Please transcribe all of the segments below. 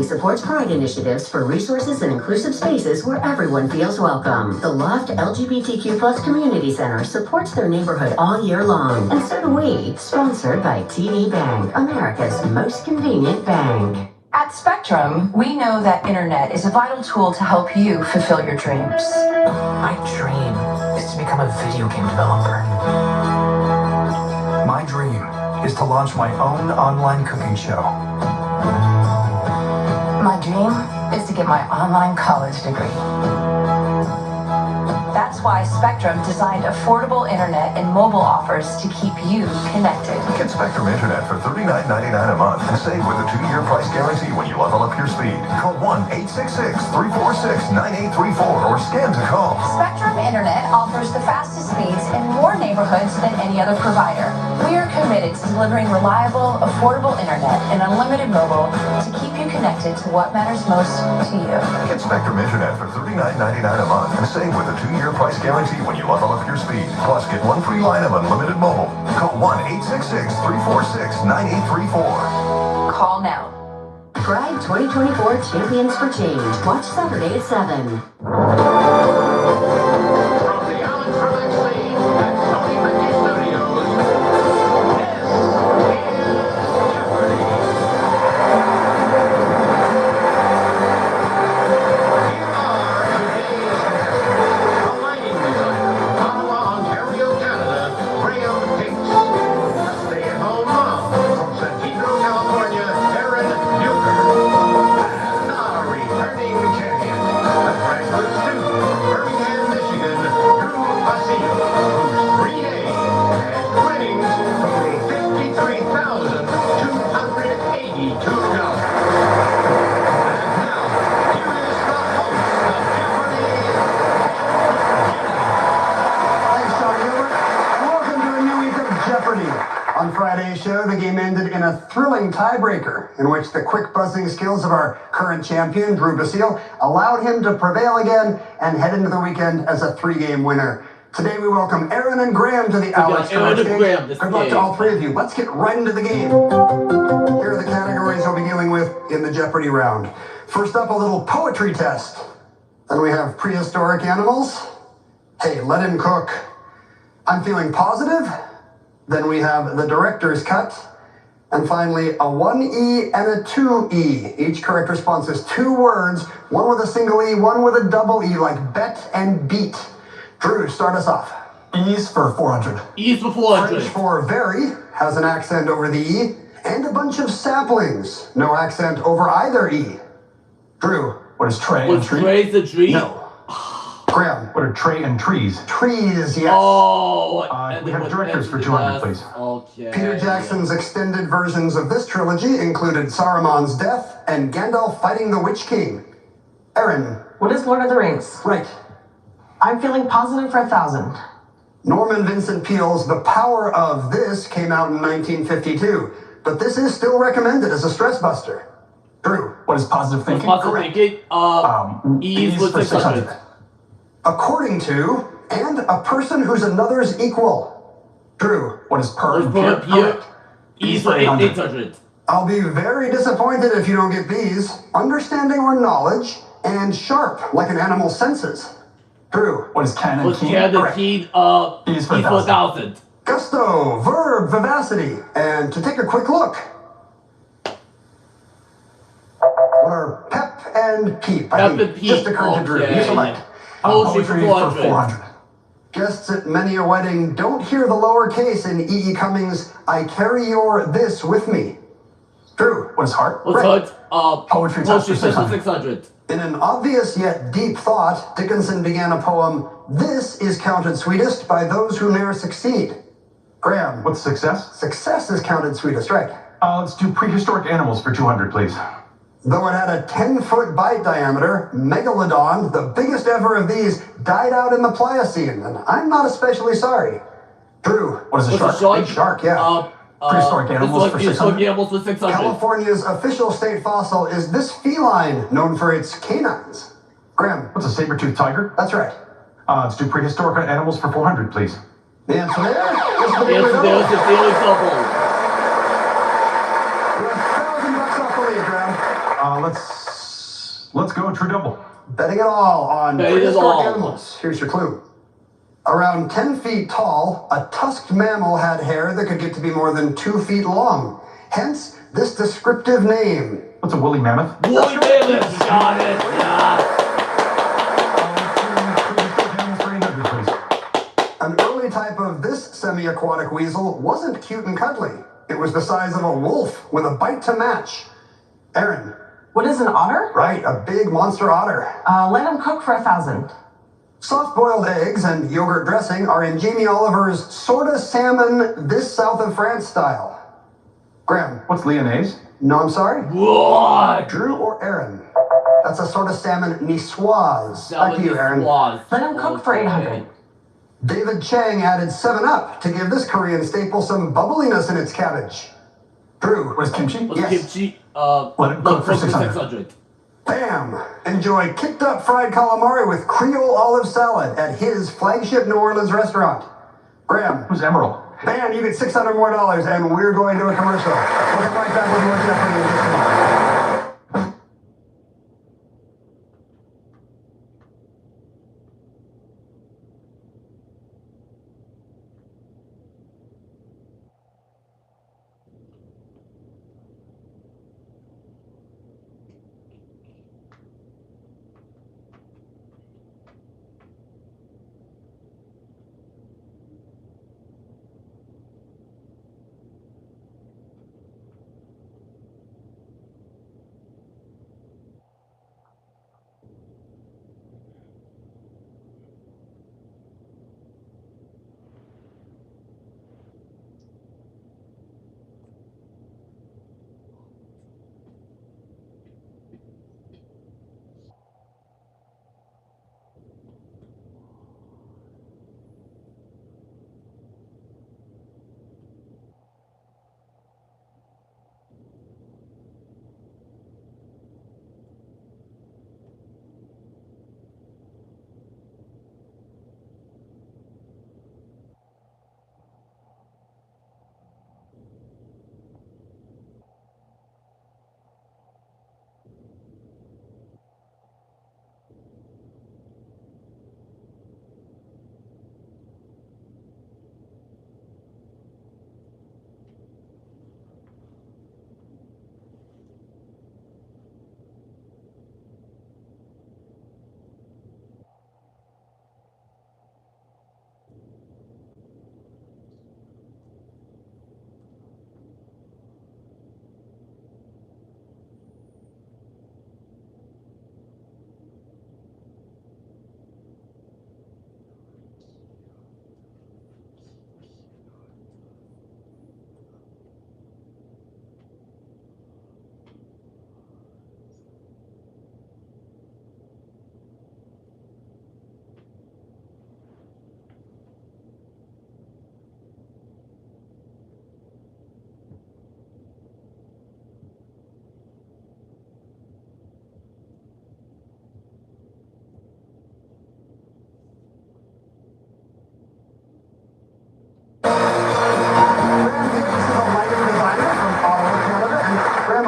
supports Pride initiatives for resources and inclusive spaces where everyone feels welcome. The Loft LGBTQ+ Community Center supports their neighborhood all year long, and so do we. Sponsored by TD Bank, America's most convenient bank. At Spectrum, we know that internet is a vital tool to help you fulfill your dreams. My dream is to become a video game developer. My dream is to launch my own online cooking show. My dream is to get my online college degree. That's why Spectrum designed affordable internet and mobile offers to keep you connected. Get Spectrum Internet for $39.99 a month and save with a 2-year price guarantee when you level up your speed. Call 1-866-346-9834 or scan to call. Spectrum Internet offers the fastest speeds in more neighborhoods than any other provider. We are committed to delivering reliable, affordable internet and unlimited mobile to keep you connected to what matters most to you. Get Spectrum Internet for $39.99 a month and save with a 2-year price guarantee when you level up your speed. Plus, get 1 free line of unlimited mobile. Call 1-866-346-9834. Call now. Pride 2024 Champions for Change. Watch Saturday at 7. On Friday's show, the game ended in a thrilling tiebreaker in which the quick buzzing skills of our current champion, Drew Basile, allowed him to prevail again and head into the weekend as a 3-game winner. Today we welcome Aaron and Graham to the Alec stage. Good luck to all 3 of you. Let's get right into the game. Here are the categories we'll be dealing with in the Jeopardy round. First up, a little poetry test. Then we have prehistoric animals. Hey, let him cook. I'm feeling positive. Then we have the director's cut. And finally, a 1E and a 2E. Each correct response is 2 words, one with a single E, one with a double E, like bet and beat. Drew, start us off. E's for 400. E's for 400. French for very has an accent over the E, and a bunch of saplings. No accent over either E. Drew. What is tray Was and tree? Trey's a tree? No. Graham. What are tray and trees? Trees, yes. Oh. We have directors for 200, please. Okay. Peter Jackson's extended versions of this trilogy included Saruman's death and Gandalf fighting the Witch King. Aaron. What is Lord of the Rings? Right. I'm feeling positive for 1,000. Norman Vincent Peale's The Power of This came out in 1952, but this is still recommended as a stress buster. Drew. What is positive thinking? Positive thinking? E's E's with for 600. According to, and a person who's another's equal. Drew. What is per? Correct. E's for 800. I'll be very disappointed if you don't get these. Understanding or knowledge, and sharp, like an animal's senses. Drew. What is can and Was keen? Canada Keen? E's for E's for 1,000. Gusto, verb, vivacity. And to take a quick look. What are pep and peep? I think just occurred to Drew. You select. Poetry for 400. 400. Guests at many a wedding don't hear the lowercase in E.E. Cummings' I carry your this with me. Drew. What is heart? What's Right. Poetry test for 600. 600. In an obvious yet deep thought, Dickinson began a poem, This is counted sweetest by those who ne'er succeed. Graham. What's success? Success is counted sweetest, right? Let's do prehistoric animals for 200, please. Though it had a 10-foot bite diameter, Megalodon, the biggest ever of these, died out in the Pliocene, and I'm not especially sorry. Drew. What is a What's shark? a Big shark, yeah. Prehistoric animals for 600. Animals for 600. California's official state fossil is this feline, known for its canines. Graham. What's a saber-toothed tiger? That's right. Let's do prehistoric animals for 400, please. The answer there is the Yes, daily double. there's the daily double. $1,000 off the lead, Graham. Let's go true double. Betting it all on Bet it prehistoric all. animals. Here's your clue. Around 10 feet tall, a tusked mammal had hair that could get to be more than 2 feet long. Hence, this descriptive name. What's a woolly mammoth? Woolly mammoth. Got it. Yeah. An early type of this semi-aquatic weasel wasn't cute and cuddly. It was the size of a wolf with a bite to match. Aaron. What is an otter? Right, a big monster otter. Let him cook for 1,000. Soft-boiled eggs and yogurt dressing are in Jamie Oliver's sorta salmon this south of France style. Graham. What's lyonnaise? No, I'm sorry. What? Drew or Aaron? That's a sort of salmon niçoise. Back to you, Aaron. Let him cook for 800. David Chang added 7-Up to give this Korean staple some bubbliness in its cabbage. Drew. What is kimchi? What's Yes. kimchi? Let it cook for 600. 600. Bam! Enjoy kicked up fried calamari with Creole olive salad at his flagship New Orleans restaurant. Graham. Who's Emerald? Bam, you get $600 more, and we're going to a commercial. We'll come right back with more Jeopardy in just a moment.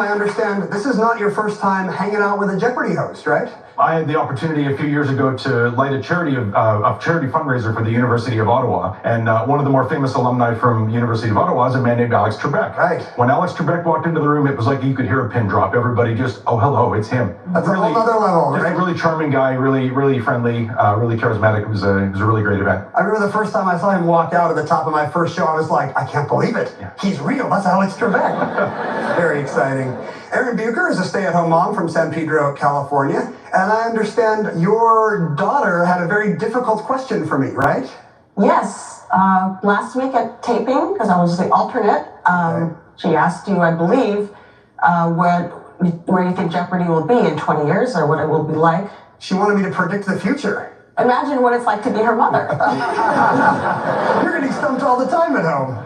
I understand this is not your first time hanging out with a Jeopardy host, right? I had the opportunity a few years ago to light a charity fundraiser for the University of Ottawa, and one of the more famous alumni from University of Ottawa is a man named Alex Trebek. Right. When Alex Trebek walked into the room, it was like you could hear a pin drop. Everybody just, oh, hello, it's him. That's really, a whole other level, just right? a really charming guy, really friendly, really charismatic. It was a really great event. I remember the first time I saw him walk out at the top of my first show, I was like, I can't believe it. Yeah. He's real. That's Alex Trebek. Very exciting. Erin Bucher is a stay-at-home mom from San Pedro, California, and I understand your daughter had a very difficult question for me, right? Yes. Last week at taping, because I was the alternate, she asked you, I believe, where you think Jeopardy will be in 20 years or what it will be like. She wanted me to predict the future. Imagine what it's like to be her mother. You're getting stumped all the time at home.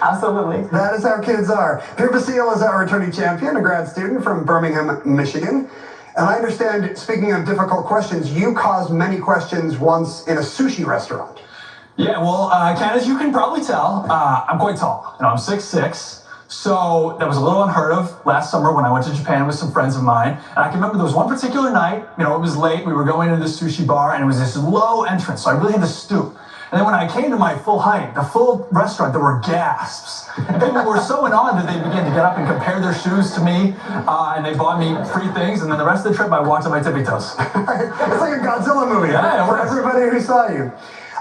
Absolutely. That is how kids are. Drew Basile is our returning champion, a grad student from Birmingham, Michigan. And I understand, speaking of difficult questions, you caused many questions once in a sushi restaurant. Yeah, well, Ken, as you can probably tell, I'm quite tall. I'm 6'6", So that was a little unheard of last summer when I went to Japan with some friends of mine. And I can remember there was one particular night, it was late, we were going into this sushi bar and it was this low entrance, so I really had to stoop. And then when I came to my full height, the full restaurant, there were gasps. And people were so in awe that they began to get up and compare their shoes to me, and they bought me free things, and then the rest of the trip I walked on my tippy toes. It's like a Godzilla movie. Yeah, for everybody who saw you.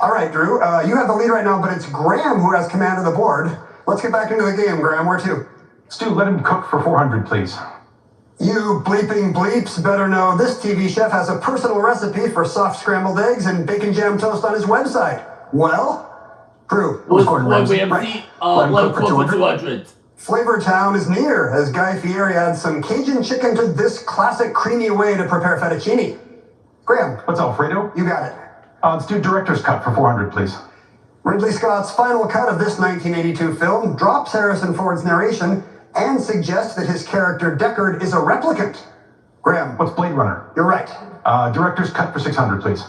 All right, Drew, you have the lead right now, but it's Graham who has command of the board. Let's get back into the game, Graham. Where to? Stu, let him cook for 400, please. You bleeping bleeps better know this TV chef has a personal recipe for soft scrambled eggs and bacon jam toast on his website. Well, Drew. What's Gordon Ramsay? Ramsay? Let him Let him cook cook for for 200. Flavortown is near, as Guy Fieri adds some Cajun chicken to this classic creamy way to prepare fettuccine. Graham. What's Alfredo? You got it. Let's do director's cut for 400, please. Ridley Scott's final cut of this 1982 film drops Harrison Ford's narration and suggests that his character Deckard is a replicant. Graham. What's Blade Runner? You're right. Director's cut for 600, please.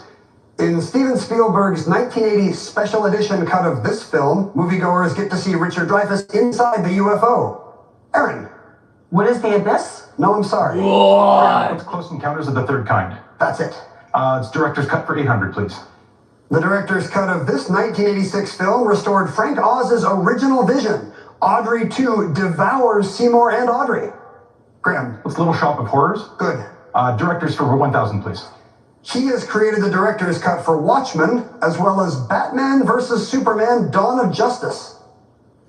In Steven Spielberg's 1980 special edition cut of this film, moviegoers get to see Richard Dreyfuss inside the UFO. Aaron. What is the abyss? No, I'm sorry. What's Close Encounters of the Third Kind? That's it. It's director's cut for 800, please. The director's cut of this 1986 film restored Frank Oz's original vision. Audrey 2 devours Seymour and Audrey. Graham. What's Little Shop of Horrors? Good. Director's for 1,000, please. He has created the director's cut for Watchmen, as well as Batman vs. Superman: Dawn of Justice.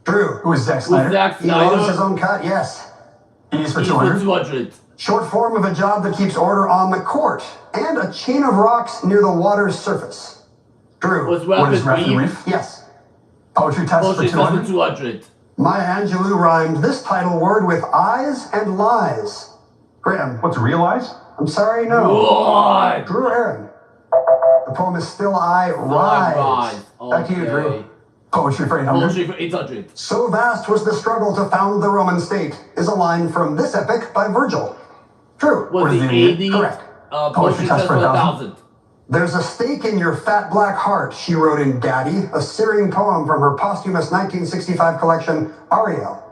Drew. Who is Zack Snyder? Zack He loves Snyder. his own cut, yes. He's for He's for 200. 200. Short form of a job that keeps order on the court, and a chain of rocks near the water's surface. Drew. What's What is Rapid Rapid Reef? Reef? Yes. Poetry test Poetry for test 200. for 200. Maya Angelou rhymed this title word with eyes and lies. Graham. What's Realize? I'm sorry, no. What? Drew Aaron. The poem is Still I Rise. Back to you, Drew. Poetry for 800. Poetry for 800. So vast was the struggle to found the Roman state is a line from this epic by Virgil. True. Was is the the 80? Correct. Poetry test for 1,000. There's a stake in your fat black heart, she wrote in Daddy, a searing poem from her posthumous 1965 collection, Ariel.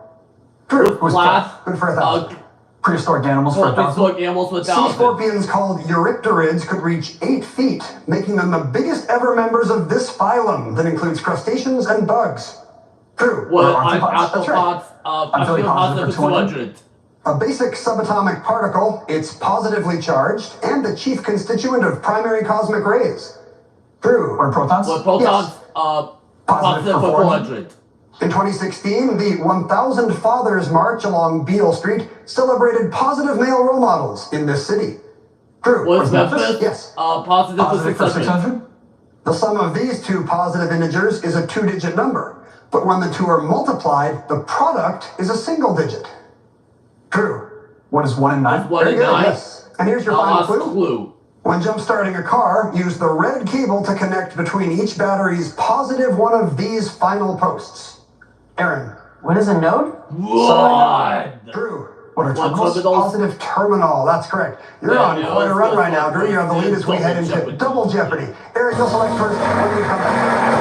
True. Was Class. Good for 1,000. Prehistoric animals for 1,000. Prehistoric animals for Sea 1,000. scorpions called Eurypterids could reach 8 feet, making them the biggest ever members of this phylum that includes crustaceans and bugs. True. What? Arthropods? That's right. I'm feeling positive for 200. A basic subatomic particle, it's positively charged and the chief constituent of primary cosmic rays. True. Or protons? What? Protons? Yes. Positive for 400. In 2016, the 1,000 Fathers March along Beale Street celebrated positive male role models in this city. True. What's Memphis? Yes. Positive Positive for for 600. 600. The sum of these two positive integers is a 2-digit number, but when the two are multiplied, the product is a single digit. True. What is 1 and 9? What's 1 and Very good, 9? yes. And here's your final Last clue. clue. When jump-starting a car, use the red cable to connect between each battery's positive one of these final posts. Aaron. What is a node? What? Drew. What are What terminals? terminals? Positive terminal, that's correct. You're on Yeah, quite a run let's right now, Drew. You have the lead as we head into Jeopardy. double jeopardy. Eric, you'll select first when we come back.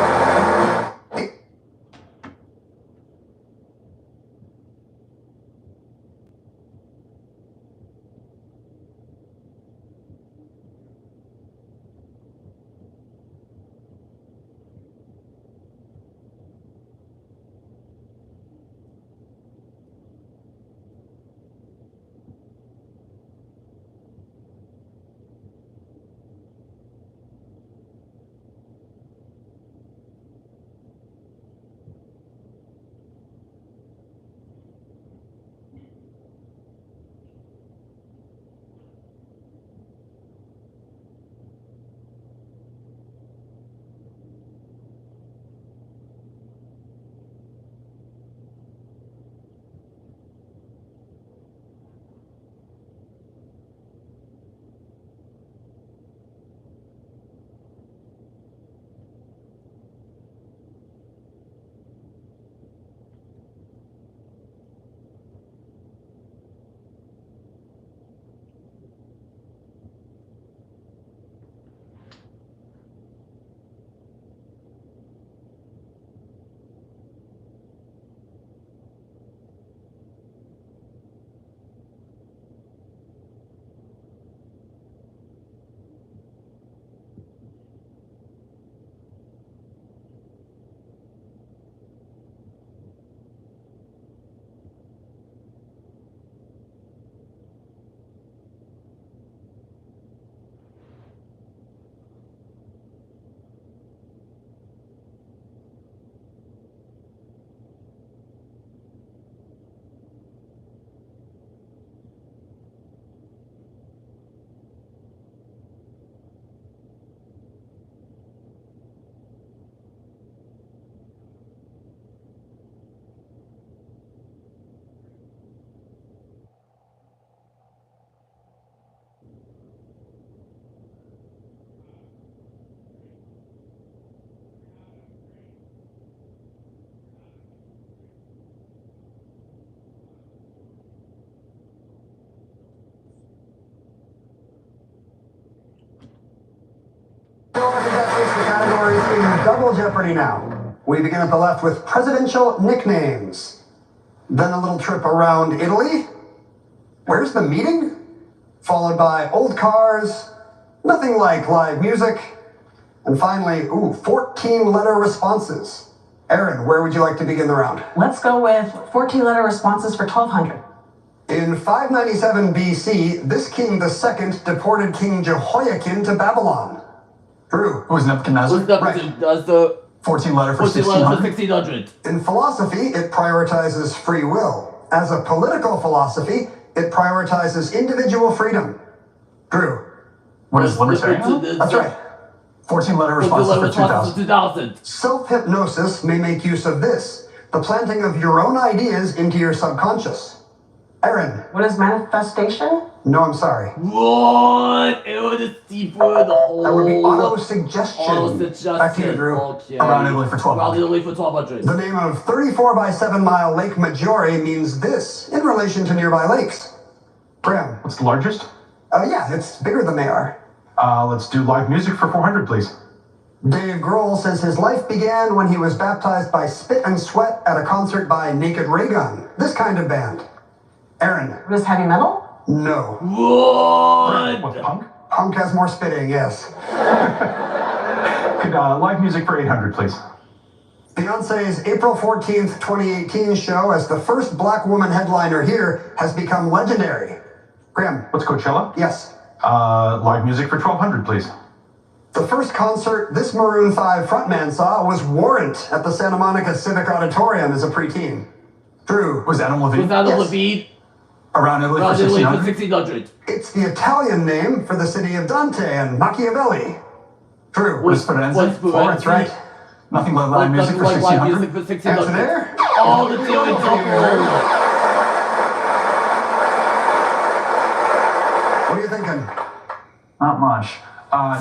Double Jeopardy now. We begin at the left with presidential nicknames. Then a little trip around Italy. Where's the meeting? Followed by old cars, nothing like live music, and finally, 14-letter responses. Aaron, where would you like to begin the round? Let's go with 14-letter responses for 1200. In 597 BC, this king II deported King Jehoiakim to Babylon. Drew. Who was Nebuchadnezzar? Right. Does the 14-letter for 1600? In philosophy, it prioritizes free will. As a political philosophy, it prioritizes individual freedom. Drew. What is libertarian? That's right. 14-letter responses for 2000. Self-hypnosis may make use of this, the planting of your own ideas into your subconscious. Aaron. What is manifestation? No, I'm sorry. What? It would have deeper the whole. That would be auto-suggestion. Auto-suggestion. Back to you, Drew. Okay. Around Italy for 1200. Around Italy for 1200. The name of 34 by 7 mile Lake Maggiore means this in relation to nearby lakes. Graham. What's the largest? Yeah, it's bigger than they are. Let's do live music for 400, please. Dave Grohl says his life began when he was baptized by spit and sweat at a concert by Naked Raygun. This kind of band. Aaron. What is heavy metal? No. What? What's punk? Punk has more spitting, yes. Could live music for 800, please. Beyonce's April 14th, 2018 show as the first black woman headliner here has become legendary. Graham. What's Coachella? Yes. Live music for 1200, please. The first concert this Maroon 5 frontman saw was Warrant at the Santa Monica Civic Auditorium as a preteen. Drew. Was Adam Levine? Was Adam Yes. Levine? Around Italy Around for Italy for 1600. 1600. It's the Italian name for the city of Dante and Machiavelli. Drew. What is Firenze? What's Florence, right? Nothing but live music for Like live 1600. music for Answer 1600. there? Oh, the Daily Double. What are you thinking? Not much.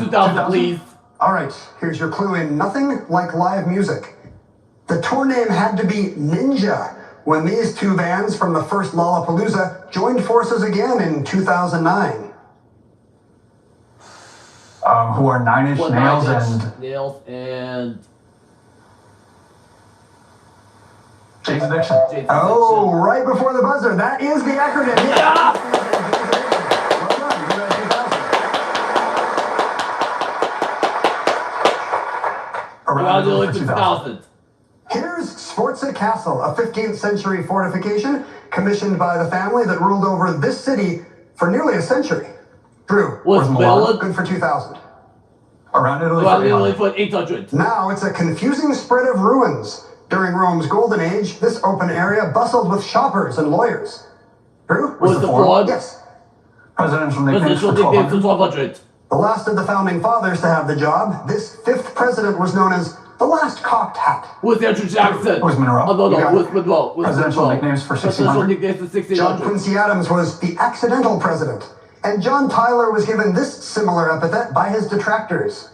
2000, please. All right, here's your clue in nothing like live music. The tour name had to be Ninja when these two bands from the first Lollapalooza joined forces again in 2009. Who are Nine Inch Nails and Nails and Jane's Addiction. Jane's Oh, Addiction. right before the buzzer. That is the acronym. Yeah! Well done. You got 2000. Around Italy for 2000. Here's Sforza Castle, a 15th century fortification commissioned by the family that ruled over this city for nearly a century. Drew. Was Bella Good for 2000. Around Italy around for Italy 800. for 800? Now it's a confusing spread of ruins. During Rome's golden age, this open area bustled with shoppers and lawyers. Drew? Was the Ford? Yes. Presidential nicknames for Presidential nicknames for 1200. 1200. The last of the founding fathers to have the job, this fifth president was known as the last cocked hat. Was Andrew Jackson? Was Monroe? Oh, no, You got no, it. was Monroe. Was Presidential Monroe. nicknames for Presidential 1600. nicknames for John 1600. Quincy Adams was the accidental president, and John Tyler was given this similar epithet by his detractors.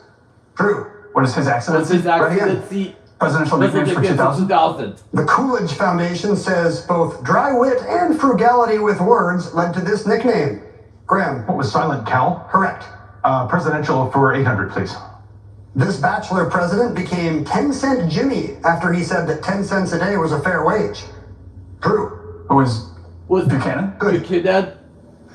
Drew. What is his accident? Was his Right again. accident? Presidential nicknames for 2000. 2000. The Coolidge Foundation says both dry wit and frugality with words led to this nickname. Graham. What was Silent Cal? Correct. Presidential for 800, please. This bachelor president became 10-cent Jimmy after he said that 10 cents a day was a fair wage. Drew. Who was Was Buchanan? Good. Buchanan?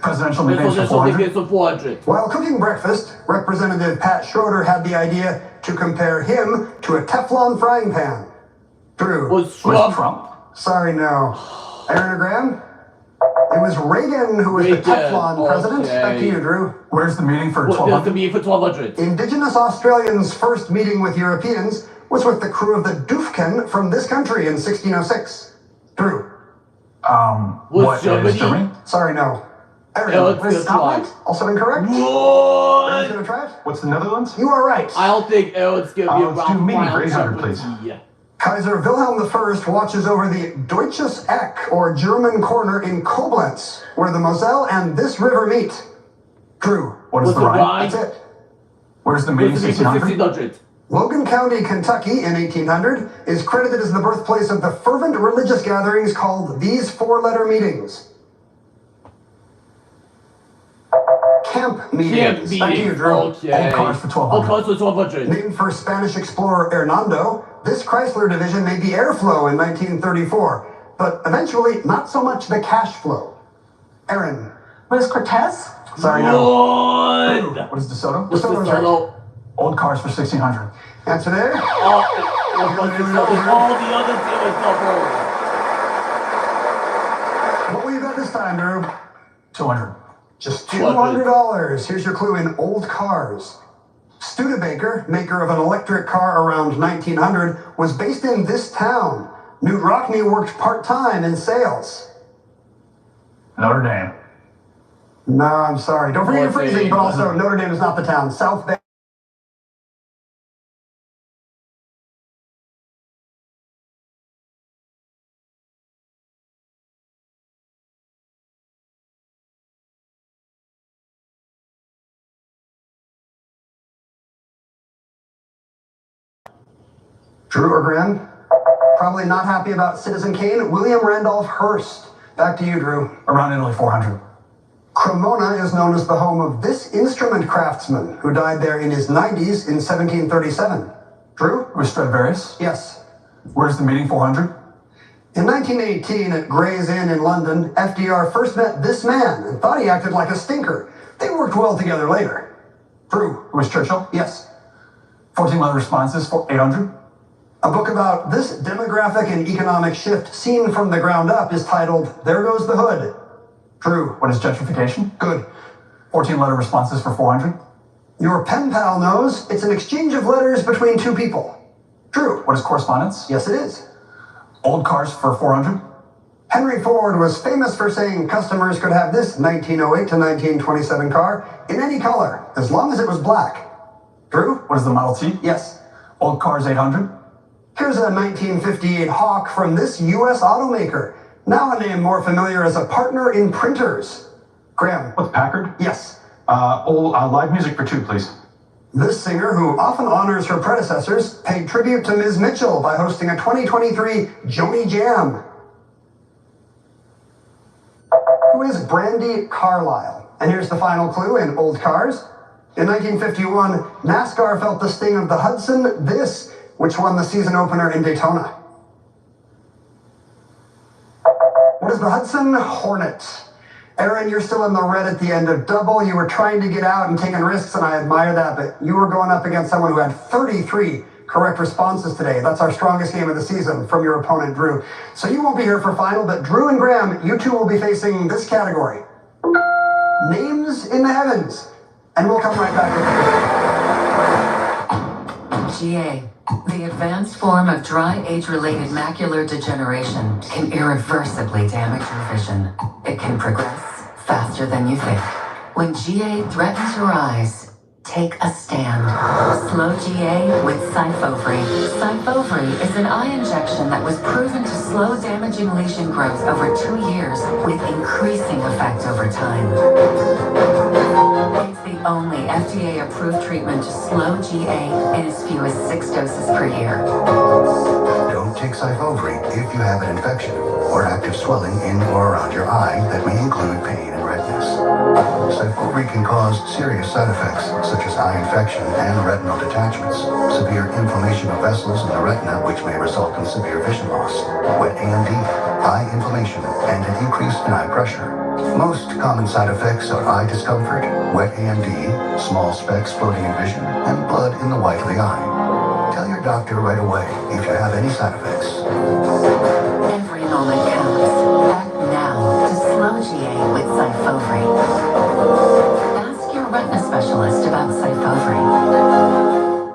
Presidential nicknames for Presidential 400. nicknames for 400. While cooking breakfast, Representative Pat Schroeder had the idea to compare him to a Teflon frying pan. Drew. Was Was Trump? Trump? Sorry, no. Aaron or Graham? It was Reagan who was the Reagan, Teflon president. okay. Back to you, Drew. Where's the meeting for What does 1200? the mean for 1200? Indigenous Australians' first meeting with Europeans was with the crew of the Dufken from this country in 1606. Drew. What is Germany? Germany? Sorry, no. Aaron. Let's Was go Scotland? try. Also incorrect? Aaron's What? gonna try it? What's the Netherlands? You are right. I don't think Aaron's gonna be Let's around do meeting for Final 800, Jeopardy. please. Kaiser Wilhelm I watches over the Deutsches Eck, or German corner in Koblenz, where the Moselle and this river meet. Drew. What is Was the the Rhine? Rhine? That's it. Where's the meeting? Was the mean for 1600. 1600? Logan County, Kentucky in 1800 is credited as the birthplace of the fervent religious gatherings called these four-letter meetings. camp meetings. Back to you, Drew. Okay. Old cars for Old 1200. cars for 1200. Named for Spanish explorer Hernando, this Chrysler division made the airflow in 1934, but eventually not so much the cash flow. Aaron. What is Cortez? Sorry, no. Good. What is DeSoto? What's the fellow? Old cars for 1600. Answer there. All the other dealers double. What will you bet this time, Drew? 200. Just $200. Here's your clue in old cars. Studebaker, maker of an electric car around 1900, was based in this town. Newt Rockney worked part-time in sales. Notre Dame. No, I'm sorry. Don't forget your Notre freezing, Dame. but also Notre Dame is not the town. South Bay. Drew or Graham? Probably not happy about Citizen Kane. William Randolph Hearst. Back to you, Drew. Around Italy, 400. Cremona is known as the home of this instrument craftsman who died there in his 90s in 1737. Drew? With Stradivarius. Yes. Where's the meeting, 400? In 1918 at Gray's Inn in London, FDR first met this man and thought he acted like a stinker. They worked well together later. Drew? Where's Churchill? Yes. 14 letter responses for 800. A book about this demographic and economic shift seen from the ground up is titled There Goes the Hood. Drew? What is gentrification? Good. 14 letter responses for 400. Your pen pal knows it's an exchange of letters between two people. Drew? What is correspondence? Yes, it is. Old cars for 400. Henry Ford was famous for saying customers could have this 1908 to 1927 car in any color, as long as it was black. Drew? What is the Model T? Yes. Old cars, 800. Here's a 1958 Hawk from this U.S. automaker, now a name more familiar as a partner in printers. Graham? What's Packard? Yes. Live music for 2, please. This singer, who often honors her predecessors, paid tribute to Ms. Mitchell by hosting a 2023 Joni Jam. Who is Brandy Carlisle? And here's the final clue in old cars. In 1951, NASCAR felt the sting of the Hudson This, which won the season opener in Daytona. What is the Hudson Hornet? Aaron, you're still in the red at the end of double. You were trying to get out and taking risks, and I admire that, but you were going up against someone who had 33 correct responses today. That's our strongest game of the season from your opponent, Drew. So you won't be here for final, but Drew and Graham, you two will be facing this category. Names in the heavens. And we'll come right back with you. GA, the advanced form of dry age-related macular degeneration, can irreversibly damage your vision. It can progress faster than you think. When GA threatens your eyes, take a stand. Slow GA with Syfovre. Syfovre is an eye injection that was proven to slow damaging lesion growth over 2 years with increasing effect over time. It's the only FDA-approved treatment to slow GA in as few as 6 doses per year. Don't take Syfovre if you have an infection or active swelling in or around your eye that may include pain and redness. Syfovre can cause serious side effects such as eye infection and retinal detachments, severe inflammation of vessels in the retina which may result in severe vision loss, wet AMD, eye inflammation, and an increase in eye pressure. Most common side effects are eye discomfort, wet AMD, small specks floating in vision, and blood in the white of the eye. Tell your doctor right away if you have any side effects. Every moment counts. Act now to slow GA with Syfovre. Ask your retina specialist about Syfovre.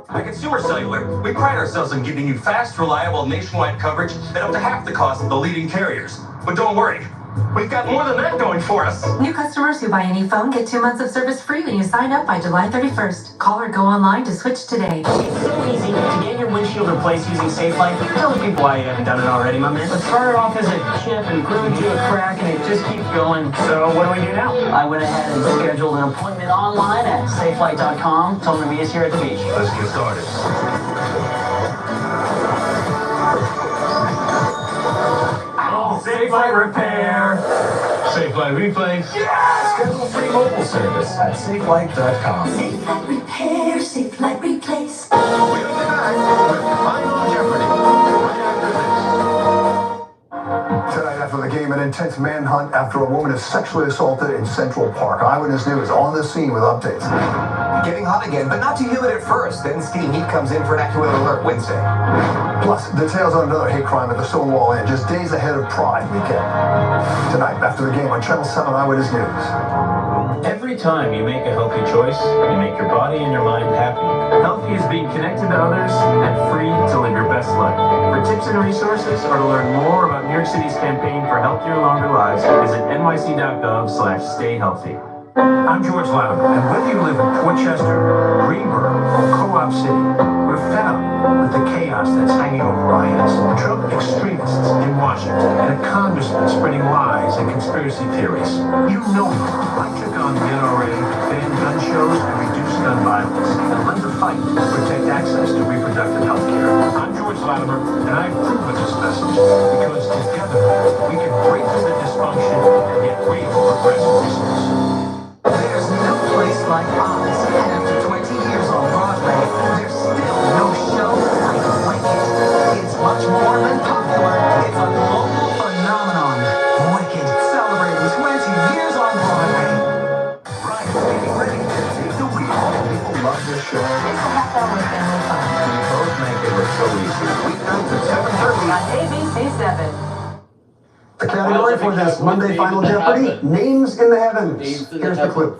At Consumer Cellular, we pride ourselves on giving you fast, reliable, nationwide coverage at up to half the cost of the leading carriers. But don't worry, we've got more than that going for us. New customers who buy any phone get 2 months of service free when you sign up by July 31st. Call or go online to switch today. It's so easy to get your windshield replaced using SafeLight. Tell the people why you haven't done it already, my man. It started off as a chip and grew into a crack, and it just keeps going. So what do we do now? I went ahead and scheduled an appointment online at SafeLight.com. Told them to meet us here at the beach. Let's get started. SafeLight repair. SafeLight replace. Yes! Schedule free mobile service at safelight.com. Safe Light Repair, Safe Light Replace. We'll be back with Final Jeopardy right after this. Tonight after the game, an intense manhunt after a woman is sexually assaulted in Central Park. Eyewitness News on the scene with updates. Getting hot again, but not too humid at first. Then steam heat comes in for an AccuWeather alert Wednesday. Plus, details on another hate crime at the Stonewall Inn just days ahead of Pride weekend. Tonight after the game on Channel 7 Eyewitness News. Every time you make a healthy choice, you make your body and your mind happy. Healthy is being connected to others and free to live your best life. For tips and resources or to learn more about New York City's campaign for healthier, longer lives, visit nyc.gov/stayhealthy. I'm George Latimer, and whether you live in Portchester, Greenboro, or Co-op City, we're fed up with the chaos that's hanging over our heads. Trump extremists in Washington and a congressman spreading lies and conspiracy theories. You know me. I took on the NRA, ban gun shows, and reduce gun violence, and led the fight to protect access to reproductive health care. I'm George Latimer, and I've proven this message because together we can break through the dysfunction and get real progressive results. There's no place like Oz. And after 20 years on Broadway, there's still no show like it. It's much more than popular. It's a global phenomenon. Wicked, celebrating 20 years on Broadway. Brian's getting ready to take the wheel. People love this show. It's a half-hour family fun. We both make it look so easy. Weeknights at 7:30 on ABC7. The category for this Monday Final Jeopardy, Names in the Heavens. Here's the clue.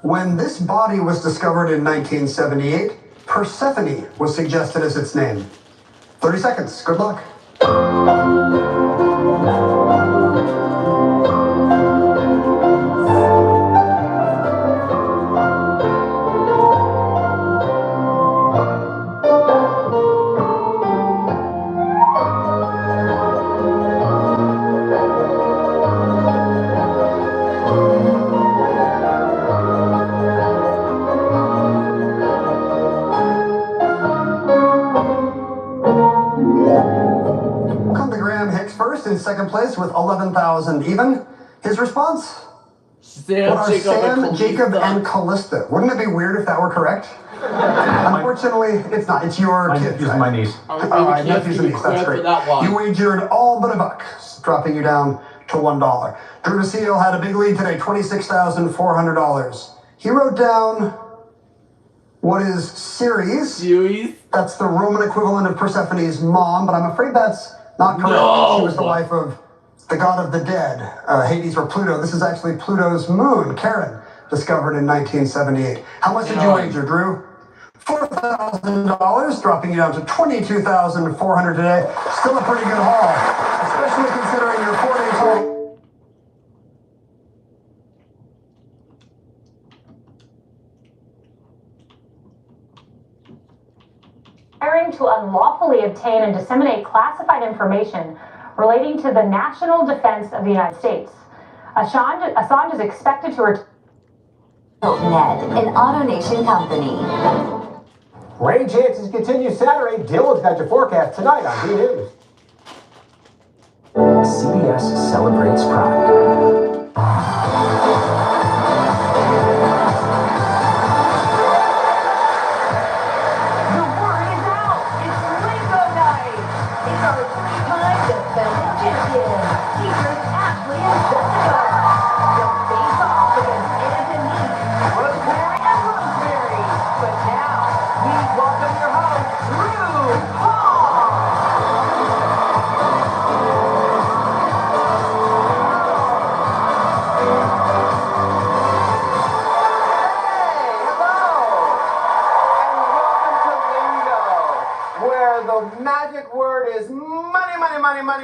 When this body was discovered in 1978, Persephone was suggested as its name. 30 seconds. Good luck. In second place with 11,000 even. His response? Sam, Jacob, and Callista. Wouldn't it be weird if that were correct? Unfortunately, it's not. It's your kid. Right? My niece. All right, nephews and niece. That's great. You wagered all but $1, dropping you down to $1. Drew Basile had a big lead today, $26,400. He wrote down what is Ceres. That's the Roman equivalent of Persephone's mom, but I'm afraid that's not correct. No. She was the wife of the god of the dead, Hades or Pluto. This is actually Pluto's moon, Charon, discovered in 1978. How much did you wager, Drew? $4,000, dropping you down to $22,400 today. Still a pretty good haul, especially considering your 4 days old. To unlawfully obtain and disseminate classified information relating to the national defense of the United States. Assange is expected to return. Ned, an AutoNation company. Rain chances continue Saturday. Dylan's got your forecast tonight on B News. CBS celebrates Pride.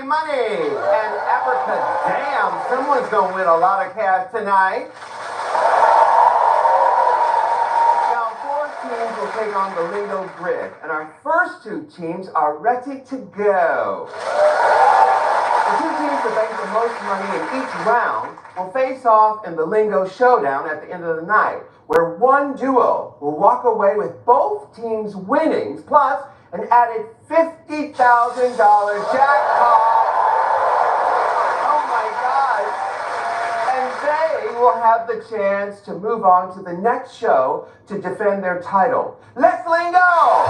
Money. And abracadam, someone's going to win a lot of cash tonight. Now, 4 teams will take on the Lingo grid, and our first 2 teams are ready to go. The 2 teams that bank the most money in each round will face off in the Lingo showdown at the end of the night, where one duo will walk away with both teams' winnings, plus an added $50,000 jackpot. Oh my God. And they have the chance to move on to the next show to defend their title. Let's lingo! Alright,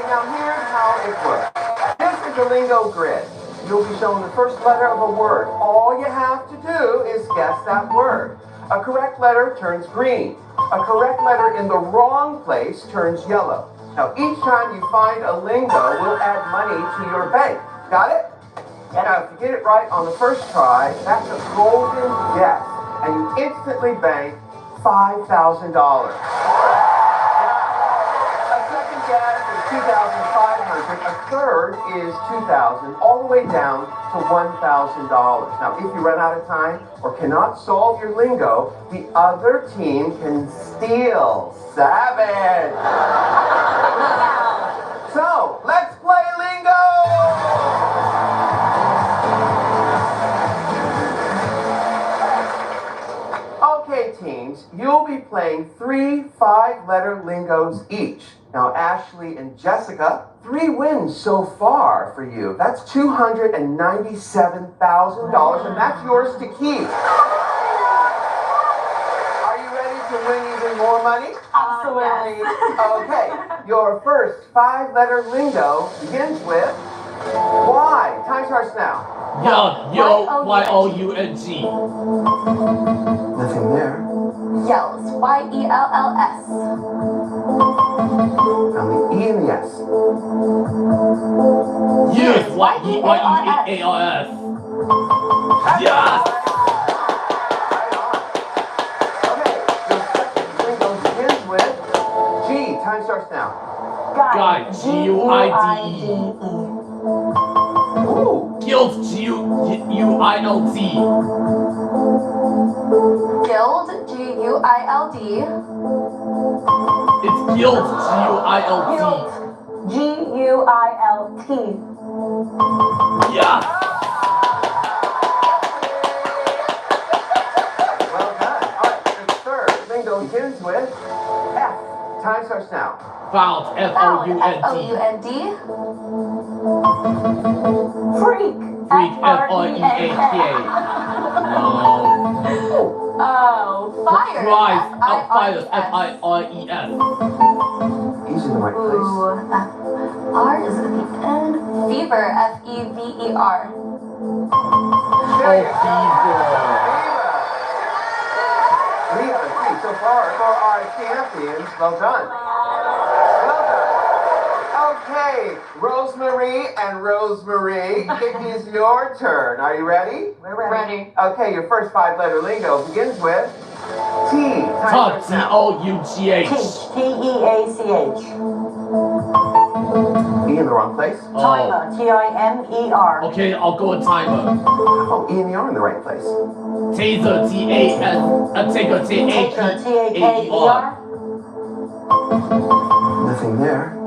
now here's how it works. This is the lingo grid. You'll be shown the first letter of a word. All you have to do is guess that word. A correct letter turns green. A correct letter in the wrong place turns yellow. Now, each time you find a lingo, we'll add money to your bank. Got it? Now, if you get it right on the first try, that's a golden guess, and you instantly bank $5,000. A second guess is 2,500. A third is 2,000, all the way down to $1,000. Now, if you run out of time or cannot solve your lingo, the other team can steal. Savage! So, let's play lingo! Okay, teams, you'll be playing 3 5-letter lingos each. Now, Ashley and Jessica, 3 wins so far for you. That's $297,000, and that's yours to keep. Are you ready to win even more money? Absolutely. Okay, your first 5-letter lingo begins with Y. Time starts now. Y-O-U-N-G. Nothing there. Yells. Y-E-L-L-S. Now the E and the S. Yes, Y-E-A-R-S. Yes! Okay, your second lingo begins with G. Time starts now. Guide. G-U-I-D-E. Ooh. Guild. G-U-I-L-D. Guild. G-U-I-L-D. It's guild. G-U-I-L-D. G-U-I-L-T. Yeah! Well done. All right, the third lingo begins with F. Time starts now. Found. F-O-U-N-D. F-O-U-N-D. Freak. Freak. F-R-E-A-K. No. Oh, fire. Surprise. F-I-R-E-S. F-I-R-E-S. He's in the right place. Ooh. R is at the end. Fever. F-E-V-E-R. There you go. Fever. 3 out of 3 so far for our champions. Well done. Well done. Okay, Rosemary and Rosemary, it is your turn. Are you ready? We're ready. Okay, your first 5-letter lingo begins with T. Time starts now. T-O-U-G-H. T-E-A-C-H. E in the wrong place. Timer. T-I-M-E-R. Okay, I'll go with timer. Oh, E and the R in the right place. Taser. T-A-S. Taker. Taker. T-A-K-E-R. T-A-K-E-R. Nothing there.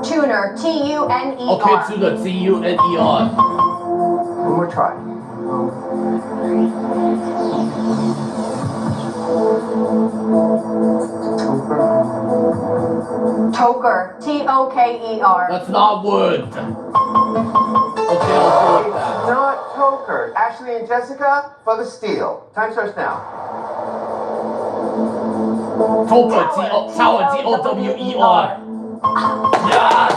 Tuner. T-U-N-E-R. Okay, to the T-U-N-E-R. One more try. Toker. T-O-K-E-R. That's not wood. Okay, I'll go with that. Not Toker. Ashley and Jessica for the steal. Time starts now. Tower. T-O-W-E-R. Yes!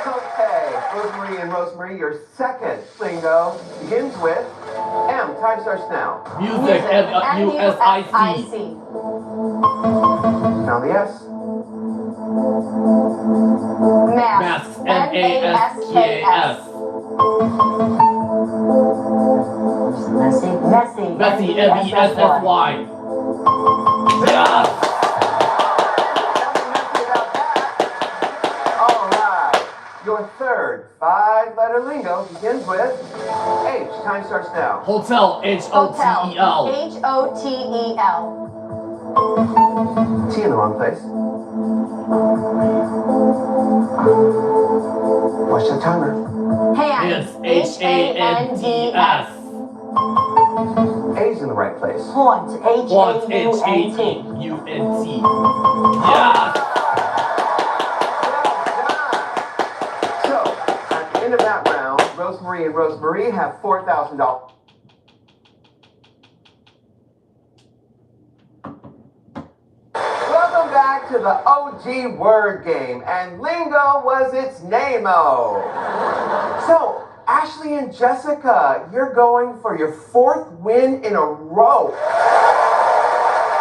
Okay, Rosemary and Rosemary, your second lingo begins with M. Time starts now. Music. M-U-S-I-C. Now the S. Masks. M-A-S-K-S. Messy. Messy. Messy. M-E-S-S-Y. Yes! All right. Your third 5-letter lingo begins with H. Time starts now. Hotel. H-O-T-E-L. H-O-T-E-L. T in the wrong place. Watch the timer. Hands. H-A-N-D-S. A's in the right place. Haunt. Haunt. H-A-U-N-T. H-A-U-N-T. Yeah. So, at the end of that round, Rosemary and Rosemarie have $4,000. Welcome back to the OG word game, and lingo was its name-o. So, Ashley and Jessica, you're going for your 4th win in a row.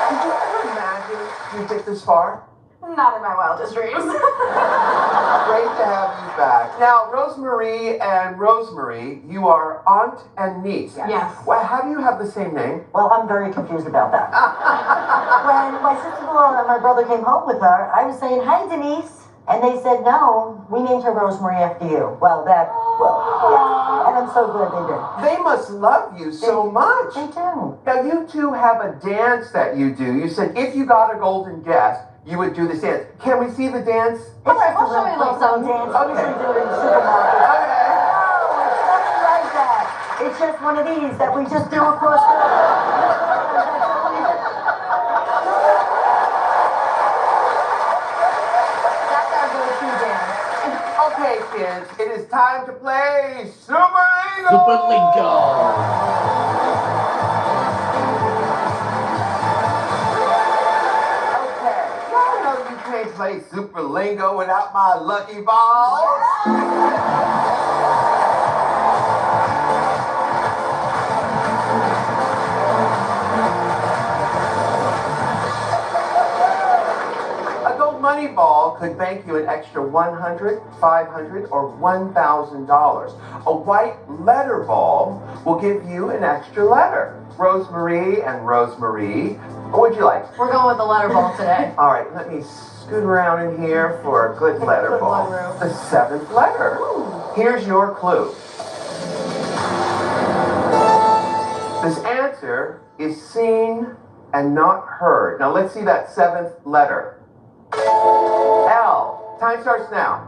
Did you ever imagine you'd get this far? Not in my wildest dreams. Great to have you back. Now, Rosemary and Rosemary, you are aunt and niece. Yes. Well, how do you have the same name? Well, I'm very confused about that. When my sister-in-law and my brother came home with her, I was saying, "Hi, Denise." And they said, "No, we named her Rosemary after you." Well, yeah. And I'm so glad they did. They must love you so much. They do. Now, you two have a dance that you do. You said if you got a golden guest, you would do this dance. Can we see the dance? All right, we'll show you a little something. Dance. I usually do it in the supermarket. Okay. No, it's nothing like that. It's just one of these that we just do across the... That's our go-to dance. Okay, kids, it is time to play Super Lingo! Super Lingo. Can't play Super Lingo without my lucky balls. A gold money ball could bank you an extra $100, $500, or $1,000. A white letter ball will give you an extra letter. Rosemary and Rosemary, what would you like? We're going with the letter ball today. All right, let me scoot around in here for a good letter ball. The 7th letter. Here's your clue. This answer is seen and not heard. Now let's see that 7th letter. L. Time starts now.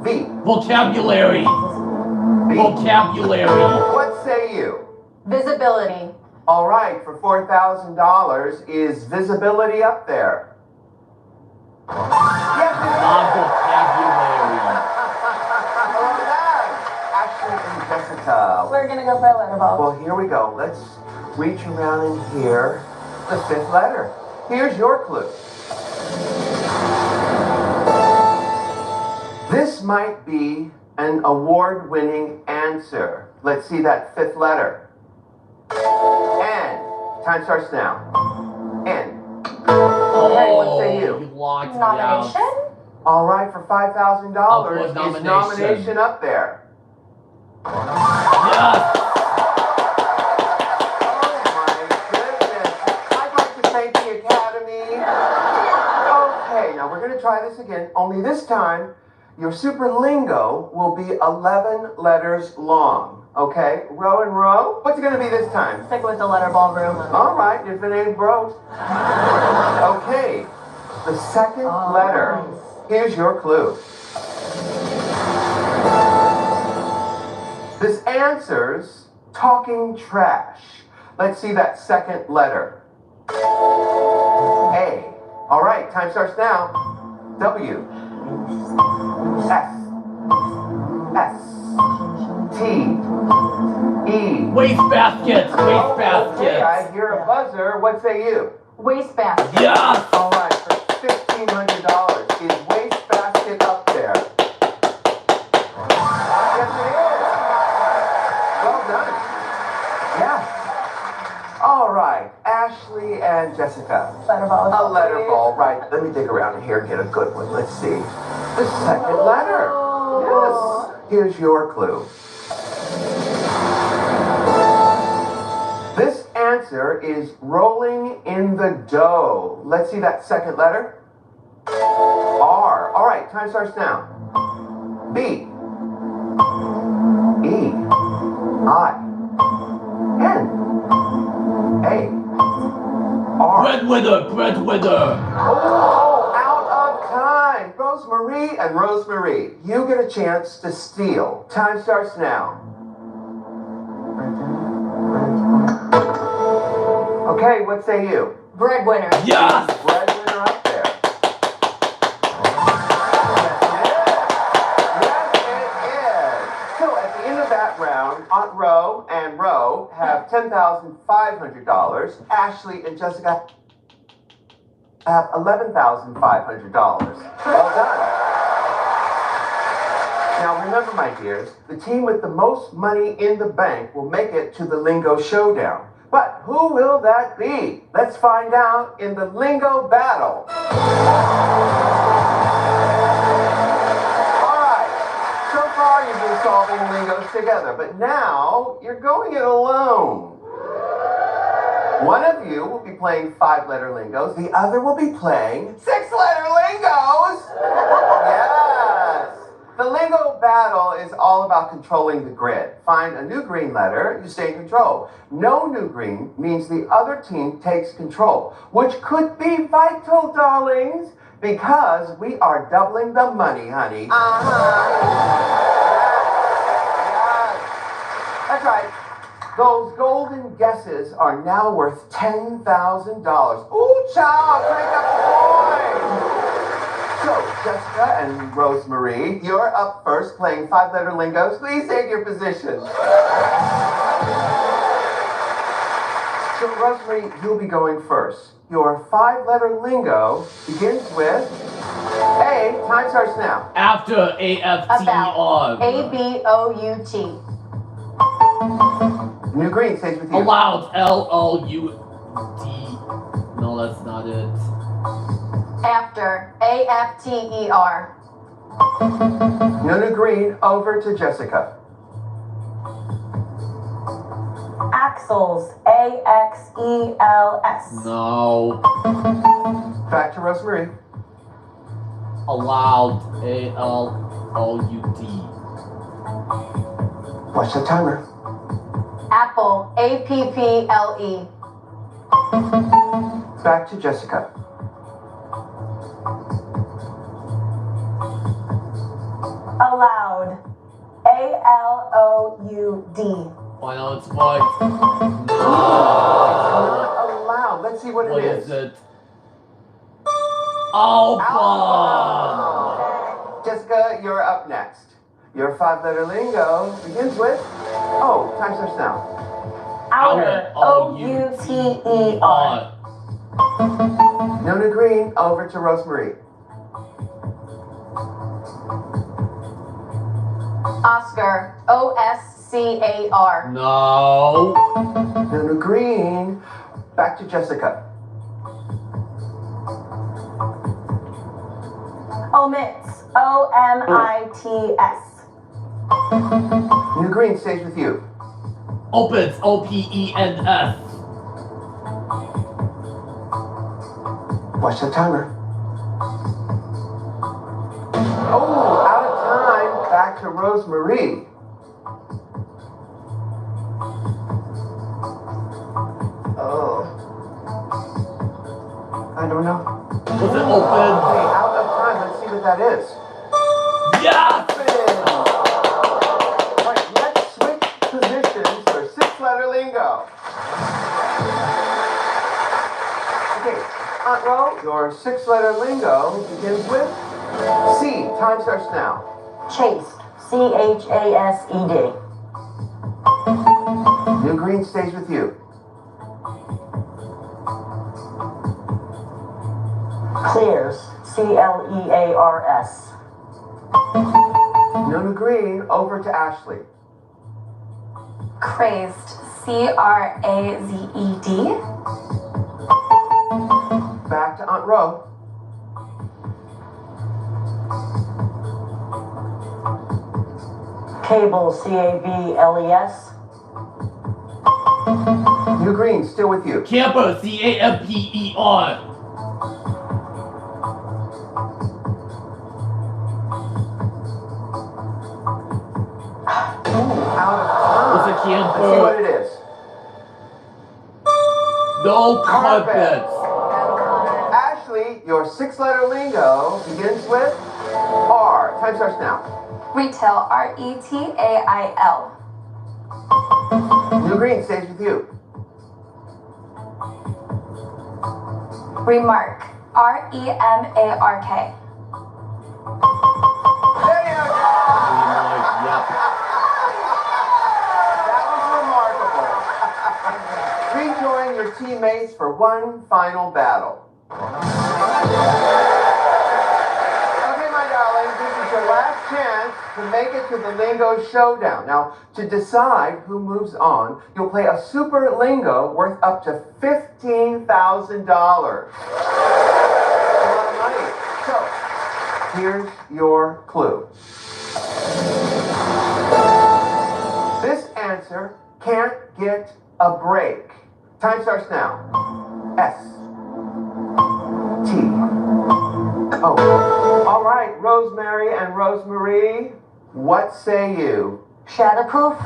V. Vocabulary. V. Vocabulary. What say you? Visibility. All right, for $4,000, is visibility up there? Yes, it is. Vocabulary. Hello there, Ashley and Jessica. We're gonna go for a letter ball. Well, here we go. Let's reach around in here. The 5th letter. Here's your clue. This might be an award-winning answer. Let's see that 5th letter. N. Time starts now. N. Okay, what say you? Locked Nomination? All right, for $5,000, is nomination. nomination up there? Yes. Oh my goodness. I'd like to thank the Academy. Okay, now we're going to try this again, only this time, your super lingo will be 11 letters long. Okay, row and row. What's it going to be this time? Stick with the letter ball room. All right, if it ain't broke. Okay, the 2nd letter. Here's your clue. This answers talking trash. Let's see that 2nd letter. A. All right, time starts now. W. S. S. T. E. Wastebaskets. Wastebaskets. Okay, I hear a buzzer. What say you? Wastebasket. Yes. All right, for $1,500, is wastebasket up there? Yes, it is. Well done. Yeah. All right, Ashley and Jessica. Letter ball. A letter ball, right. Let me dig around here and get a good one. Let's see. The 2nd letter. Yes. Here's your clue. This answer is rolling in the dough. Let's see that 2nd letter. R. All right, time starts now. B. E. I. N. A. R. Breadwinner. Breadwinner. Oh, out of time. Rosemary and Rosemary, you get a chance to steal. Time starts now. Okay, what say you? Breadwinner. Yes! Breadwinner up there. So at the end of that round, Aunt Ro and Ro have $10,500. Ashley and Jessica have $11,500. Well done. Now remember, my dears, the team with the most money in the bank will make it to the Lingo Showdown. But who will that be? Let's find out in the Lingo Battle. So far, you've been solving lingos together, but now you're going it alone. One of you will be playing 5-letter lingos, the other will be playing 6-letter lingos. Yes. The lingo battle is all about controlling the grid. Find a new green letter, you stay in control. No new green means the other team takes control, which could be vital, darlings, because we are doubling the money, honey. That's right. Those golden guesses are now worth $10,000. Ooh, child, crank up the coin. So, Jessica and Rosemarie, you're up first playing 5-letter lingos. Please take your positions. So, Rosemarie, you'll be going first. Your 5-letter lingo begins with A. Time starts now. After A-F-T-R. A-B-O-U-T. New green stays with you. Allowed. L-O-U-D. No, that's not it. After. A-F-T-E-R. No new green, over to Jessica. Axles. A-X-E-L-S. No. Back to Rosemarie. Allowed. A-L-O-U-D. Watch the timer. Apple. A-P-P-L-E. Back to Jessica. Allowed. A-L-O-U-D. Why not? It's what? It's not allowed. Let's see what it is. What is it? Album! Jessica, you're up next. Your 5-letter lingo begins with O. Time starts now. Outer. O-U-T-E-R. No new green, over to Rosemarie. Oscar. O-S-C-A-R. No. No new green. Back to Jessica. Omits. O-M-I-T-S. New green stays with you. Opens. O-P-E-N-S. Watch the timer. Oh, out of time. Back to Rosemarie. Oh. I don't know. Was it open? Okay, out of time. Let's see what that is. Yes! Alright, let's switch positions for 6-letter lingo. Okay, Aunt Ro, your 6-letter lingo begins with C. Time starts now. Chased. C-H-A-S-E-D. New green stays with you. Clears. C-L-E-A-R-S. No new green, over to Ashley. Crazed. C-R-A-Z-E-D. Back to Aunt Ro. Cable. C-A-B-L-E-S. New green, still with you. Camper. C-A-M-P-E-R. Out of time. What's a camper? Let's see what it is. No carpets. Ashley, your 6-letter lingo begins with R. Time starts now. Retail. R-E-T-A-I-L. New green stays with you. Remark. R-E-M-A-R-K. There you go. Yep. That was remarkable. Rejoin your teammates for one final battle. Okay, my darlings, this is your last chance to make it to the Lingo Showdown. Now, to decide who moves on, you'll play a super lingo worth up to $15,000. A lot of money. So, here's your clue. This answer can't get a break. Time starts now. S. T. O. All right, Rosemary and Rosemarie, what say you? Shatterproof?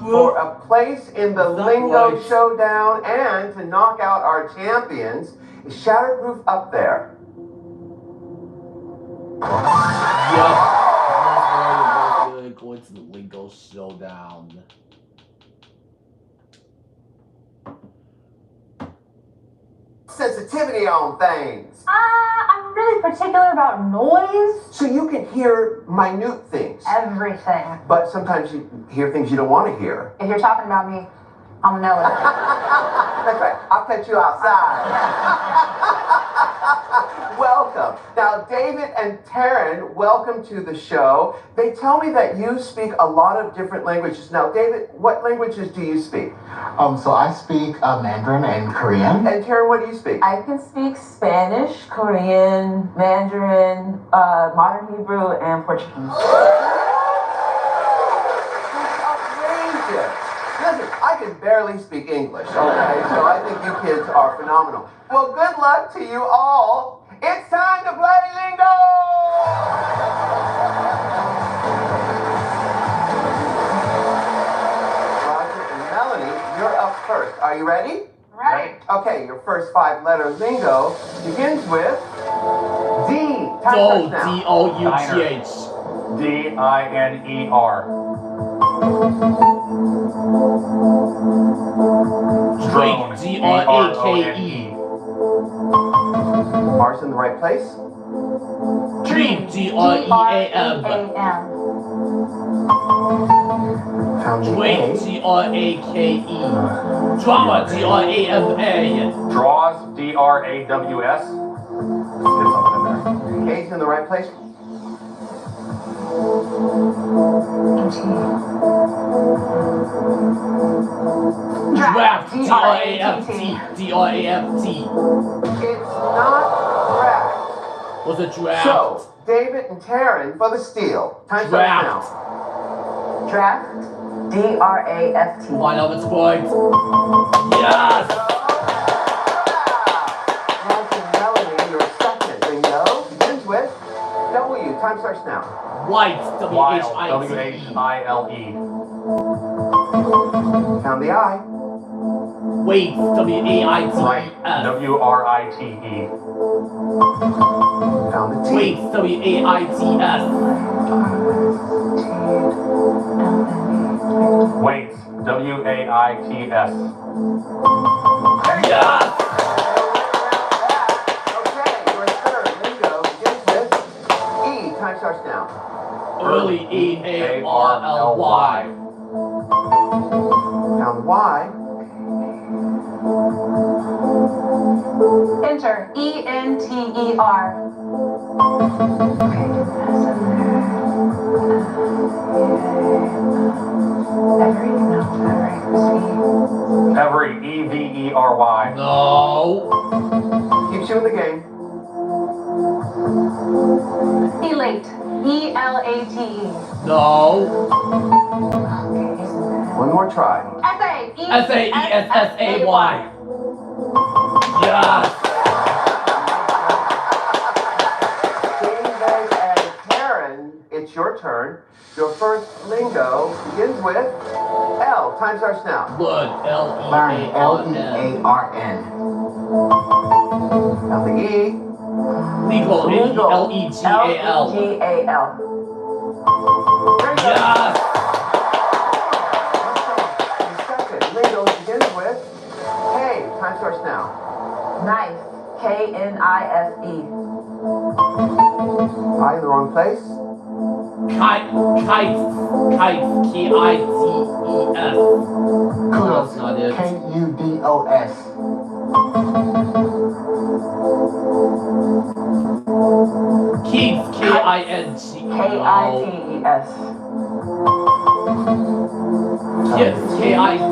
For a place in the Lingo Showdown and to knock out our champions, is Shatterproof up there? Yep. Going to the Lingo Showdown. Sensitivity on things. I'm really particular about noise. So you can hear minute things. Everything. But sometimes you hear things you don't want to hear. If you're talking about me, I'm gonna know it. That's right. I'll catch you outside. Welcome. Now, David and Taryn, welcome to the show. They tell me that you speak a lot of different languages. Now, David, what languages do you speak? So I speak Mandarin and Korean. And Taryn, what do you speak? I can speak Spanish, Korean, Mandarin, modern Hebrew, and Portuguese. Outrageous. Listen, I can barely speak English, okay? So I think you kids are phenomenal. Well, good luck to you all. It's time to play Lingo! Roger and Melanie, you're up first. Are you ready? Right. Okay, your first 5-letter lingo begins with D. D-O-U-G-H. D-I-N-E-R. Drake. D-R-A-K-E. R's in the right place. Dream. D-R-E-A-M. Found the Drake. A. D-R-A-K-E. Drama. D-R-A-M-A. Draws. D-R-A-W-S. Let's get something in there. A's in the right place. Draft. D-R-A-F-T. D-R-A-F-T. It's not draft. What's a draft? So, David and Taryn for the steal. Time starts now. Draft. D-R-A-F-T. Line up its point. Yes! Roger and Melanie, your second lingo begins with W. Time starts now. White. W-H-I-T-E. W-H-I-L-E. Found the I. Wait. W-A-I-T-E-S. W-R-I-T-E. Found the T. Wait. W-A-I-T-S. Wait. W-A-I-T-S. Yes! Okay, your third lingo begins with E. Time starts now. Early. E-A-R-L-Y. Found the Y. Enter. E-N-T-E-R. Every. E-V-E-R-Y. No. Keeps you in the game. Elate. E-L-A-T-E. No. One more try. S-A. S-A-E-S-S-A-Y. Yes! David and Taryn, it's your turn. Your first lingo begins with L. Time starts now. Good. Learn. L-E-A-R-N. L-E-A-R-N. Found the E. Legal. L-E-G-A-L. L-E-G-A-L. Yes! Your second lingo begins with K. Time starts now. Knife. K-N-I-F-E. I in the wrong place? Kites. K-I-T-E-S. No, that's not it. Kudos. Kids. K-I-N-G. K-I-T-E-S. Kids. K-I-T.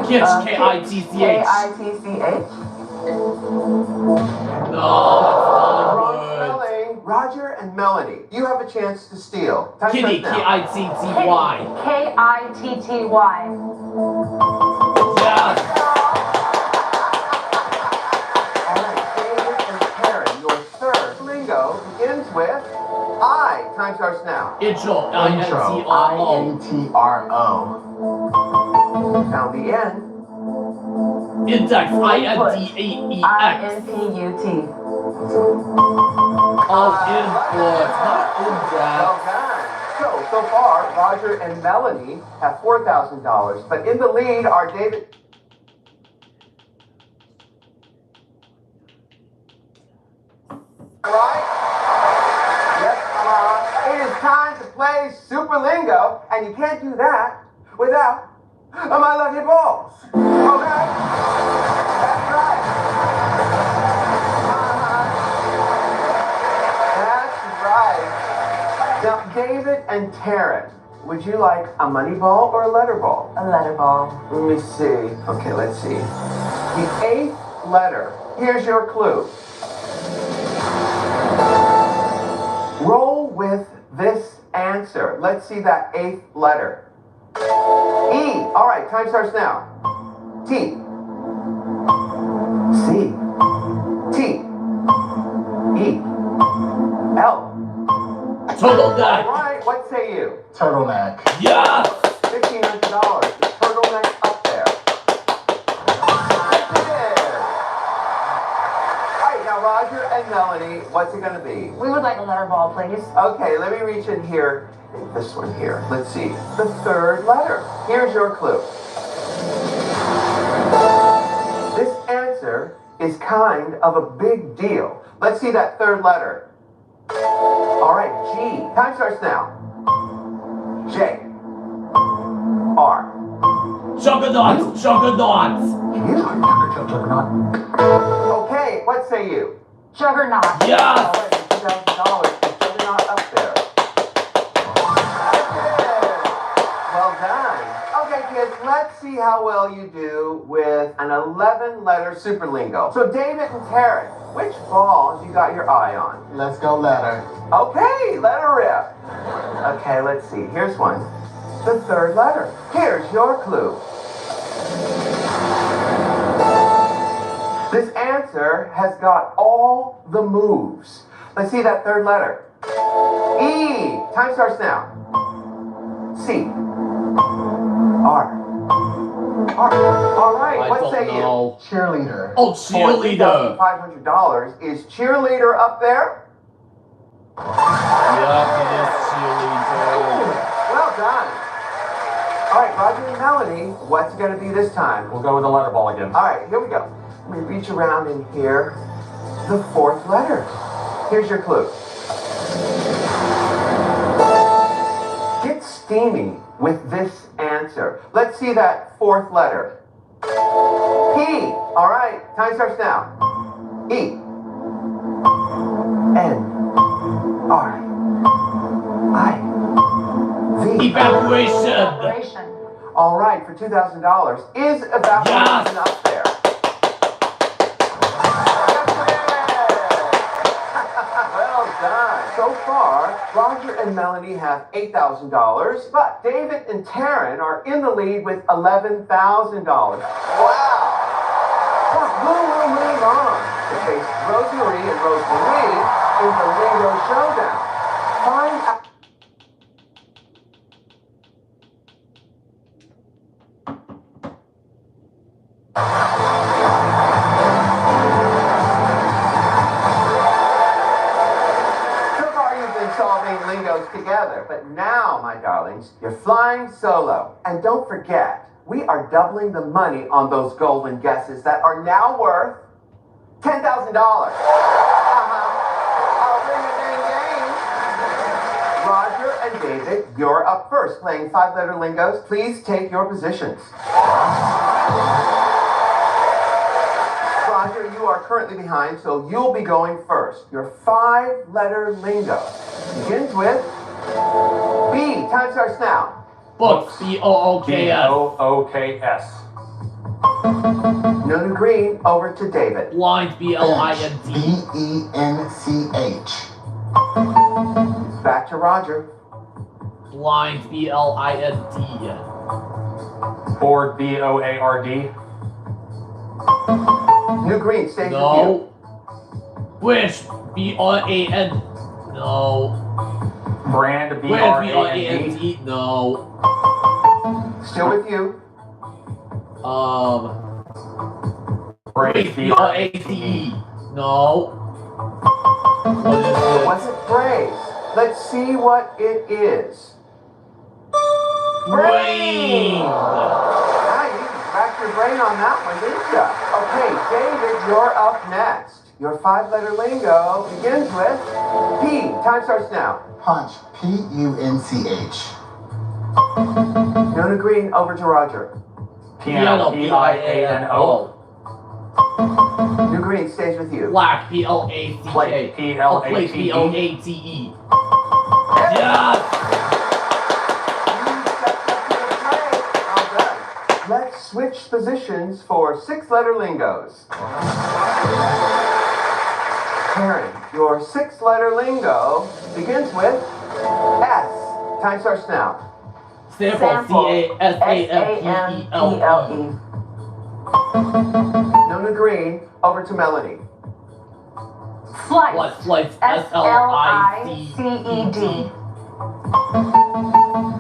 Kids. K-I-T-C-H. K-I-T-C-H. No, Wrong spelling. Roger and Melanie, you have a chance to steal. Time Kitty. starts now. K-I-T-T-Y. K-I-T-T-Y. Yes. All right, David and Karen, your third lingo begins with I. Time starts now. Intro. Intro. I-N-T-R-O. Found the N. Index. I-N-D-A-E-X. I-N-P-U-T. Oh, input, not index. Well done. So far, Roger and Melanie have $4,000, but in the lead are David. Right? Yes, it is time to play Super Lingo, and you can't do that without my lucky balls. Okay? That's right. That's right. Now, David and Taryn, would you like a money ball or a letter ball? A letter ball. Let me see. Okay, let's see. The 8th letter. Here's your clue. Roll with this answer. Let's see that 8th letter. E. All right, time starts now. T. C. T. E. L. Turtleneck. All right, what say you? Turtleneck. Yes. $1,500. The turtleneck up there. Yes, it is. All right, now Roger and Melanie, what's it going to be? We would like a letter ball, please. Okay, let me reach in here. This one here. Let's see. The 3rd letter. Here's your clue. This answer is kind of a big deal. Let's see that 3rd letter. All right, G. Time starts now. J. R. Juggernaut. Juggernaut. Okay, what say you? Juggernaut. Yes. All right, $2,000. The juggernaut up there. Well done. Okay, kids, let's see how well you do with an 11-letter super lingo. So, David and Taryn, which ball have you got your eye on? Let's go letter. Okay, letter rip. Okay, let's see. Here's one. The 3rd letter. Here's your clue. This answer has got all the moves. Let's see that 3rd letter. E. Time starts now. C. R. R. All right, I what don't say know. Cheerleader. Oh, cheerleader. $500. Is cheerleader up there? Yep, it is cheerleader. Well done. All right, Roger and Melanie, what's it going to be this time? We'll go with the letter ball again. All right, here we go. Let me reach around in here. The 4th letter. Here's your clue. Get steamy with this answer. Let's see that 4th letter. P. All right, time starts now. E. N. R. I. V. Evaporation. All right, for $2,000. Is evaporation up there? Well done. So far, Roger and Melanie have $8,000, but David and Taryn are in the lead with $11,000. Wow! But who will move on to face Rosemary and Rosemary in the Lingo Showdown? Find out. Solving lingos together. But now, my darlings, you're flying solo. And don't forget, we are doubling the money on those golden guesses that are now worth $10,000. I'll bring a dang game. Roger and David, you're up first, playing 5-letter lingos. Please take your positions. Roger, you are currently behind, so you'll be going first. Your 5-letter lingo begins with B. Time starts now. Books. B-O-O-K-S. B-O-O-K-S. No new green, over to David. Blind. B-L-I-N-D. B-E-N-C-H. Back to Roger. Blind. B-L-I-N-D. Board. B-O-A-R-D. New green, stays with you. No. Wish. B-R-A-N. No. Brand. Wish. B-R-A-N-D. No. Still with you. Wish. B-R-A-C-E. No. What is it? What's it praise? Let's see what it is. Brain. Ah, you cracked your brain on that one, didn't you? Okay, David, you're up next. Your 5-letter lingo begins with P. Time starts now. Punch. P-U-N-C-H. No new green, over to Roger. Piano. P-I-A-N-O. New green stays with you. Black. P-L-A-C-K. Plate. P-L-A-T-E. P-L-A-T-E. Yes! Well done. Let's switch positions for 6-letter lingos. Karen, your 6-letter lingo begins with S. Time starts now. Sample. C-A-S-A-M-P-E-L-E. No new green, over to Melanie. Flight. Flight. S-L-I-C-E-D.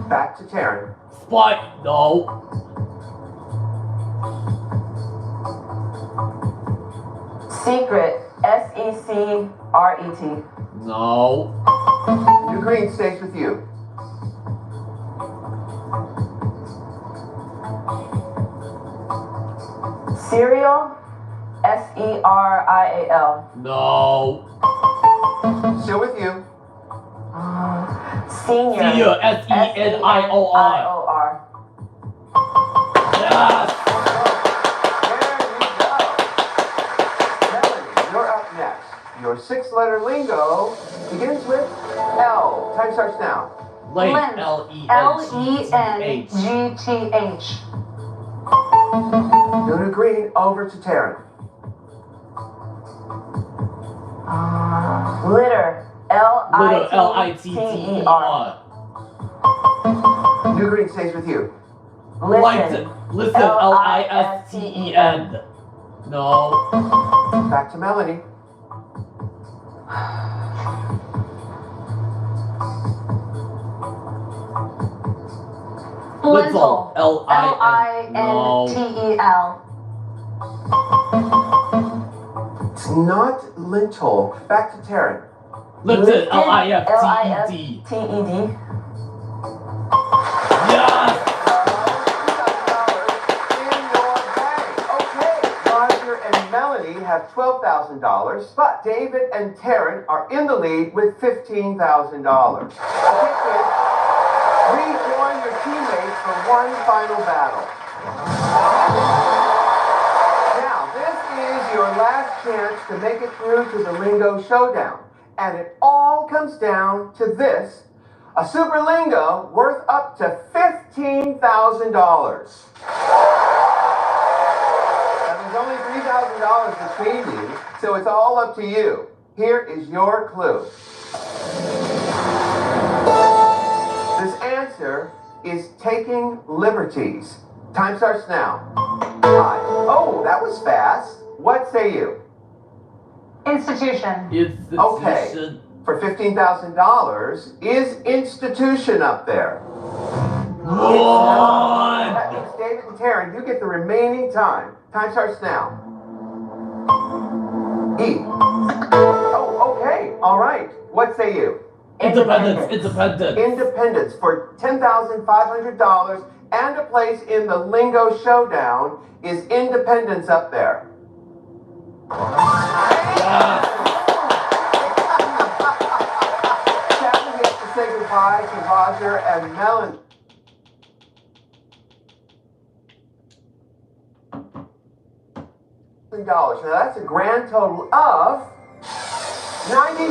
Back to Taryn. Spot. No. Secret. S-E-C-R-E-T. No. New green stays with you. Cereal. S-E-R-I-A-L. No. Still with you. Senior. Senior. S-E-N-I-O-R. S-E-N-I-O-R. Yes. You're up next. Your 6-letter lingo begins with L. Time starts now. Length. L-E-N-G-T-H. No new green, over to Taryn. Litter. L-I-T-T-E-R. New green stays with you. Listen. Listen. L-I-S-T-E-N. No. Back to Melanie. Lintel. L-I-N-T-E-L. It's not lintel. Back to Taryn. Listen. L-I-F-T-E-D. T-E-D. Yes. Roger and Melanie have $12,000, but David and Taryn are in the lead with $15,000. Okay, kids, rejoin your teammates for one final battle. Now, this is your last chance to make it through to the Lingo Showdown, and it all comes down to this: a super lingo worth up to $15,000. There's only $3,000 between you, so it's all up to you. Here is your clue. This answer is taking liberties. Time starts now. Hi. Oh, that was fast. What say you? Institution. Okay. For $15,000, is institution up there? What? That means David and Taryn, you get the remaining time. Time starts now. E. Oh, okay. All right. What say you? Independence. Independence for $10,500 and a place in the Lingo Showdown. Is independence up there? Sadly, we have to say goodbye to Roger and Melanie. $1,000. Now that's a grand total of $96,500.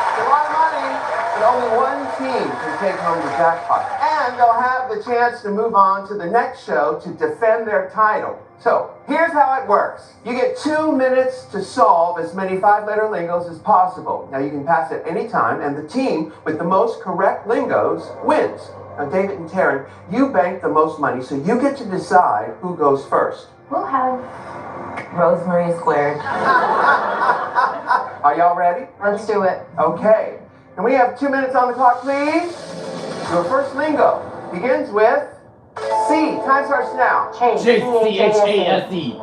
It's a lot of money, but only one team can take home the jackpot. And they'll have the chance to move on to the next show to defend their title. So here's how it works. You get 2 minutes to solve as many 5-letter lingos as possible. Now you can pass at any time, and the team with the most correct lingos wins. Now David and Taryn, you bank the most money, so you get to decide who goes first. We'll have Rosemary squared. Are y'all ready? Let's do it. Okay. Can we have 2 minutes on the clock, please? Your first lingo begins with C. Time starts now. Chase. C-H-A-S-E.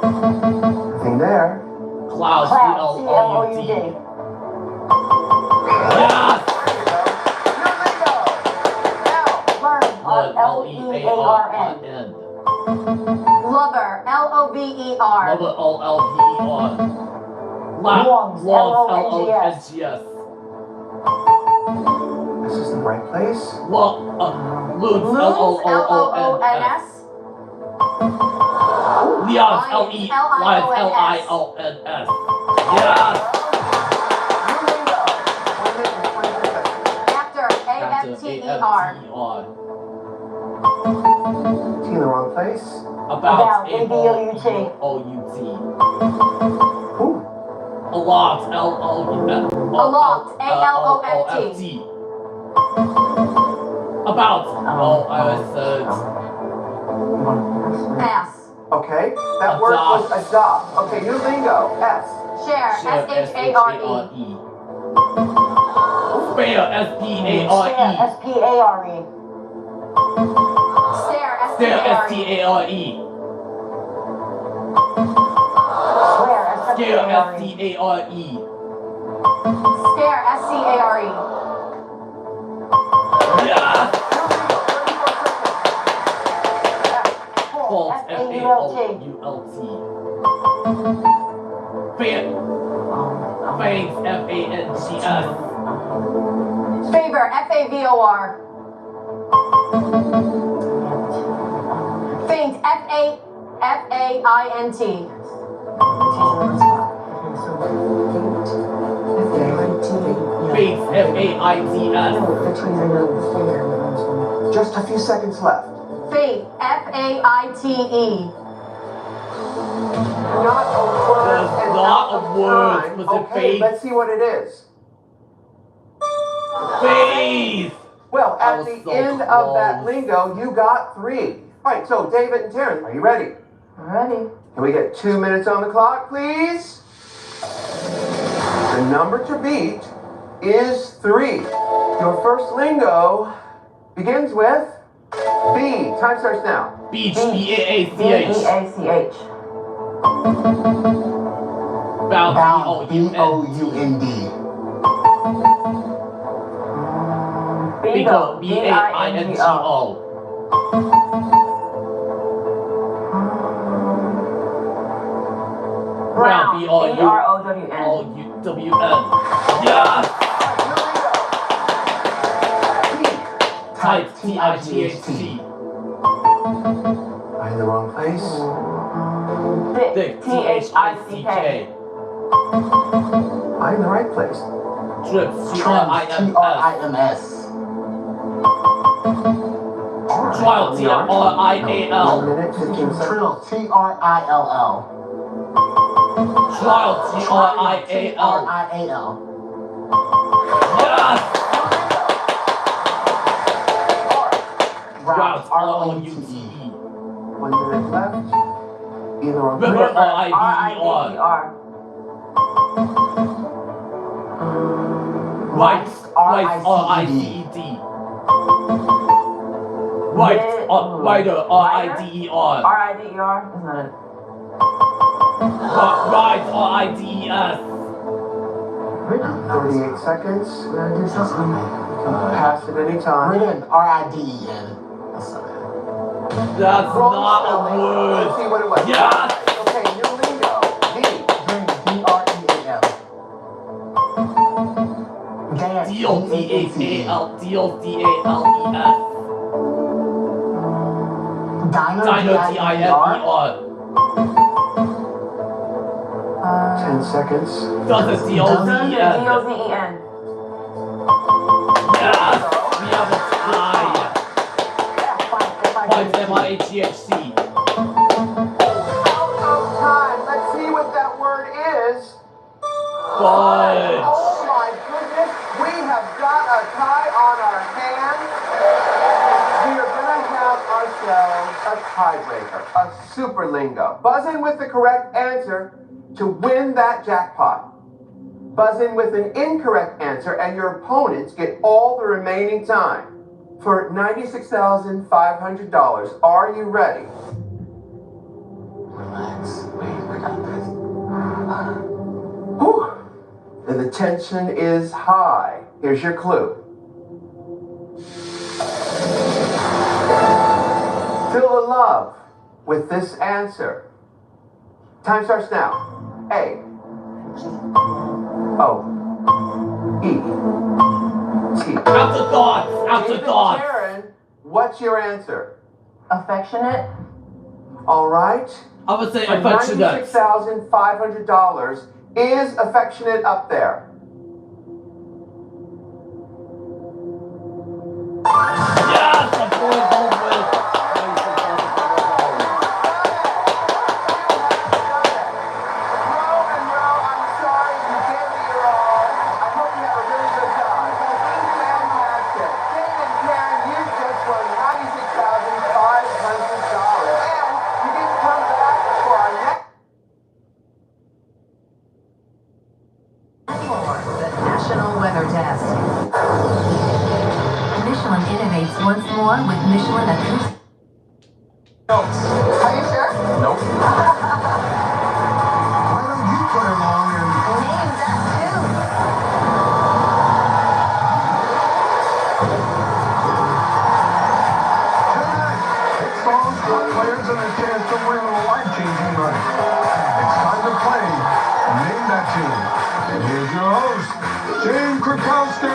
Nothing there. Cloud. C-L-O-U-D. Yes! L-E-A-R-N. Lover, L-O-V-E-R. Lover, O-L-V-E-R. Longs, L-O-N-G-S. This is the right place. Loons, L-O-O-O-N-S. Leons, L-E-L-I-O-N-S. Yes! Actor, A-F-T-E-R. T in the wrong place. About, A-B-O-U-T. O-U-T. Aloft, L-O-F-T. Aloft, A-L-O-F-T. About, Pass. Okay, that word was adopt. Okay, new lingo. S. Share, S-H-A-R-E. Spare, S-P-A-R-E. S-P-A-R-E. Stare, Stare, S-T-A-R-E. S-T-A-R-E. Swear, Scare, S-T-A-R-E. S-T-A-R-E. Stare, S-C-A-R-E. Yes! False, F-A-U-L-T. Fangs, F-A-N-G-S. Favor, F-A-V-O-R. Faint, F-A-F-A-I-N-T. Faints, F-A-I-T-S. Just a few seconds left. Faith, F-A-I-T-E. Not a word. There's and not out a of word. time. Was it Okay, faith? let's see what it is. Faith! Well, I at was the so end of that close. lingo, you got 3. All right, so David and Taryn, are you ready? Ready. Can we get 2 minutes on the clock, please? The number to beat is 3. Your first lingo begins with B. Time starts now. Beach, B-A-A-C-H. B-E-A-C-H. Bound, B-O-U-N-D. Bingo, B-A-I-N-G-O. Brown, B-R-O-W-N. B-R-O-W-N. Yes! Type, T-I-G-H-T. Am I in the wrong place? Thick, T-H-I-C-K. Am I in the right place? Trip, T-R-I-M-S. Trial, T-R-I-A-L. 1 minute, 15 seconds. Trill, T-R-I-L-L. Trial, T-R-I-A-L. T-R-I-A-L. Yes! Route, R-O-U-T-E. 1 minute left. Either on River, R-I-V-E-R. Rice, R-I-C-E-D. Rider, R-I-D-E-R. R-I-D-E-R? Isn't that it? Rides, R-I-D-E-S. 38 seconds. We're gonna do something. Pass at any time. Ridden, R-I-D-E-N. That's not it. That's Wrong not a spelling. word. Let's see what it was. Yes! Okay, new lingo. D. Dream. D-R-E-A-M. Dance. D-O-D-H-A-L. D-O-D-A-L-E-S. Dino. Dino, D-I-N-E-R. 10 seconds. Does it D-O-D-E-N? D-O-Z-E-N. Yes! We have a tie. Points M-I-H-C-H-C. Out of time. Let's see what that word is. Fudge. Oh my goodness. We have got a tie on our hands. We are going to have ourselves a tiebreaker, a super lingo. Buzz in with the correct answer to win that jackpot. Buzz in with an incorrect answer and your opponents get all the remaining time. For $96,500, are you ready? Relax. Wait, we got this. Whew. And the tension is high. Here's your clue. Feel the love with this answer. Time starts now. A. O. E. T. Afterthoughts. Afterthoughts. David Karen, what's your answer? Affectionate. All right. I would say For affectionate. $96,500. Is affectionate up there? Yes! I'm going home with National Weather Desk. Michelin innovates once more with Michelin Acoustic. Are you sure? Nope. Why don't you put along and Name that tune. Hit songs, club players, and a chance to win a life-changing money. It's time to play Name That Tune. And here's your host, James Krakowski.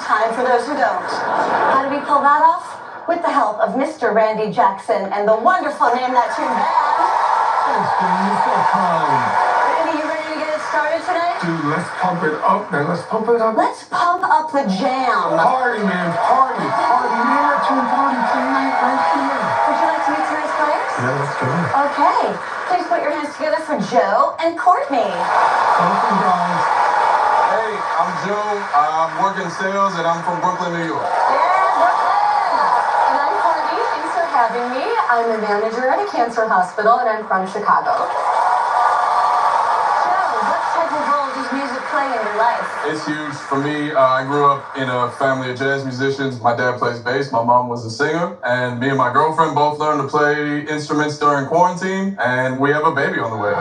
Time for those who don't. How do we pull that off? With the help of Mr. Randy Jackson and the wonderful Name That Tune band. Thanks, Jimmy. You're so kind. Randy, you ready to get it started today? Dude, let's pump it up, man. Let's pump it up. Let's pump up the jam. Party, man. Party. Party. Name That Tune party tonight right here. Would you like to meet tonight's players? Yeah, let's go. Okay. Please put your hands together for Joe and Courtney. Welcome, guys. Hey, I'm Joe. I'm working sales and I'm from Brooklyn, New York. Yeah, Brooklyn. And I'm Courtney. Thanks for having me. I'm a manager at a cancer hospital and I'm from Chicago. Joe, what type of role does music play in your life? It's huge for me. I grew up in a family of jazz musicians. My dad plays bass. My mom was a singer. And me and my girlfriend both learned to play instruments during quarantine. And we have a baby on the way.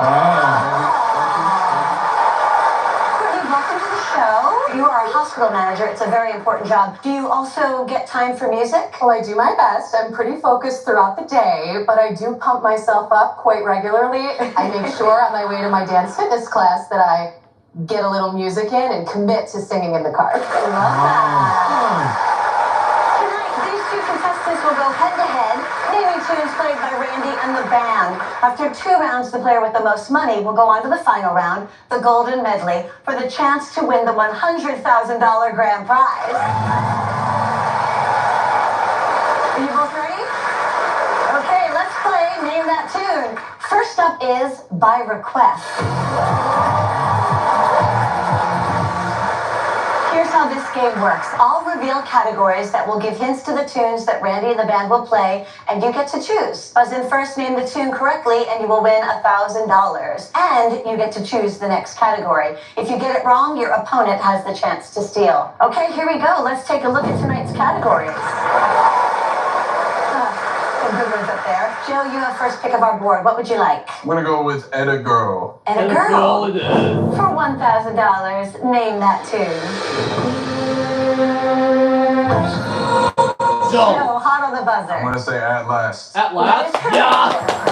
You are a hospital manager. It's a very important job. Do you also get time for music? Well, I do my best. I'm pretty focused throughout the day, but I do pump myself up quite regularly. I make sure on my way to my dance fitness class that I get a little music in and commit to singing in the car. I love that. Tonight, these two contestants will go head-to-head, naming tunes played by Randy and the band. After 2 rounds, the player with the most money will go on to the final round, the Golden Medley, for the chance to win the $100,000 grand prize. Are you both ready? Okay, let's play Name That Tune. First up is By Request. Here's how this game works. I'll reveal reveal categories that will give hints to the tunes that Randy and the band will play, and you get to choose. Buzz in first, name the tune correctly, and you will win $1,000. And you get to choose the next category. If you get it wrong, your opponent has the chance to steal. Okay, here we go. Let's take a look at tonight's categories. Some good ones up there. Joe, you have first pick of our board. What would you like? I'm gonna go with Ed a Girl. And a girl. For $1,000, name that tune. Joe, hot on the buzzer. I'm gonna say At Last. At Last? Yeah!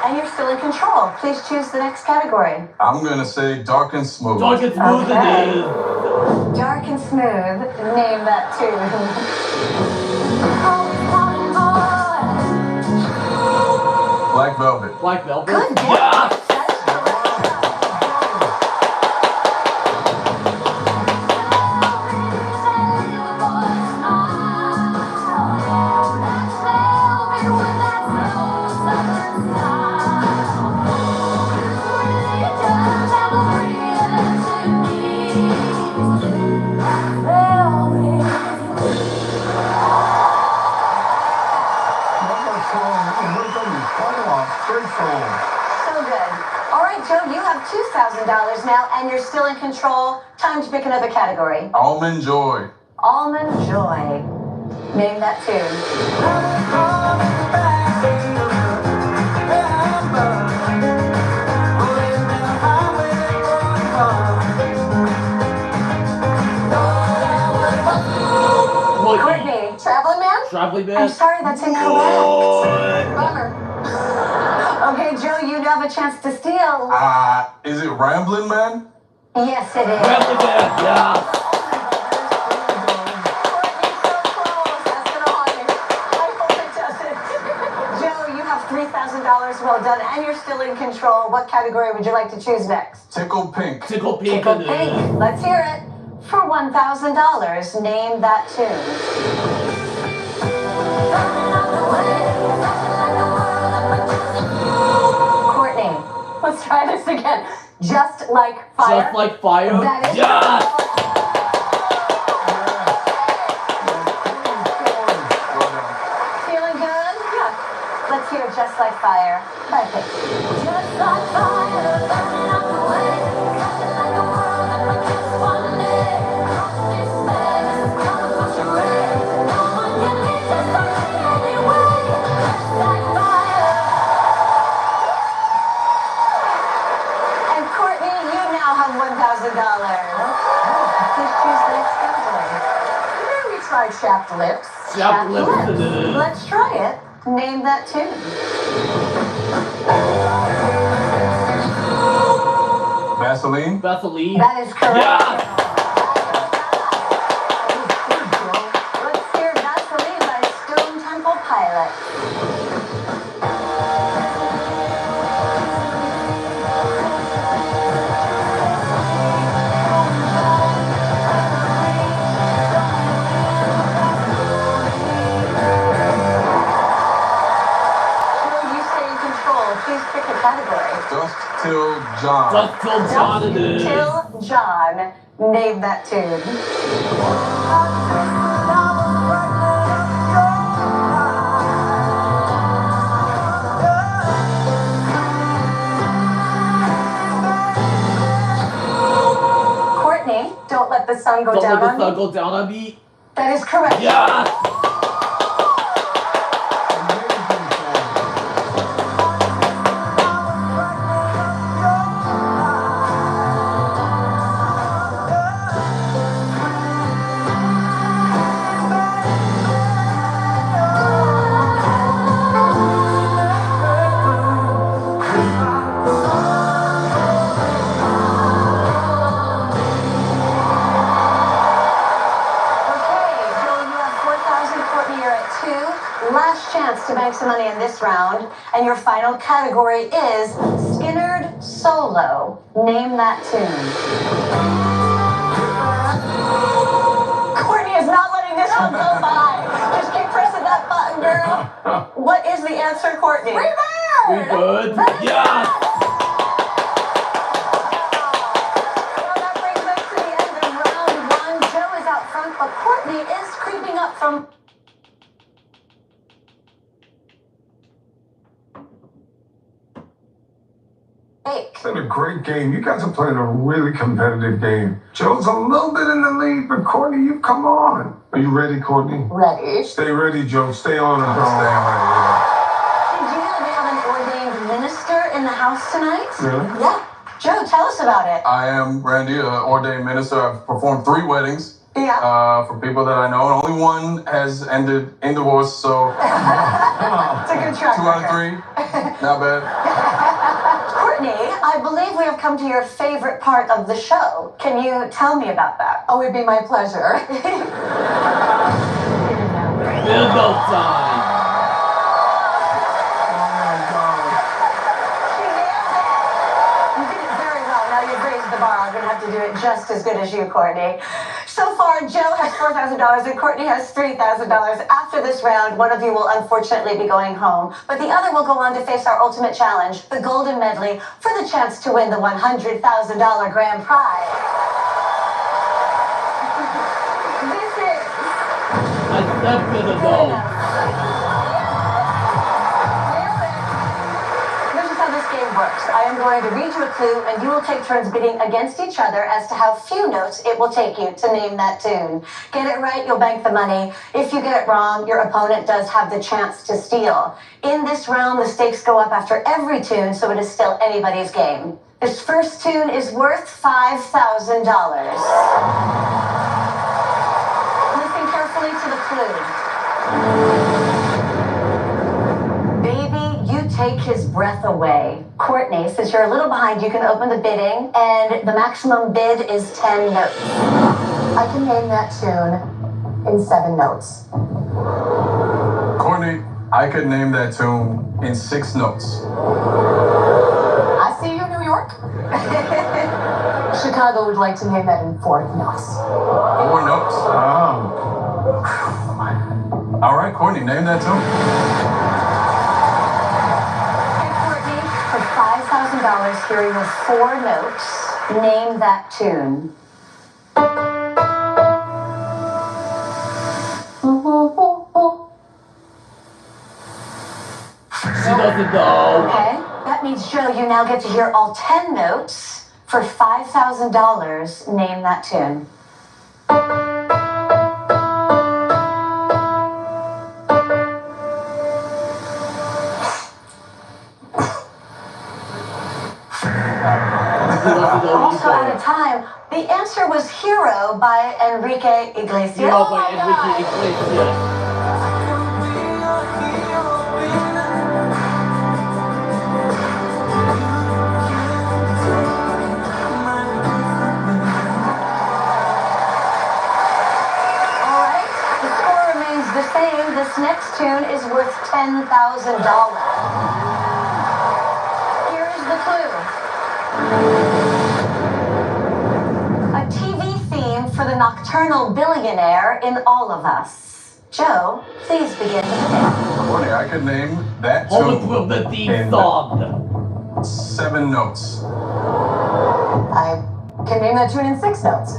And you're still in control. Please choose the next category. I'm gonna say Dark and Smooth. Dark and Smooth it is. Dark and Smooth. Name that tune. Black Velvet. Black Velvet? Good guess. Yeah! So good. All right, Joe, you have $2,000 now, and you're still in control. Time to pick another category. Almond Joy. Almond Joy. Name that tune. Courtney. Traveling Man? Traveling Man? I'm sorry, that's incorrect. Bummer. Okay, Joe, you now have a chance to steal. Is it Ramblin' Man? Yes, it is. Ramblin' Man, yeah. $3,000, well done, and you're still in control. What category would you like to choose next? Tickle Pink. Tickle Pink. Tickle Pink. Let's hear it. For $1,000, name that tune. Courtney, let's try this again. Just Like Fire. Just Like Fire? That is yeah! Feeling good? Yeah. Let's hear Just Like Fire. Perfect. Just like fire, burning up the way. Catching like a world that might just one day. Cross this space, come for charade. No one can beat us by any way. Just like fire. And Courtney, you now have $1,000. Please choose the next category. Today we tried Chapped Lips. Chapped Lips. Let's try it. Name that tune. Vaseline. Vaseline. That is correct. Yeah! Let's hear Vaseline by Stone Temple Pilots. Please pick a category. Dust Till John. Dust Till John it is. Till John. Name that tune. Courtney, Don't Let the Sun Go Down on Me. Don't Let the Sun Go Down on Me. That is correct. Yeah! make some money in this round. And your final category is Skinnerd Solo. Name that tune. Courtney is not letting this one go by. Just keep pressing that button, girl. What is the answer, Courtney? We good? Yes! Well, that brings us to the end of round one. Joe is out front, but Courtney is creeping up from... It's been a great game. You guys are playing a really competitive game. Joe's a little bit in the lead, but Courtney, you come on. Are you ready, Courtney? Ready. Stay ready, Joe. Stay on it, bro. Staying ready. Did you know we have an ordained minister in the house tonight? Really? Yeah. Joe, tell us about it. I am Randy, an ordained minister. I've performed 3 weddings. Yeah. For people that I know. Only one has ended in divorce, so It's a good track 2 out of 3. Not bad. Courtney, I believe we have come to your favorite part of the show. Can you tell me about that? Oh, it'd be my pleasure. Dildo time. You did it very well. Now you've raised the bar. I'm going to have to do it just as good as you, Courtney. So far, Joe has $4,000 and Courtney has $3,000. After this round, one of you will unfortunately be going home, but the other will go on to face our ultimate challenge, the Golden Medley, for the chance to win the $100,000 grand prize. This is... I stepped in the boat. This is how this game works. I am going to read you a clue, and you will take turns bidding against each other as to how few notes it will take you to name that tune. Get it right, you'll bank the money. If you get it wrong, your opponent does have the chance to steal. In this round, the stakes go up after every tune, so it is still anybody's game. This first tune is worth $5,000. Listen carefully to the clue. Baby, you take his breath away. Courtney, since you're a little behind, you can open the bidding, and the maximum bid is 10 notes. I can name that tune in 7 notes. Courtney, I could name that tune in 6 notes. I see you, New York. Chicago would like to name that in 4 notes. 4 notes? Oh. All right, Courtney, name that tune. For $5,000, here are your 4 notes. Name that tune. She doesn't know. Okay, that means, Joe, you now get to hear all 10 notes. For $5,000, name that tune. Also out of time. The answer was Hero by Enrique Iglesias. Hero by Enrique Iglesias. The same. This next tune is worth $10,000. Here's the clue. A TV theme for the nocturnal billionaire in All of Us. Joe, please begin the bidding. Courtney, I could name that tune With the theme in song. 7 notes. I can name that tune in 6 notes.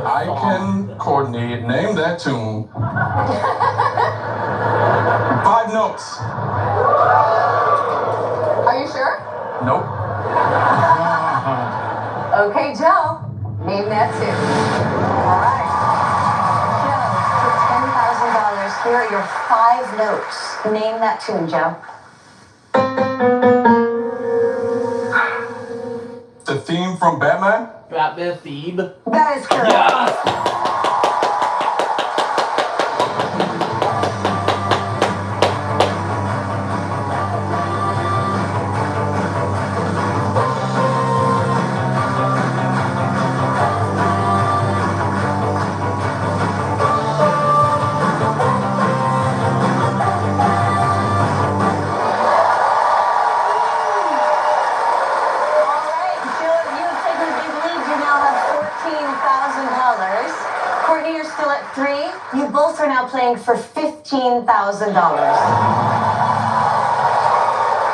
I can, Courtney, name that tune 5 notes. Are you sure? Nope. Okay, Joe, name that tune. All right. Joe, for $10,000, here are your 5 notes. Name that tune, Joe. The theme from Batman? Batman theme. That is correct. Yes! Courtney, you're still at 3. You both are now playing for $15,000.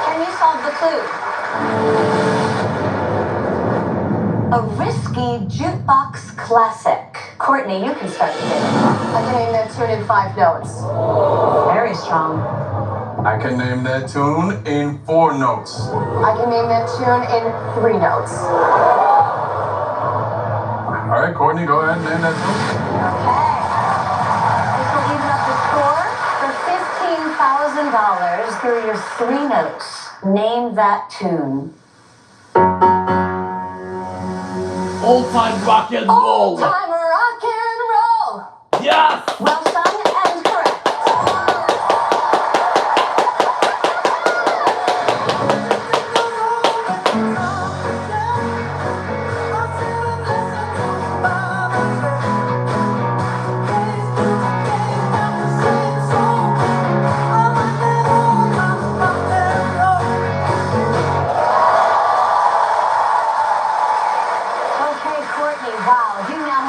Can you solve the clue? A risky jukebox classic. Courtney, you can start the game. I can name that tune in 5 notes. Very strong. I can name that tune in 4 notes. I can name that tune in 3 notes. All right, Courtney, go ahead and name that tune. Okay. This will even up the score for $15,000. Here are your 3 notes. Name that tune. Old time rock and roll. Old time rock and roll. Yes. Well sung and correct.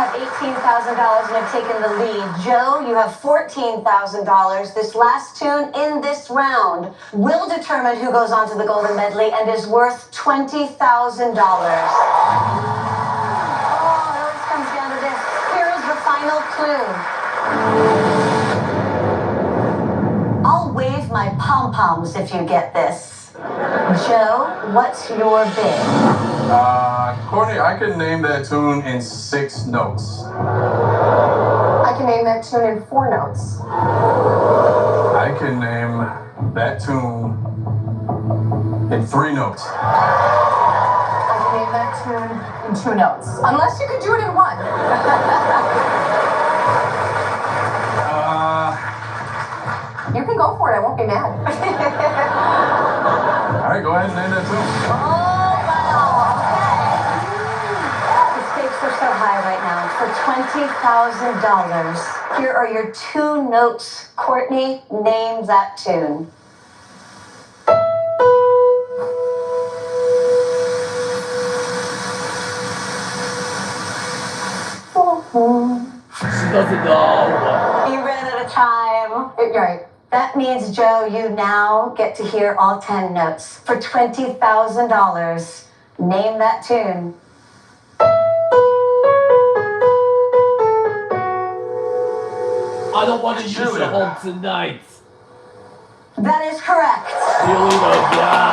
$18,000 and have taken the lead. Joe, you have $14,000. This last tune in this round will determine who goes on to the Golden Medley and is worth $20,000. Oh, it always comes down to this. Here is the final clue. I'll wave my pom-poms if you get this. Joe, what's your bid? Courtney, I can name that tune in 6 notes. I can name that tune in 4 notes. I can name that tune in 3 notes. I can name that tune in 2 notes. Unless you could do it in 1. You can go for it. I won't be mad. All right, go ahead and name that tune. Oh, wow. Okay. The stakes are so high right now. For $20,000. Here are your 2 notes. Courtney, name that tune. She doesn't know. You ran out of time. You're right. That means, Joe, you now get to hear all 10 notes. For $20,000, name that tune. I don't want to use it home tonight. That is correct. Cheerleader, yeah.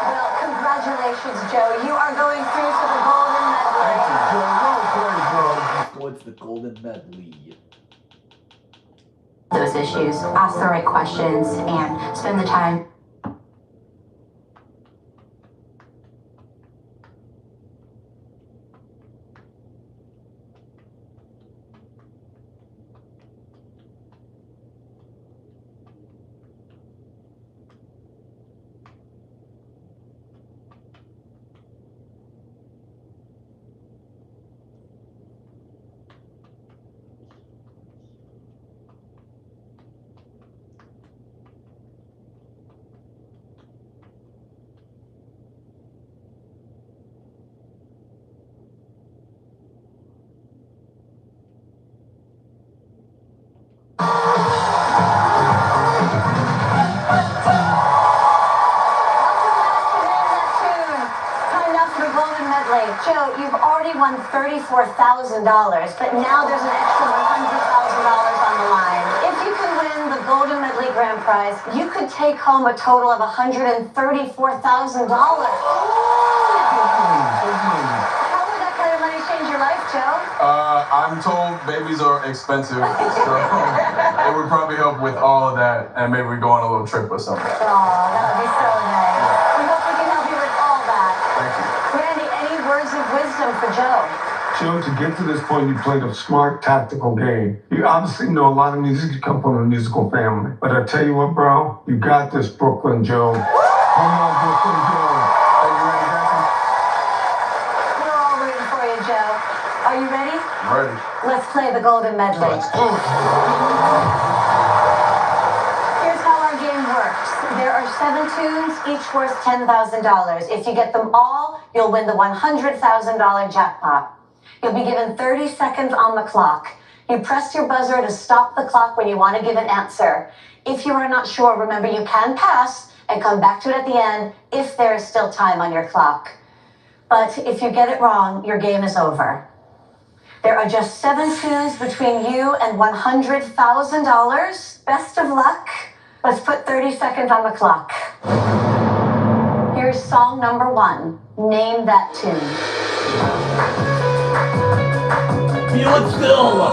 Well, congratulations, Joe. You are going through to the Golden Medley. What's the Golden Medley? Those issues, ask the right questions, and spend the time. Joe, you've already won $34,000, but now there's an extra $100,000 on the line. If you can win the Golden Medley Grand Prize, you could take home a total of $134,000. How would that kind of money change your life, Joe? I'm told babies are expensive, so it would probably help with all of that, and maybe we go on a little trip or something. Oh, that would be so nice. We hope we can help you with all that. Thank you. Randy, any words of wisdom for Joe? Joe, to get to this point, you played a smart, tactical game. You obviously know a lot of music. You come from a musical family. But I tell you what, bro, you got this, Brooklyn Joe. Come on, Brooklyn Joe. Are you ready, Jackson? We're all rooting for you, Joe. Are you ready? I'm ready. Let's play the Golden Medley. Let's go. Here's how our game works. There are 7 tunes each worth $10,000. If you get them all, you'll win the $100,000 jackpot. You'll be given 30 seconds on the clock. You press your buzzer to stop the clock when you want to give an answer. If you are not sure, remember you can pass and come back to it at the end if there is still time on your clock. But if you get it wrong, your game is over. There are just 7 tunes between you and $100,000. Best of luck. Let's put 30 seconds on the clock. Here's song number 1. Name that tune. Feel it still.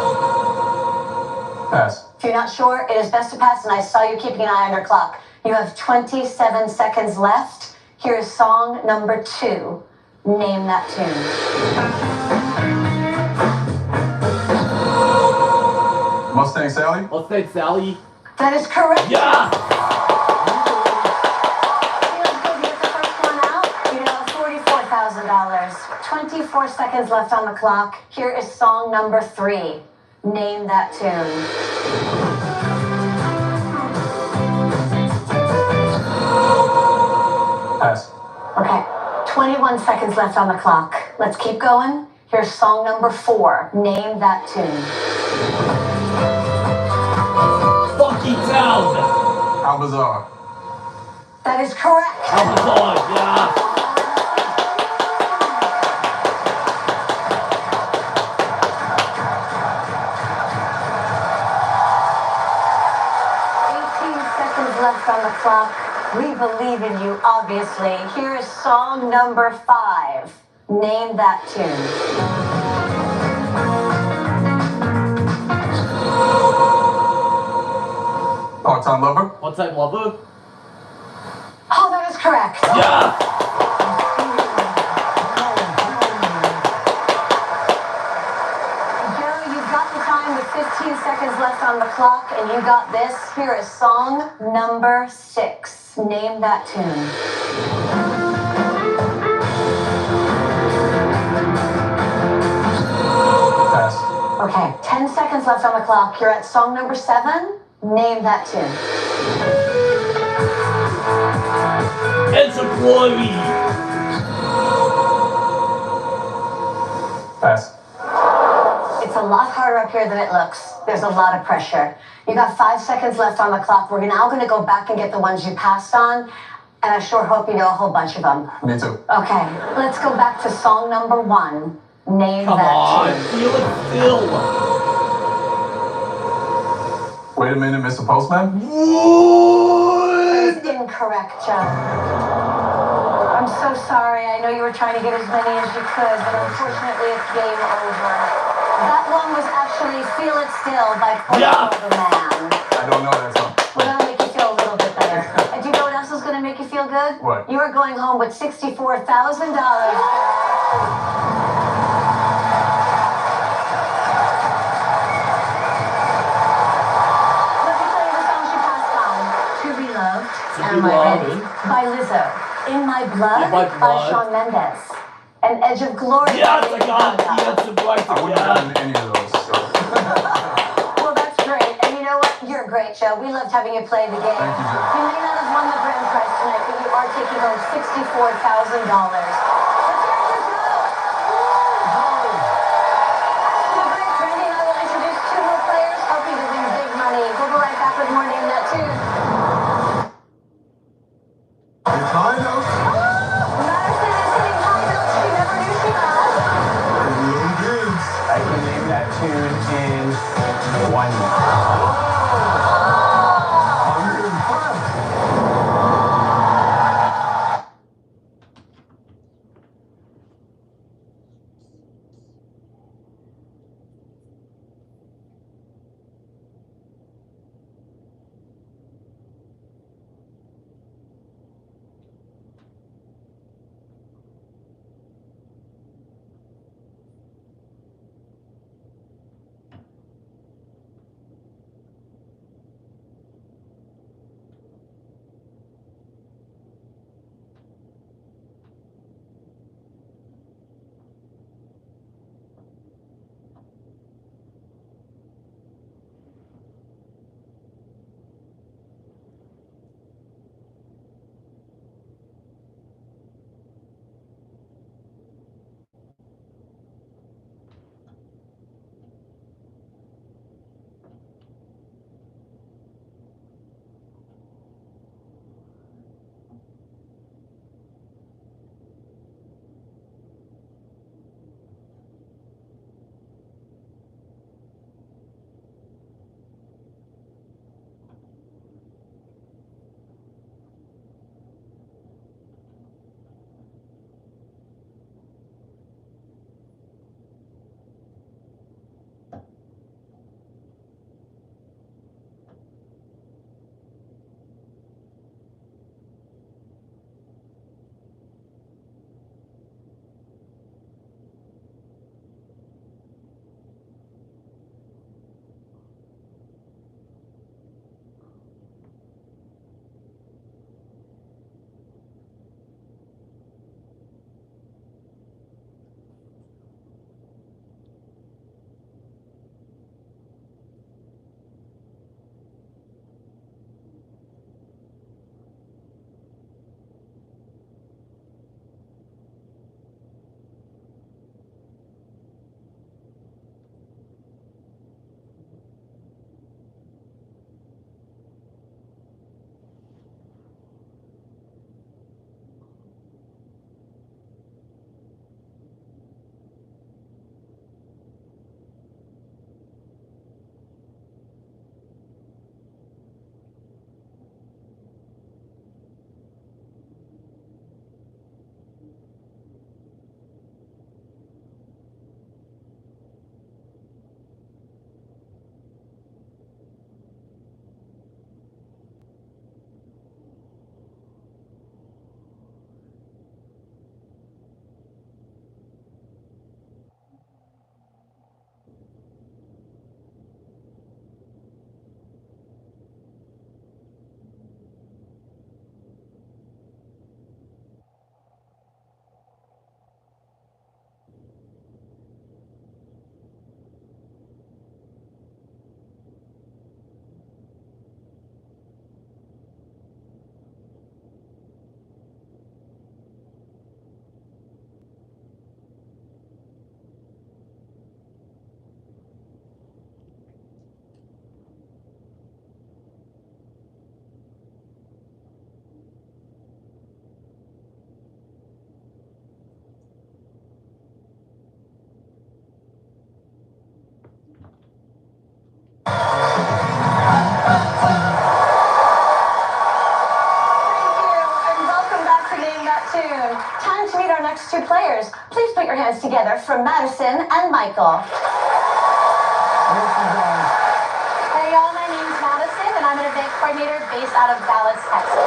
Pass. If you're not sure, it is best to pass, and I saw you keeping an eye on your clock. You have 27 seconds left. Here is song number 2. Name that tune. Mustang Sally? Mustang Sally. That is correct. Yeah! Feels good to get the first one out. You know, $44,000. 24 seconds left on the clock. Here is song number 3. Name that tune. Pass. Okay, 21 seconds left on the clock. Let's keep going. Here's song number 4. Name that tune. Funky Town. Albazar. That is correct. Albazar, yeah. Left on the clock. We believe in you, obviously. Here is song number 5. Name that tune. Part-time lover? Part-time lover? Oh, that is correct. Yeah! Joe, you've got the time with 15 seconds left on the clock, and you got this. Here is song number 6. Name that tune. Pass. Okay, 10 seconds left on the clock. You're at song number 7. Name that tune. It's a glory. Pass. It's a lot harder up here than it looks. There's a lot of pressure. You got 5 seconds left on the clock. We're now going to go back and get the ones you passed on, and I sure hope you know a whole bunch of them. Me too. Okay, let's go back to song number 1. Name Come that on, tune. feel it still. Wait a minute, Mr. Postman? That is incorrect, Joe. I'm so sorry. I know you were trying to get as many as you could, but unfortunately it's game over. That one was actually Feel It Still by Portugal the Man. I don't know that song. Well, that'll make you feel a little bit better. And do you know what else is going to make you feel good? What? You are going home with $64,000. Am I Ready? By Lizzo. In My Blood, by Shawn Mendes. An Edge of Glory. Yes, I got it. Yes, the right. I wouldn't have gotten any of those. So. Well, that's great. And you know what? You're great, Joe. We loved having you play the game. Thank you, Joe. You may not have won the grand prize tonight, but you are taking home $64,000. two players. Please put your hands together for Madison and Michael. Hey y'all, my name's Madison and I'm an event coordinator based out of Dallas, Texas.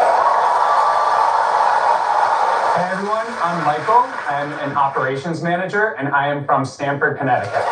Hey everyone, I'm Michael. I'm an operations manager and I am from Stamford, Connecticut.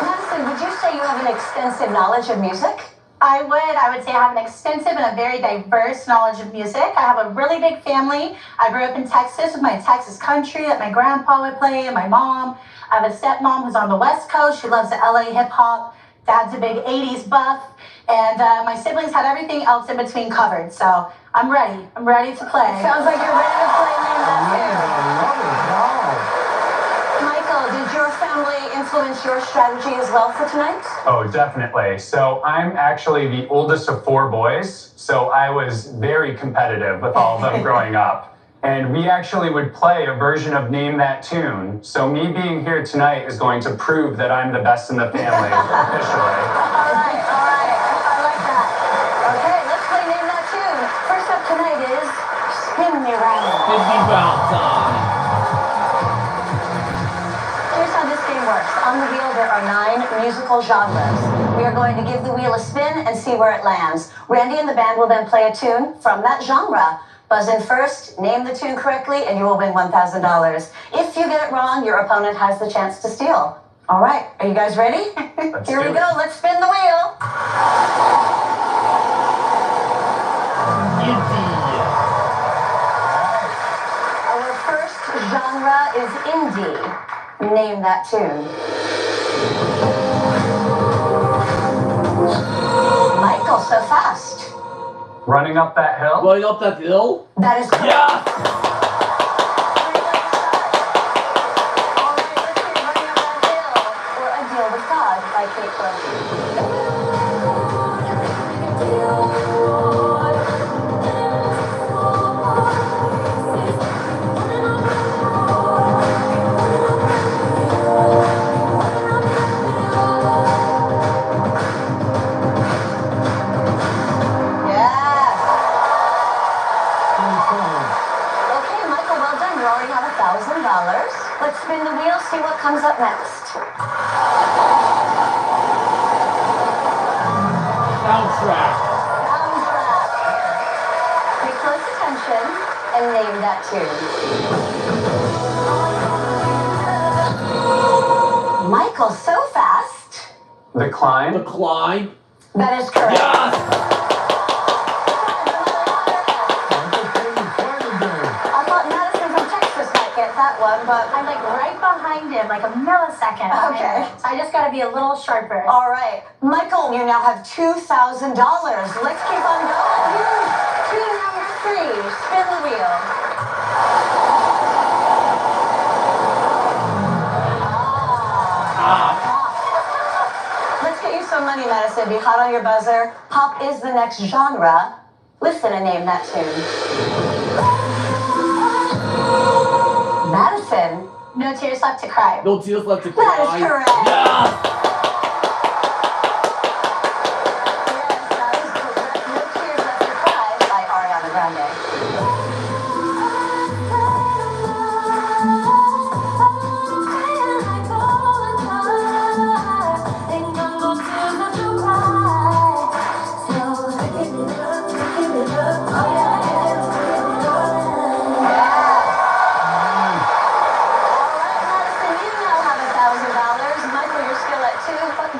Madison, would you say you have an extensive knowledge of music? I would say I have an extensive and a very diverse knowledge of music. I have a really big family. I grew up in Texas with my Texas country that my grandpa would play and my mom. I have a stepmom who's on the West Coast. She loves the LA hip hop. Dad's a big 80s buff. And my siblings had everything else in between covered. So I'm ready. I'm ready to play. Sounds like you're ready to play Name That Tune. Michael, did your family influence your strategy as well for tonight? Oh, definitely. So I'm actually the oldest of 4 boys, so I was very competitive with all of them growing up. And we actually would play a version of Name That Tune. So me being here tonight is going to prove that I'm the best in the family officially. All right. I like that. Okay, let's play Name That Tune. First up tonight is Spin Me Round. Spin me round time. Here's how this game works. On the wheel, there are 9 musical genres. We are going to give the wheel a spin and see where it lands. Randy and the band will then play a tune from that genre. Buzz in first, name the tune correctly, and you will win $1,000. If you get it wrong, your opponent has the chance to steal. All right, are you guys ready? Here we go. Let's spin the wheel. Our first genre is indie. Name that tune. Michael, so fast. Running Up That Hill? Running Up That Hill? That is correct. Yeah! All right, let's hear Running Up That Hill or A Deal with God by Kate Bush. Let's spin the wheel, see what comes up next. Soundtrack. Pay close attention and name that tune. Michael, so fast. The Climb? The Climb. That is correct. Yes! I thought Madison from Texas might get that one, but I'm like right behind him, like a millisecond. Okay. So I just gotta be a little sharper. all right. Michael, you now have $2,000. Let's keep on going. Tune number 3. Spin the wheel. Let's get you some money, Madison. Be hot on your buzzer. Pop is the next genre. Listen and name that tune. Madison. No Tears Left to Cry. No Tears Left to Cry. That is correct. Yeah! No Tears Left to Cry by Ariana Grande.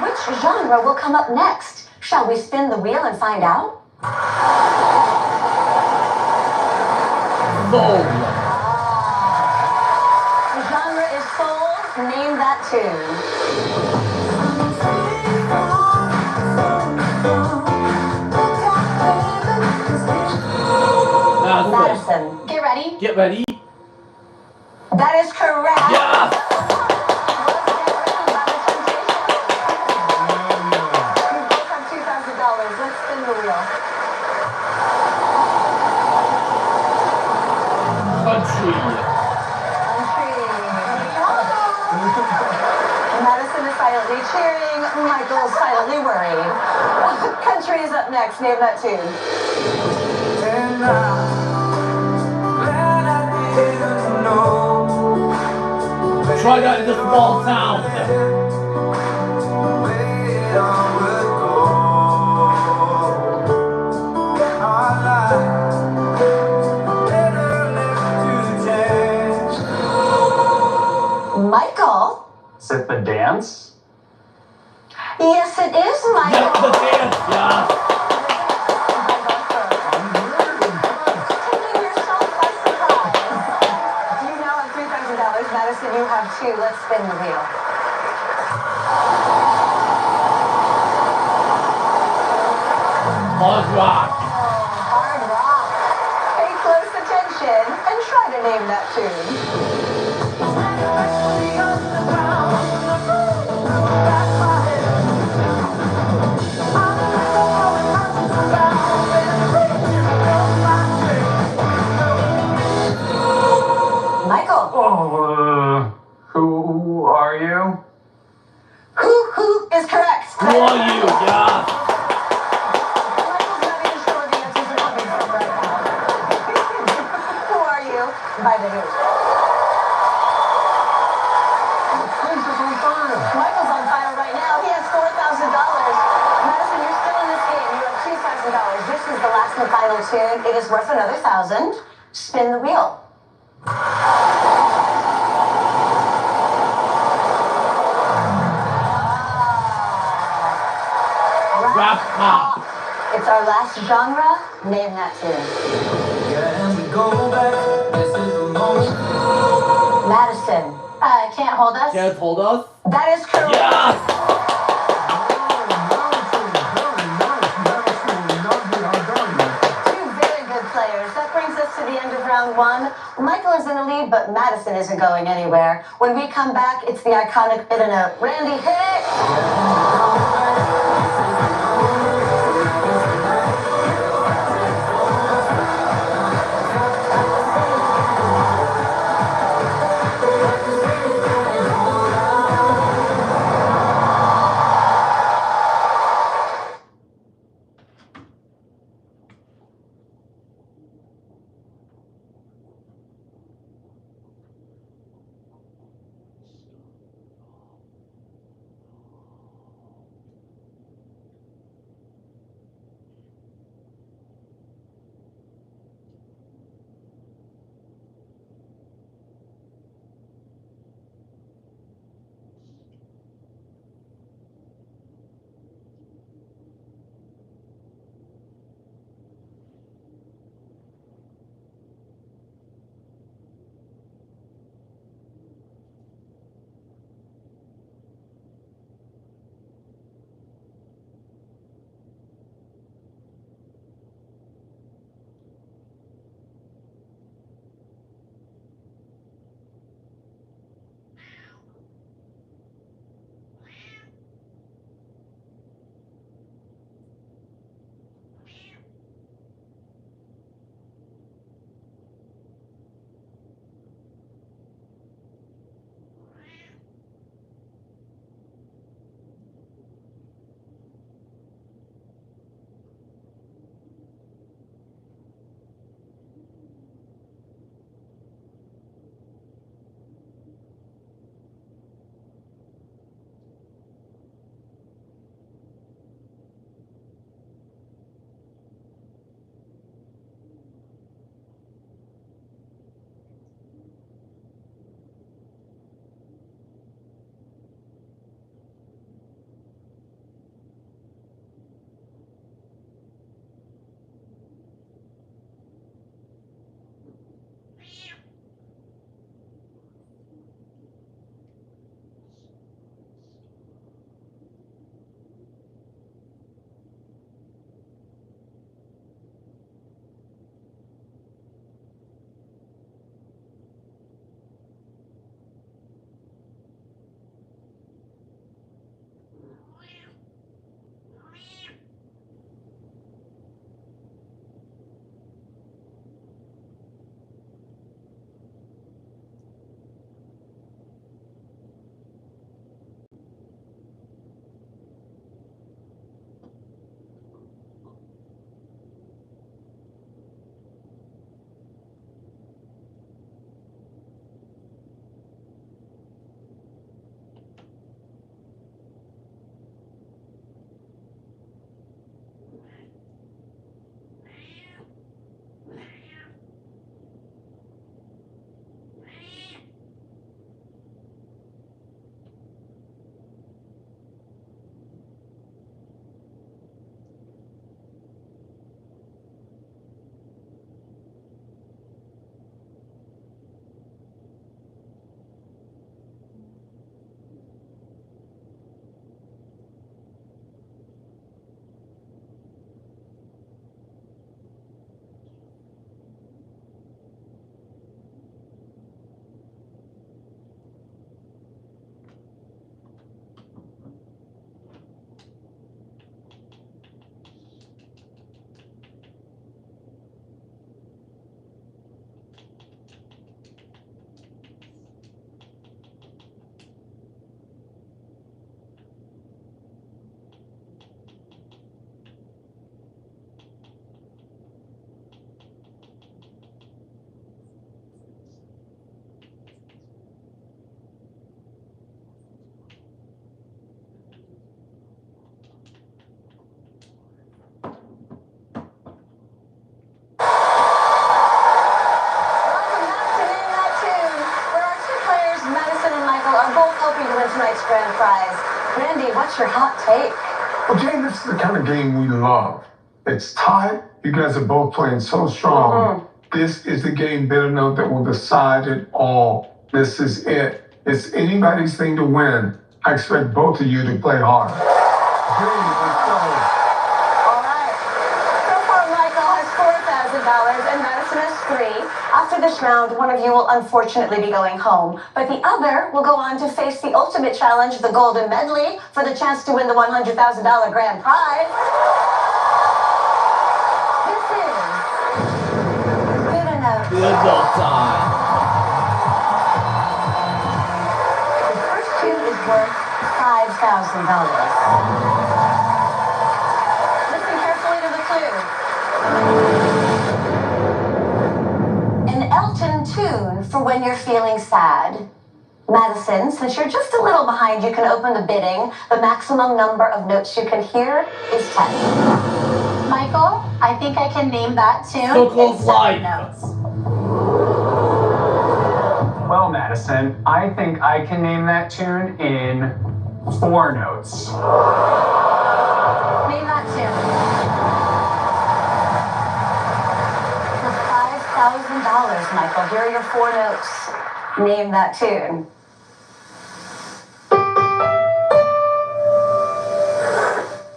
Which genre will come up next? Shall we spin the wheel and find out? Soul. The genre is soul. Name that tune. Madison. Get ready. Get ready. That is correct. Yes! Let's spin the wheel. Country. Madison is silently cheering. Michael is silently worried. Country is up next. Name that tune. Try that in a small town. Michael? Is it the dance? Yes, it is, Michael. Yes, the dance, yeah. Taking yourself by surprise. You now have $3,000. Madison, you have two. Let's spin the wheel. Hard rock. Hard rock. Pay close attention and try to name that tune. Michael. Who are you? Who is correct? Who are you? Yeah. Michael's not even sure where the answers are coming from right now. Who are you? By the Who. Michael's on fire right now. He has $4,000. Madison, you're still in this game. You have $2,000. This is the last and final tune. It is worth another 1,000. Spin the wheel. Rock pop. It's our last genre. Name that tune. Madison. Can't hold us. Can't hold us. That is correct. Yeah. Two very good players. That brings us to the end of round one. Michael is in the lead, but Madison isn't going anywhere. When we come back, it's the iconic bit in a Randy hit it. tonight's grand prize. Randy, what's your hot take? Well, Jane, this is the kind of game we love. It's tied. You guys are both playing so strong. This is the game, better know, that will decide it all. This is it. It's anybody's thing to win. I expect both of you to play hard. Jane, let's go. All right. So far, Michael has $4,000 and Madison has 3. After this round, one of you will unfortunately be going home, but the other will go on to face the ultimate challenge, the Golden Medley, for the chance to win the $100,000 grand prize. This is Good Enough. Good enough time. The first tune is worth $5,000. Listen carefully to the clue. An Elton tune for when you're feeling sad. Madison, since you're just a little behind, you can open the bidding. The maximum number of notes you can hear is 10. Michael, I think I can name that tune So in close 7 life. notes. Well, Madison, I think I can name that tune in 4 notes. Name that tune. For $5,000, Michael, here are your 4 notes. Name that tune.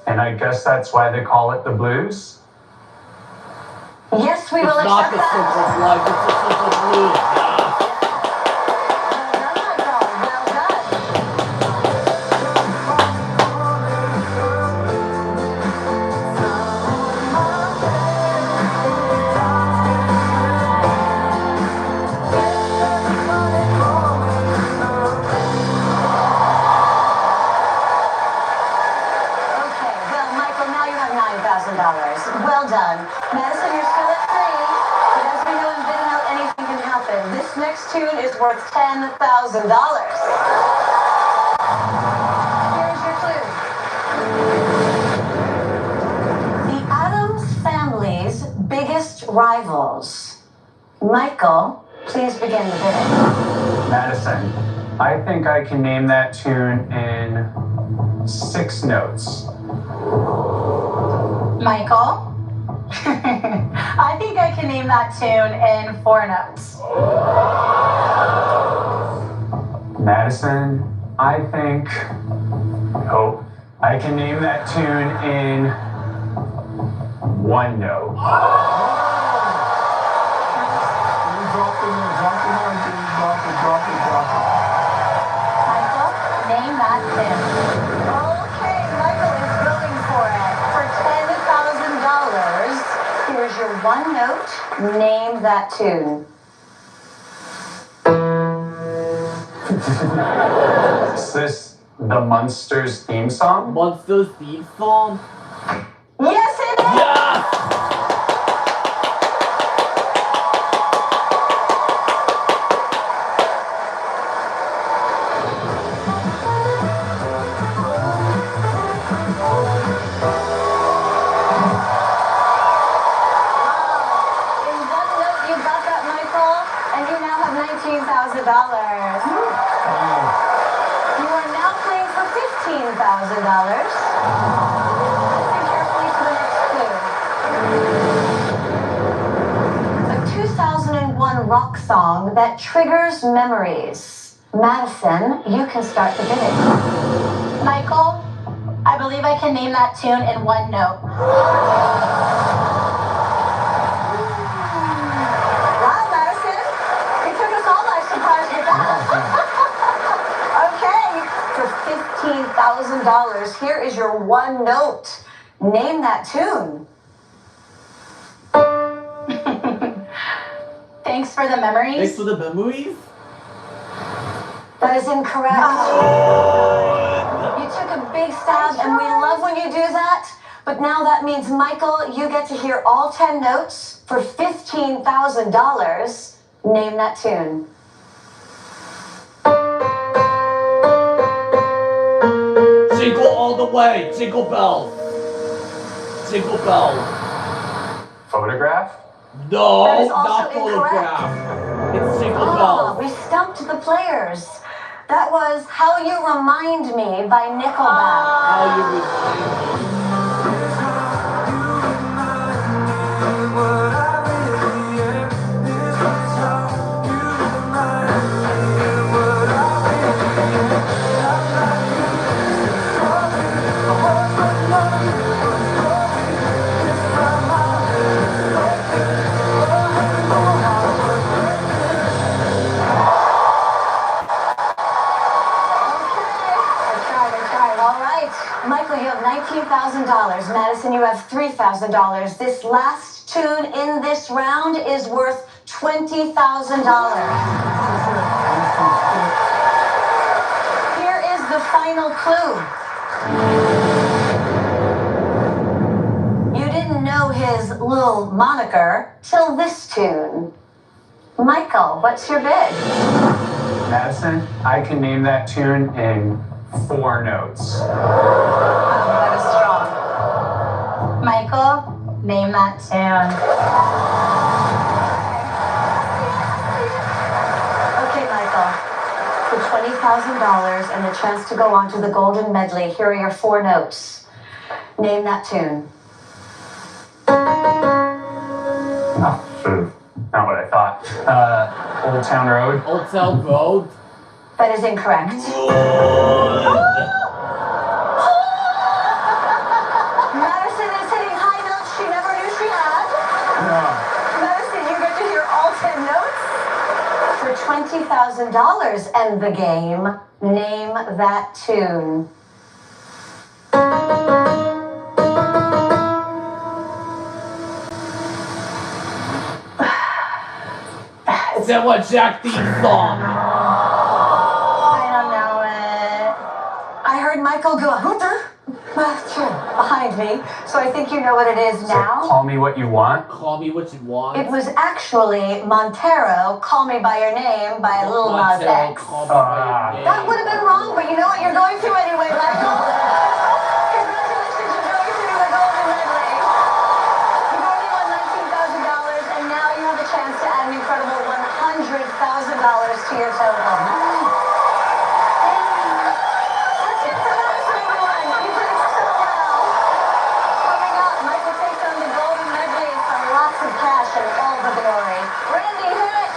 And I guess that's why they call it the blues. Yes, we will It's not accept the that. Circle of Life, it's the Circle of Blues. Well done, Michael. Well done. Okay, well, Michael, now you have $9,000. Well done. Madison, you're still at 3. But as we know in bidding out, anything can happen. This next tune is worth $10,000. Here's your clue. The Addams family's biggest rivals. Michael, please begin the bidding. Madison, I think I can name that tune in 6 notes. Michael, I think I can name that tune in 4 notes. Madison, I think. Oh, I can name that tune in 1 note. Michael, name that tune. Okay, Michael is going for it. For $10,000, here's your 1 note. Name that tune. Is this the Munsters theme song? Monsters theme song? Yes, it is! Yes! In 1 note, you got that, Michael, and you now have $19,000. You are now playing for $15,000. Listen carefully to the next clue. A 2001 rock song that triggers memories. Madison, you can start the bidding. Michael, I believe I can name that tune in 1 note. Wow, Madison, you took us all by surprise with that. Okay, for $15,000, here is your 1 note. Name that tune. Thanks for the memories. Thanks for the memories? That is incorrect. You took a big stab, and we love when you do that. But now that means, Michael, you get to hear all 10 notes for $15,000. Name that tune. Jingle all the way, jingle bells. Jingle bells. Photograph? No, That is also not incorrect. photograph. It's jingle Ah, bells. we stumped the players. That was How You Remind Me by Nickelback. How you remind me. All right, Michael, you have $19,000. Madison, you have $3,000. This last tune in this round is worth $20,000. Here is the final clue. You didn't know his little moniker till this tune. Michael, what's your bid? Madison, I can name that tune in 4 notes. That is strong. Michael, name that tune. Okay, Michael. For $20,000 and a chance to go on to the Golden Medley, here are your 4 notes. Name that tune. Not what I thought. Old Town Road. Old Town Road. That is incorrect. Madison is hitting high notes she never knew she had. Madison, you get to hear all 10 notes. For $20,000 and the game, name that tune. Is that what Jack Dean song? I don't know it. I heard Michael go, Hooter, behind me, so I think you know what it is now. Call Me What You Want. Call Me What You Want. It was actually Montero, Call Me By Your Name by Lil Nas Montero, X. Call Me By Your Name. That would have been wrong, but you know what you're going to anyway, Michael. Congratulations, you're going through the Golden Medley. You've already won $19,000, and now you have a chance to add an incredible $100,000 to your total. That's it for Madison, everyone. You did so well. Coming up, Michael takes on the Golden Medley for lots of cash and all the glory. Randy, hit it.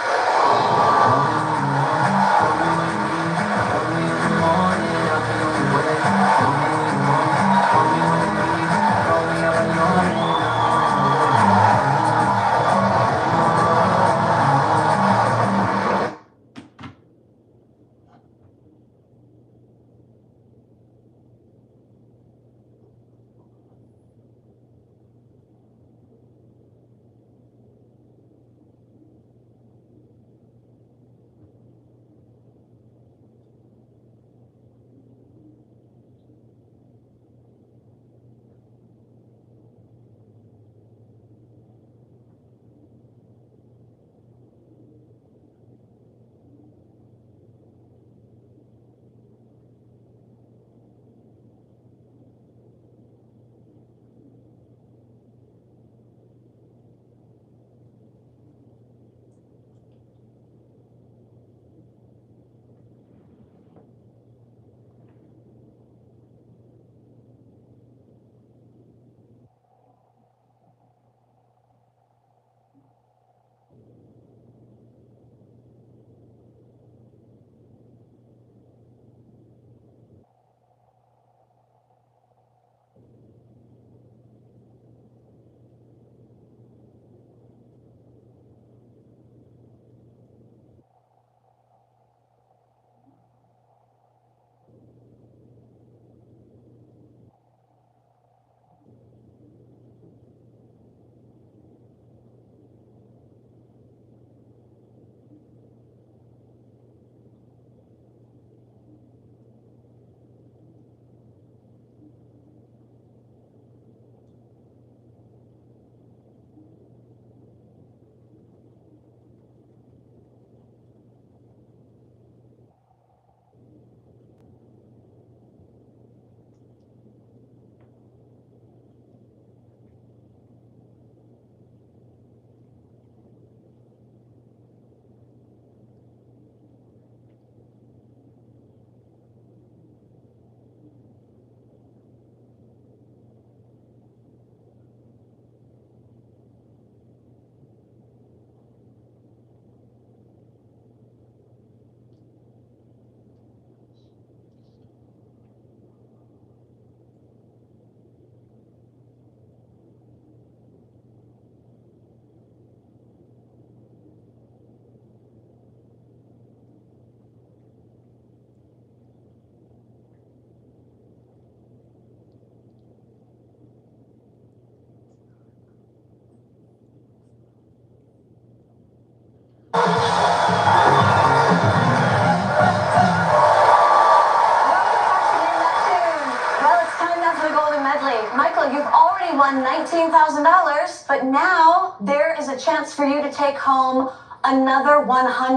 Michael, you've already won $19,000, but now there is a chance for you to take home another $100,000. If you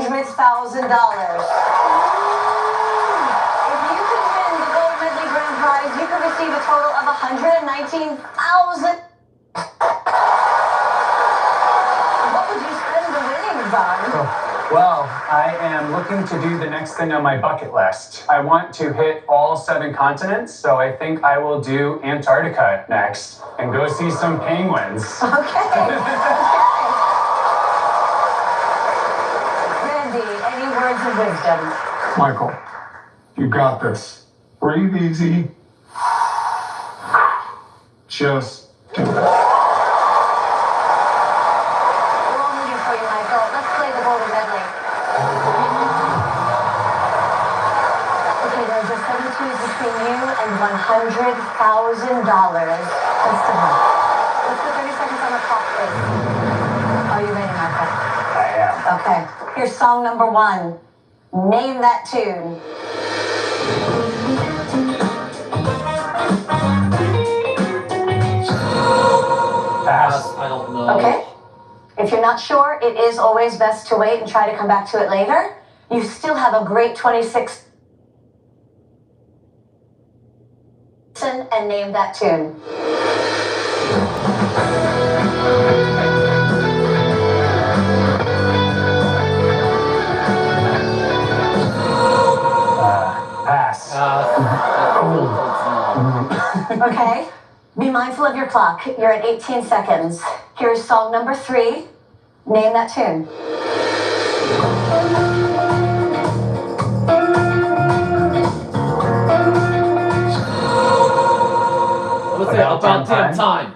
can win the gold medley grand prize, you can receive a total of $119,000. What would you spend the winnings on? Well, I am looking to do the next thing on my bucket list. I want to hit all 7 continents, so I think I will do Antarctica next and go see some penguins. Okay. Randy, any words of wisdom? Michael, you got this. Breathe easy. Just do it. Between you and $100,000. Best of luck. Let's put 30 seconds on the clock, please. Are you ready, Michael? I am. Okay. Here's song number 1. Name that tune. Pass. I don't know. Okay. If you're not sure, it is always best to wait and try to come back to it later. You still have a great 26. And name that tune. Pass. Okay. Be mindful of your clock. You're at 18 seconds. Here's song number 3. Name that tune. Let's say about damn time.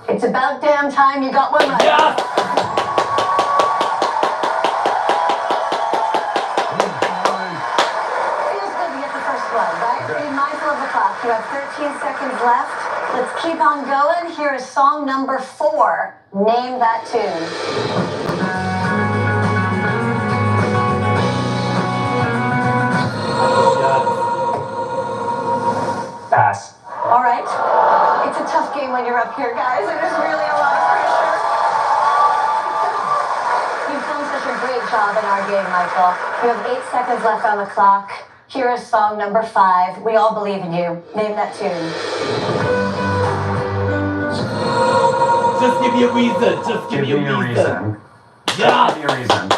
It's about damn time you got one right. Yes! Feels good to get the first one, right? Be mindful of the clock. You have 13 seconds left. Let's keep on going. Here is song number 4. Name that tune. Pass. All right. It's a tough game when you're up here, guys. It is really a lot of pressure. You've done such a great job in our game, Michael. You have 8 seconds left on the clock. Here is song number 5. We all believe in you. Name that tune. Just give me a reason. Just give me a reason. Yeah. Give me a reason.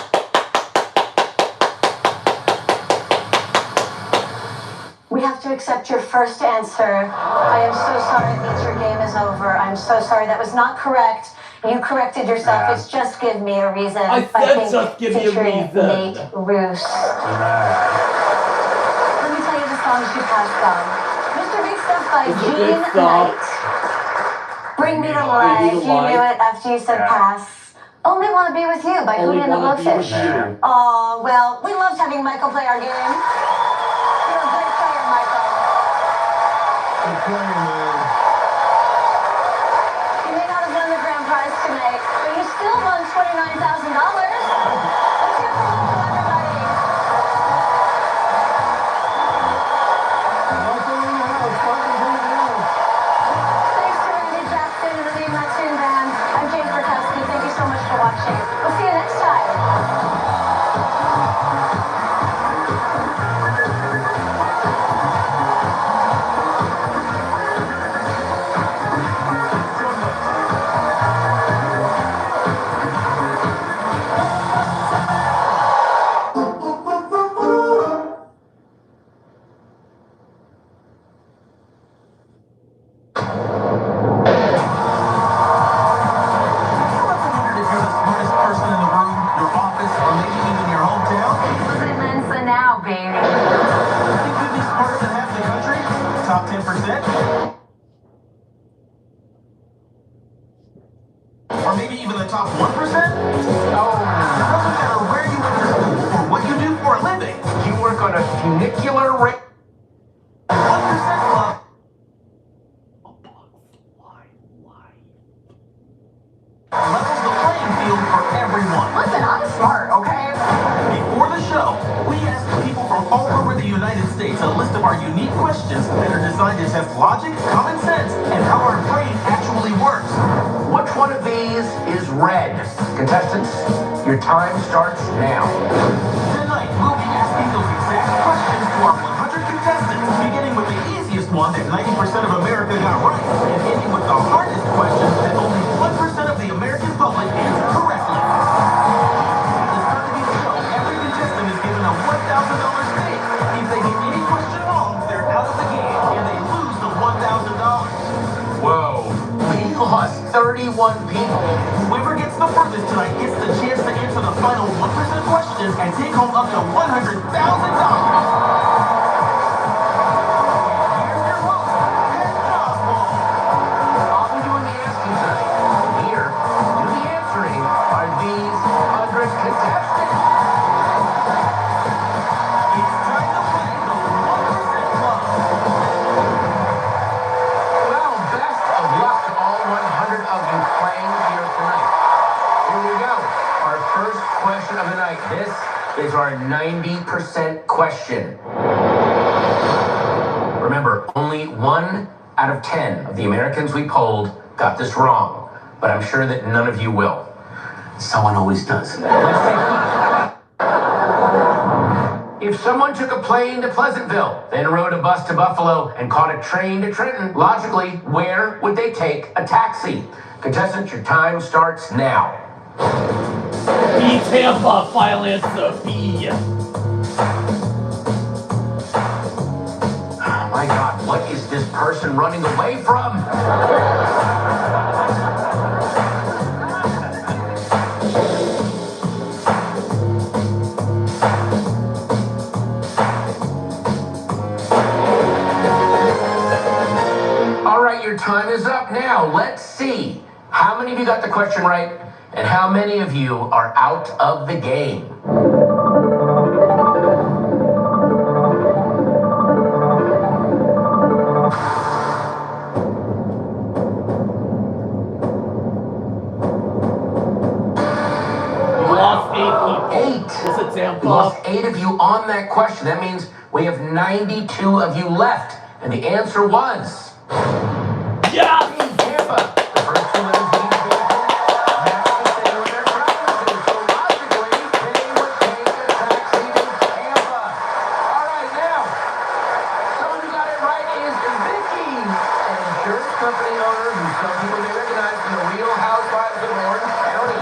We have to accept your first answer. I am so sorry that your game is over. I'm so sorry. That was not correct. You corrected yourself. Yeah. It's Just Give Me a Reason. I said Just Give Me a featuring Reason. Nate Roos. Let me tell you the songs you passed on. Mr. Big Stuff by Mr. Gene Big Stuff. Knight. Bring Me to Life. You knew it after you said pass. Only Want to Be With You by Only Hootie and the Wanna Be With Blowfish. You. Oh, well, we loved having Michael play our game. You're a great player, Michael. Good playing, man. You may not have won the grand prize tonight, but you still won $29,000. Let's hear from everybody. Thanks to Randy Jackson and the Name That Tune Band. I'm James Burkowski. Thank you so much for watching. We'll see you next time. If you're the smartest person in the room, your office, or maybe even your hometown, Listen, Mensa now, baby. think you'd be smarter than half the country? Top 10%? Or maybe even the top 1%? Oh, it doesn't matter where you went to school or what you do for a living. You work on a funicular rate. 1% club. Levels the playing field for everyone. Listen, I'm smart, okay? Before the show, we asked people from all over the United States States a list of our unique questions that are designed to test logic, common sense, and how our brain actually works. Which one of these is red? Contestants, your time starts now. Tonight, we'll be asking those exact questions to our 100 contestants, beginning with the easiest one that 90% of America got right, and ending with the hardest question that only 1% of the American public answered correctly. At the start of each show, every contestant is given a $1,000 stake. If they get any question wrong, they're out of the game, and they lose the $1,000. Whoa, we lost 31 people. Whoever gets the furthest tonight gets the chance to answer the final 1% questions and take home up to $100,000. I'll be doing the asking tonight. Here, do the answering are these 100 contestants. It's time to play the 1% Club. Well, best of luck to all 100 of you playing here tonight. Here we go. Our first question of the night. This is our 90% question. Remember, only 1 out of 10 of the Americans we polled got this wrong, but I'm sure that none of you will. Someone always does. Let's take a look. If someone took a plane to Pleasantville, then rode a bus to Buffalo, and caught a train to Trenton, logically, where would they take a taxi? Contestants, your time starts now. B. Tampa, final answer, B. Oh my God, what is this person running away from? All right, your time is up now. Let's see. How many of you got the question right? And how many of you are out of the game? Lost 8 people. 8. Is it Tampa? We lost 8 of you on that question. That means we have 92 of you left. And the answer was... Yeah! Tampa. The first 2 letters mean vehicle. Match the same with their preferences. So logically, they would take a taxi to Tampa. All right, now, someone who got it right is Vicky, an insurance company owner who some people may recognize from the Real Housewives of Orange County.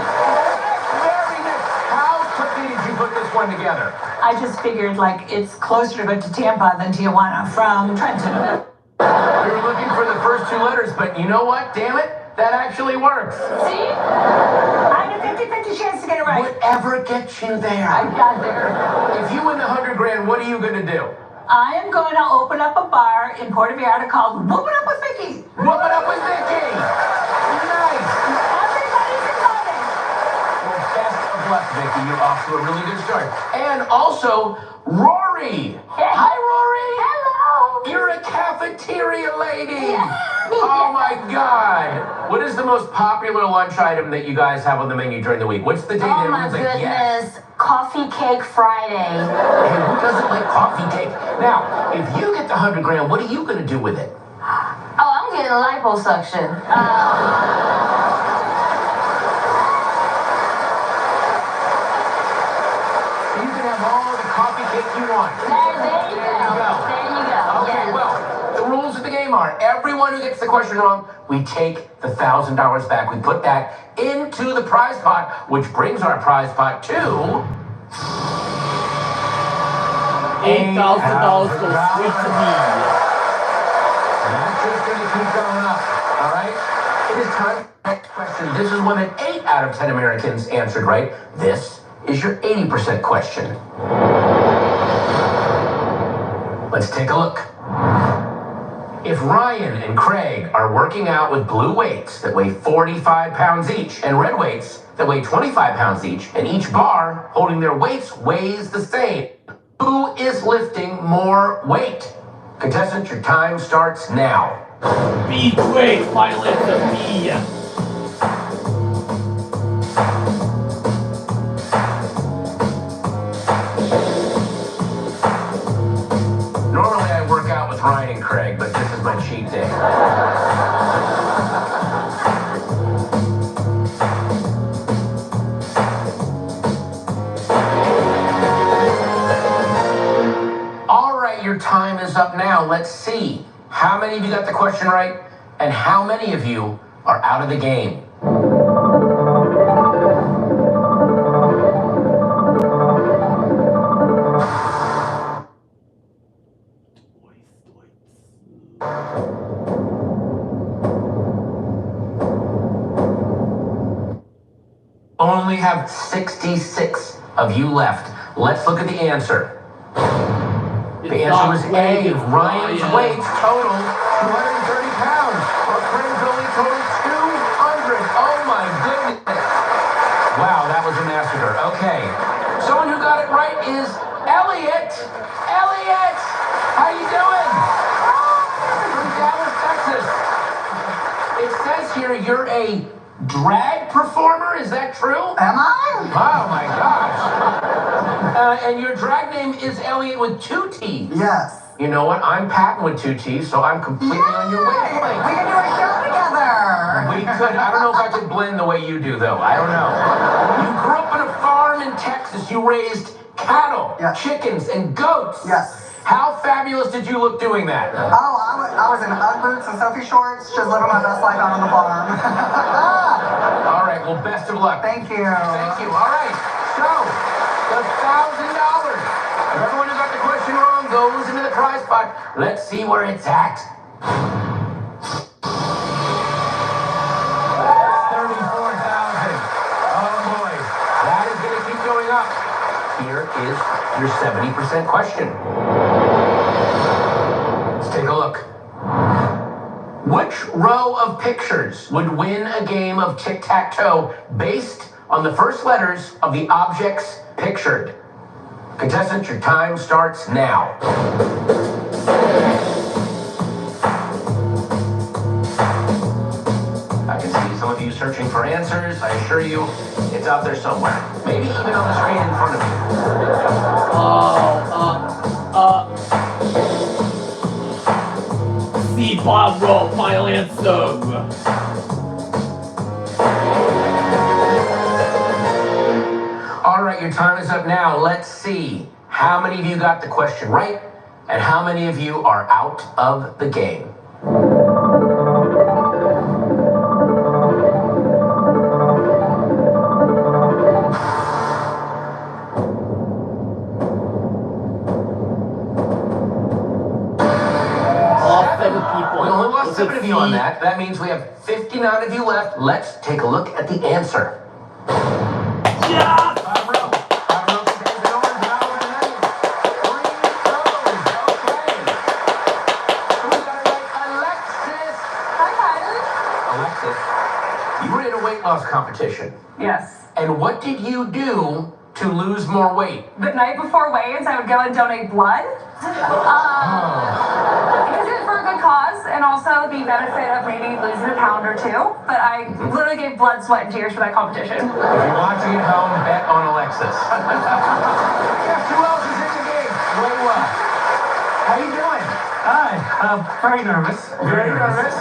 Very nice. How quickly did you put this one together? I just figured, like, it's closer to go to Tampa than Tijuana from Trenton. We were looking for the first 2 letters, but you know what? Damn it, that actually works. See? I had a 50-50 chance to get it right. Whatever gets you there. I got there. If you win the $100 grand, what are you going to do? I am going to open up a bar in Puerto Vallarta called Whoop It Up with Vicky. Whoop It Up with Vicky. Nice. Everybody's invited. Well, best of luck, Vicky. You're off to a really good start. And also, Rory. Hi, Rory. Hello. You're a cafeteria lady. Oh, my God. What is the most popular lunch item that you guys have on the menu during the week? What's the day that Oh my everyone's like, yes? goodness, Coffee Cake Friday. Hey, who doesn't like coffee cake? Now, if you get the $100 grand, what are you going to do with it? Oh, I'm getting liposuction. You can have all the coffee cake you want. There you go. There you go. Okay, Yes. well, the rules of the game are everyone who gets the question wrong, we take the $1,000 back. We put that into the prize pot, which brings our prize pot to... $8,000 goes straight to me. That's just going to keep going up, all right? It is time for the next question. This is one that 8 out of 10 Americans answered right. This is your 80% question. Let's take a look. If Ryan and Craig are working out with blue weights that weigh 45 pounds each and red weights that weigh 25 pounds each, and each bar holding their weights weighs the same, who is lifting more weight? Contestant, your time starts now. B. Craig, final answer, B. Ryan and Craig, but this is my cheat day. All right, your time is up now. Let's see how many of you got the question right and how many of you are out of the game. Only have 66 of you left. Let's look at the answer. The answer was A. Ryan's weight total 230 pounds, or Craig's only total 200. Oh my goodness. Wow, that was a massacre. Okay. Someone who got it right is Elliot. Elliot, how you doing? From Dallas, Texas. It says here you're a drag performer, is that true? Am I? Oh my gosh. And your drag name is Elliot with 2 T's. Yes. You know what? I'm Patton with 2 T's, so I'm completely on your wavelength. We can do a show together. We could. I don't know if I could blend the way you do, though. I don't know. You grew up on a farm in Texas. You raised cattle, chickens, and goats. Yes. How fabulous did you look doing that? Oh, I was in Ugg boots and Sophie shorts, just living my best life out on the farm. All right, well, best of luck. Thank you. Thank you. All right, so the $1,000. If everyone who got the question wrong goes into the prize pot. Let's see where it's at. 34,000. Oh boy, that is going to keep going up. Here is your 70% question. Let's take a look. Which row of pictures would win a game of tic-tac-toe based on the first letters of the objects pictured? Contestants, your time starts now. I can see some of you searching for answers. I assure you, it's out there somewhere. Maybe even on the screen in front of you. C bottom row, final answer. All right, your time is up now. Let's see how many of you got the question right and how many of you are out of the game. We only lost 7 of you on that. That means we have 59 of you left. Let's take a look at the answer. Yeah! Bottom row. Bottom row contains an orange, an olive, and an onion. 3 rows. Okay. Who got it right? Alexis. Hi, Patton. Alexis, you were in a weight loss competition. Yes. And what did you do to lose more weight? The night before weigh-ins, I would go and donate blood. Because it was for a good cause, and also the benefit of maybe losing a pound or 2. But I literally gave blood, sweat, and tears for that competition. If you're watching at home, bet on Alexis. Guess who else is in the game? Layla. How you doing? Hi, very nervous. Very nervous?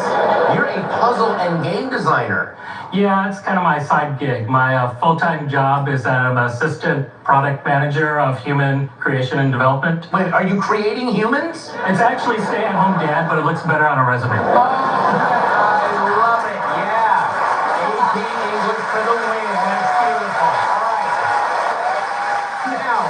You're a puzzle and game designer. Yeah, it's kind of my side gig. My full-time job is that I'm assistant product manager of human creation and development. Wait, are you creating humans? It's actually stay-at-home dad, but it looks better on a resume. Oh, I love it. Yeah. AP English for the win. That's beautiful. All right. Now,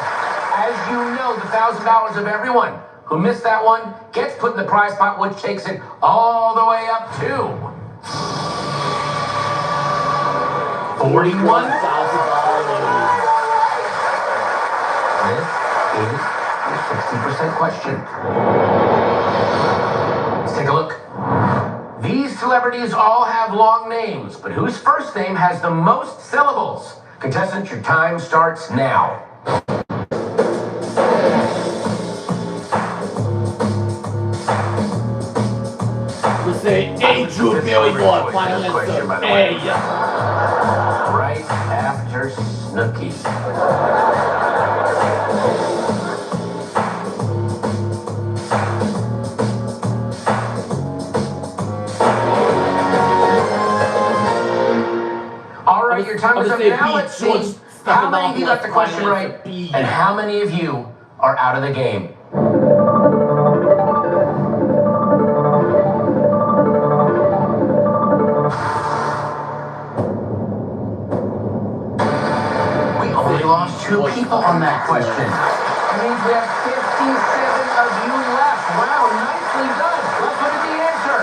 as you know, the $1,000 of everyone who missed that one gets put in the prize pot, which takes it all the way up to $41,000. This is your 60% question. Let's take a look. These celebrities all have long names, but whose first name has the most syllables? Contestants, your time starts now. We say Andrew Barrymore, final answer. A. Right after Snooki. time I'm is up gonna say now. B, Let's George see how many of you got the Stephanopoulos, question final right answer, B. and how many of you are out of the game. We only lost 2 people on that question. That means we have 57 of you left. Wow, nicely done. Let's look at the answer.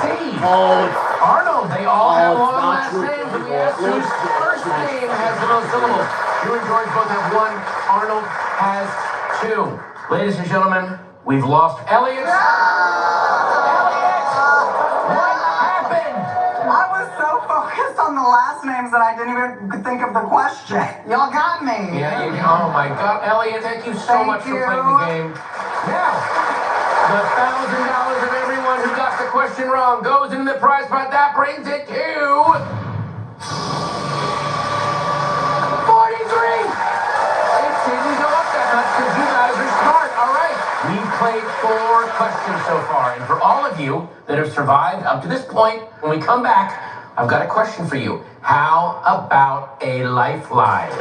C. Arnold. They all have long last names, and we asked whose first name has the most syllables. You and George both have 1. Arnold has 2. Ladies and gentlemen, we've lost Elliot. Elliot! What happened? I was so focused on the last names that I didn't even think of the question. Y'all got me. Yeah, oh my God. Elliot, thank you so much for playing the game. Now, the $1,000 of everyone who got the question wrong goes into the prize pot. That brings it to 43. It didn't go up that much because you guys are smart. All right. We've played 4 questions so far. And for all of you that have survived up to this point, when we come back, I've got a question for you. How about a lifeline?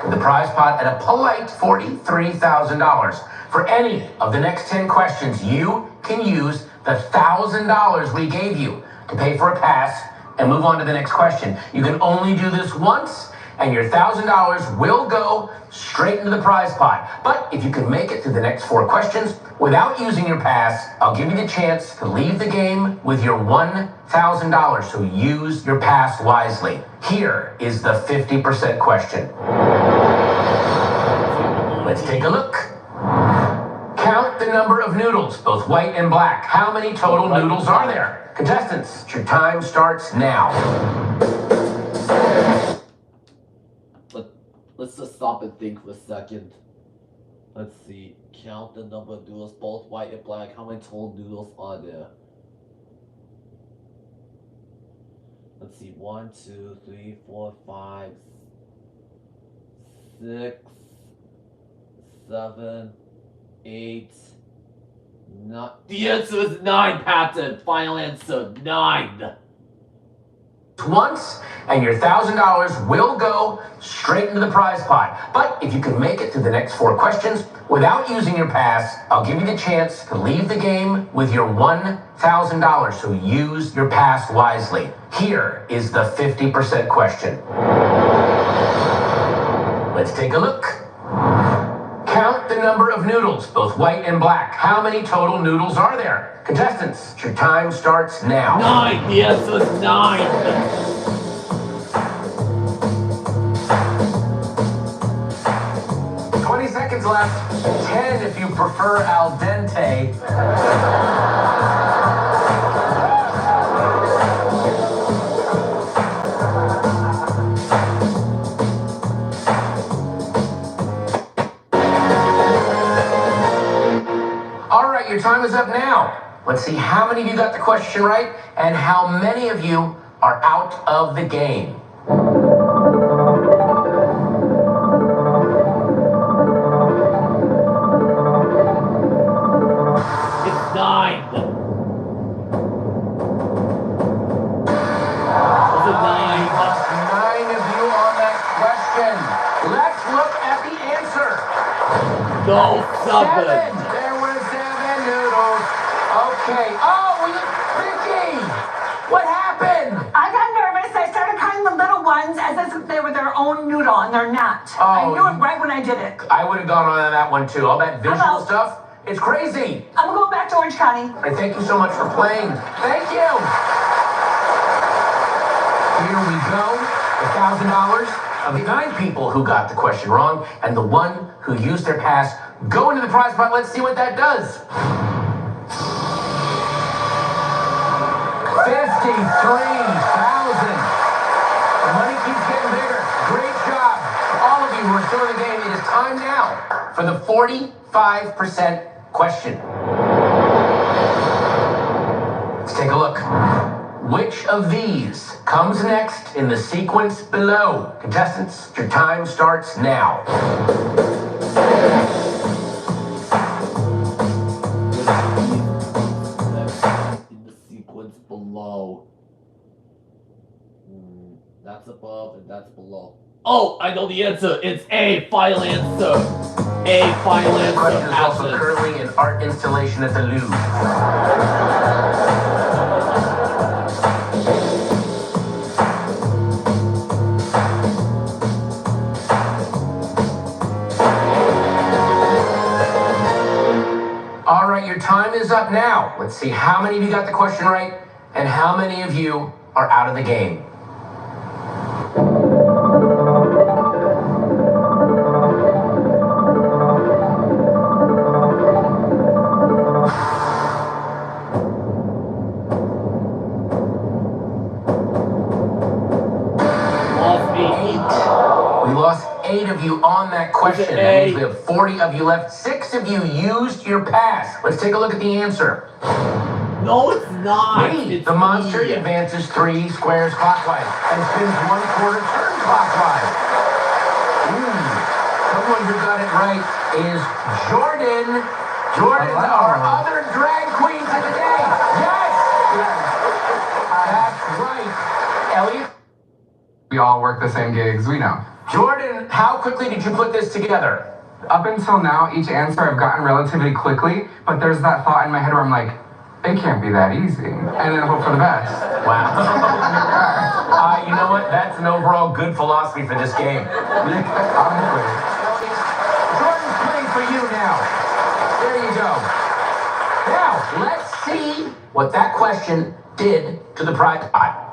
With the prize pot at a polite $43,000. For any of the next 10 questions, you can use the $1,000 we gave you to pay for a pass and move on to the next question. You can only do this once, and your $1,000 will go straight into the prize pot. But if you can make it through the next 4 questions without using your pass, I'll give you the chance to leave the game with your $1,000. So use your pass wisely. Here is the 50% question. Let's take a look. Count the number of noodles, both white and black. How many total noodles are there? Contestants, your time starts now. Let's just stop and think for a second. Let's see. Count the number of noodles, both white and black. How many total noodles are there? Let's see. 1, 2, 3, 4, 5, 6, 7, 8, 9. The answer is 9, Patton. Final answer, 9. Once, and your $1,000 will go straight into the prize pot. But if you can make it through the next 4 questions without using your pass, I'll give you the chance to leave the game with your $1,000. So use your pass wisely. Here is the 50% question. Let's take a look. Count the number of noodles, both white and black. How many total noodles are there? Contestants, your time starts now. 9! The answer is 9! 20 seconds left. 10 if you prefer al dente. All right, your time is up now. Let's see how many of you got the question right and how many of you are out of the game. It's 9. It's a 9. We lost 9 of you on that question. Let's look at the answer. No, 7. There were 7 noodles. Okay. Oh, Vicky! What happened? I got nervous. I started calling the little ones as if they were their own noodle, and they're not. Oh, I knew it right when I did it. I would have gone on that one too. All that visual Hello. stuff. It's crazy. I'm going back to Orange County. And thank you so much for playing. Thank you. Here we go. The $1,000 of the 9 people who got the question wrong and the 1 who used their pass go into the prize pot. Let's see what that does. 53,000. The money keeps getting bigger. Great job. For all of you who are still in the game, it is time now for the 45% question. Let's take a look. Which of these comes next in the sequence below? Contestants, your time starts now. In the sequence below. That's above and that's below. Oh, I know the answer. It's A, final answer. A, final The answer. question is also Absent. currently an art installation at the Louvre. All right, your time is up now. Let's see how many of you got the question right and how many of you are out of the game. We lost 8 of you on that question. That means we have 40 of you left. 6 of you used your pass. Let's take a look at the answer. No, it's not. Wait, the monster advances 3 squares clockwise and spins 1/4 turn clockwise. Someone who got it right is Jordan. Jordan's our other drag queen of the day. Yes! That's right. Elliot? We all work the same gigs, we know. Jordan, how quickly did you put this together? Up until now, each answer I've gotten relatively quickly, but there's that thought in my head where I'm like, It can't be that easy. And then hope for the best. Wow. You know what? That's an overall good philosophy for this game. Jordan's playing for you now. There you go. Now, let's see what that question did to the prize pot.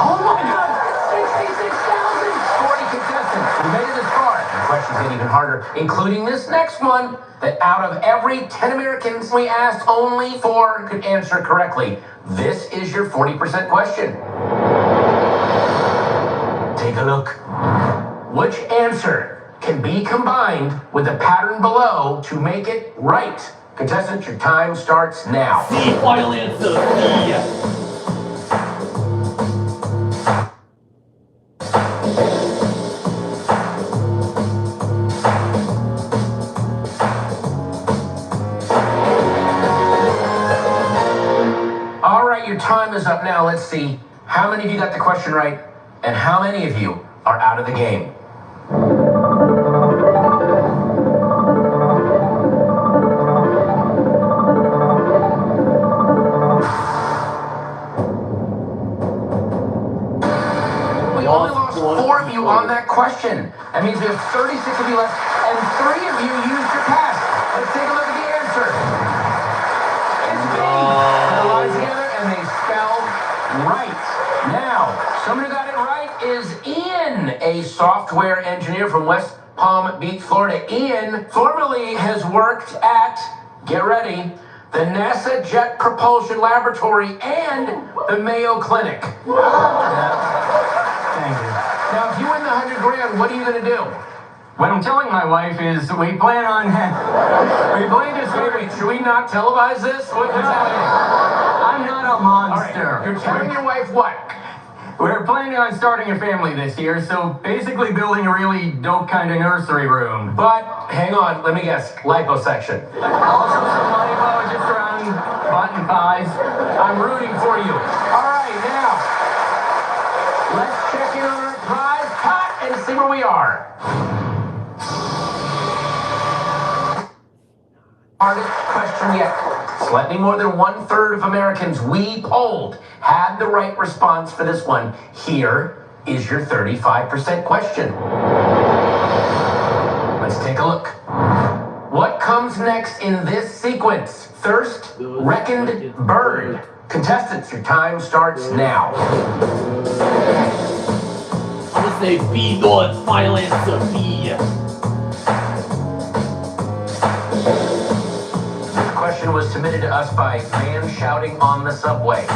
Oh my God! 66,000! 40 contestants. We made it this far. The questions get even harder, including this next one, that out of every 10 Americans we asked, only 4 could answer correctly. This is your 40% question. Take a look. Which answer can be combined with the pattern below to make it right? Contestants, your time starts now. C, final answer. C. All right, your time is up now. Let's see how many of you got the question right and how many of you are out of the game. We only lost 4 of you on that question. That means we have 36 of you left, and 3 of you used your pass. Let's take a look at the answer. It's B. Put the lines together, and they spell right. Now, someone who got it right is Ian, a software engineer from West Palm Beach, Florida. Ian formerly has worked at, get ready, the NASA Jet Propulsion Laboratory and the Mayo Clinic. Thank you. Now, if you win the 100 grand, what are you going to do? What I'm telling my wife is we plan on to start. Wait, should we not televise this? What's happening? I'm not a monster. All right, you're telling your wife what? We're planning on starting a family this year, so basically building a really dope kind of nursery room. But, hang on, let me guess, liposuction. Also some lipo just around butt and thighs. I'm rooting for you. All right, now, let's check in on our prize pot and see where we are. Hardest question yet. Slightly more than 1/3 of Americans we polled had the right response for this one. Here is your 35% question. Let's take a look. What comes next in this sequence? Thirst, reckoned, burned. Contestants, your time starts now. I'm gonna say B, Lord, final answer. B. This question was submitted to us by man shouting on the subway.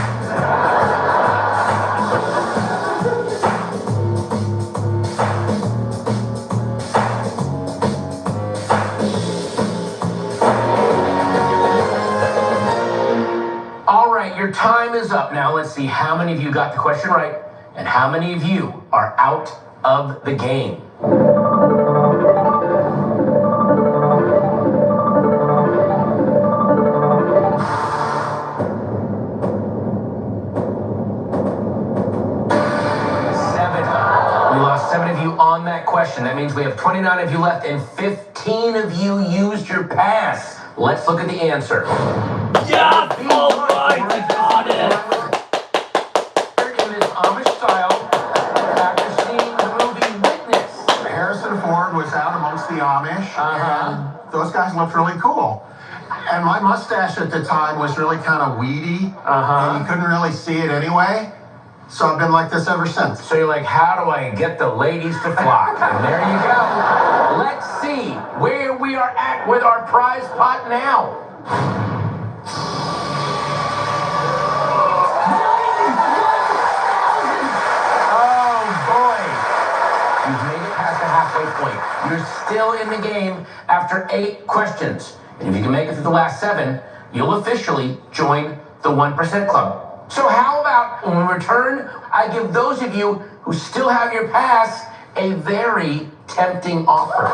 All right, your time is up. Now let's see how many of you got the question right and how many of you are out of the game. We lost 7 of you on that question. That means we have 29 of you left and 15 of you used your pass. Let's look at the answer. Yes! All right, I got it! In this Amish style, after seeing the movie Witness. Harrison Ford was out amongst the Amish, and those guys looked really cool. And my mustache at the time was really kind of weedy, and you couldn't really see it anyway. So I've been like this ever since. So you're like, how do I get the ladies to flock? And there you go. Let's see where we are at with our prize pot now. Oh boy. You've made it past the halfway point. You're still in the game after 8 questions. And if you can make it through the last 7, you'll officially join the 1% Club. So how about when we return, I give those of you who still have your pass a very tempting offer.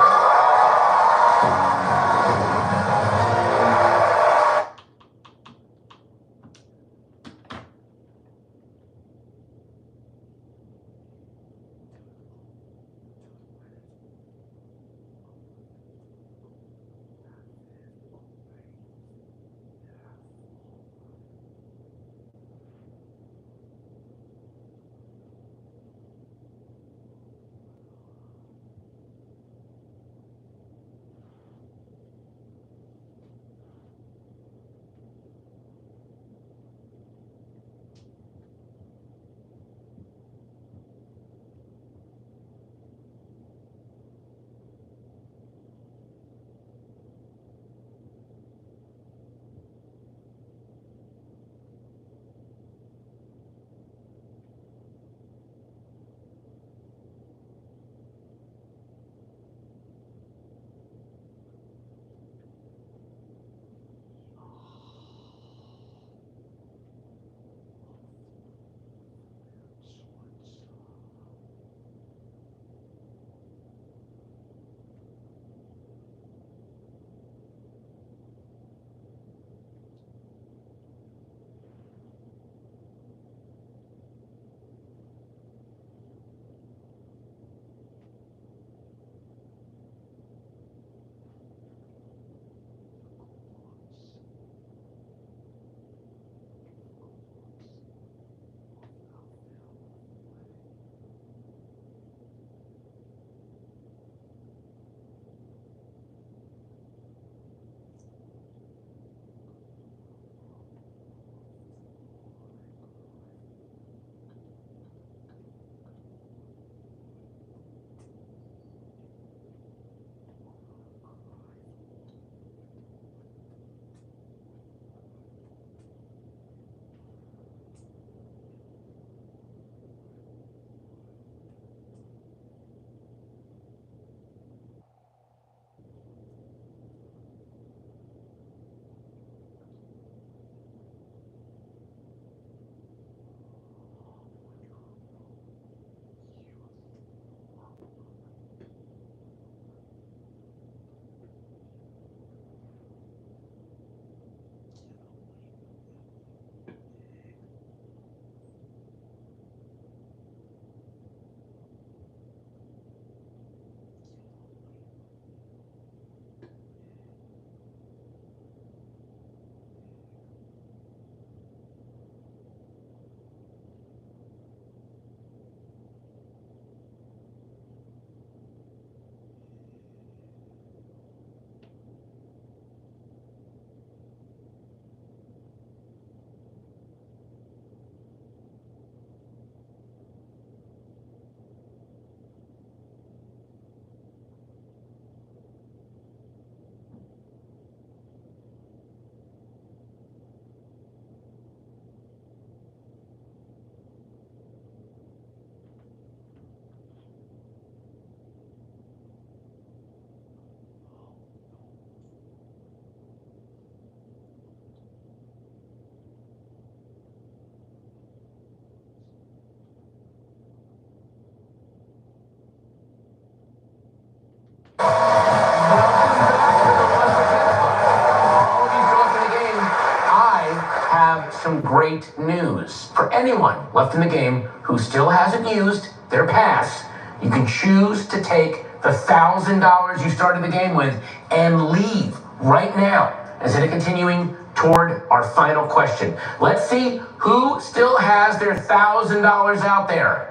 great news. For anyone left in the game who still hasn't used their pass, you can choose to take the $1,000 you started the game with and leave right now instead of continuing toward our final question. Let's see who still has their $1,000 out there.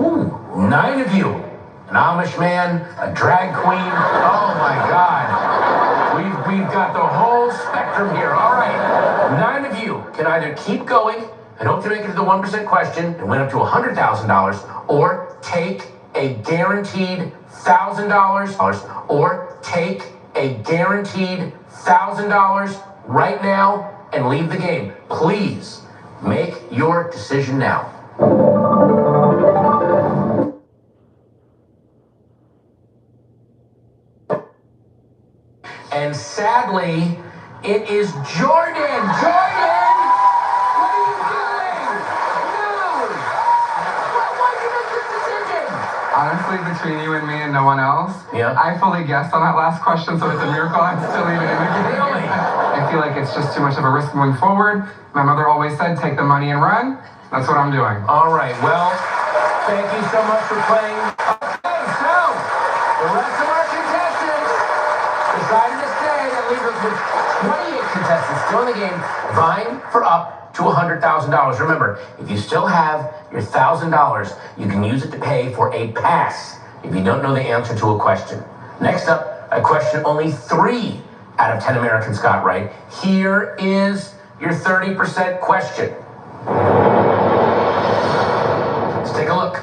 Ooh, 9 of you. An Amish man, a drag queen. Oh my God. We've got the whole spectrum here. All right. 9 of you can either keep going and hope to make it to the 1% question and win up to $100,000, or take a guaranteed $1,000, or take a guaranteed $1,000 right now and leave the game. Please make your decision now. And sadly, it is Jordan. Jordan! What are you doing? No! Why'd you make this decision? Honestly, between you and me and no one else, yeah, I fully guessed on that last question, so it's a miracle I'm still even in the game. Really? I feel like it's just too much of a risk moving forward. My mother always said, take the money and run. That's what I'm doing. All right, well, thank you so much for playing. Okay, so, the rest of our contestants decided to stay. That leaves us with 28 contestants still in the game, vying for up to $100,000. Remember, if you still have your $1,000, you can use it to pay for a pass if you don't know the answer to a question. Next up, a question only 3 out of 10 Americans got right. Here is your 30% question. Let's take a look.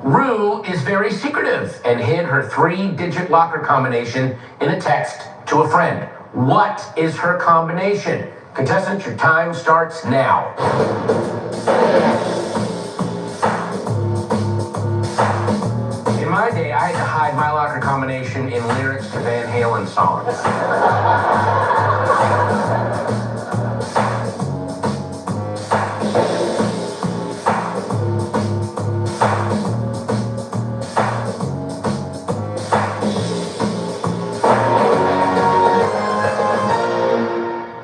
Rue is very secretive and hid her 3-digit locker combination in a text to a friend. What is her combination? Contestants, your time starts now. In my day, I had to hide my locker combination in lyrics to Van Halen songs.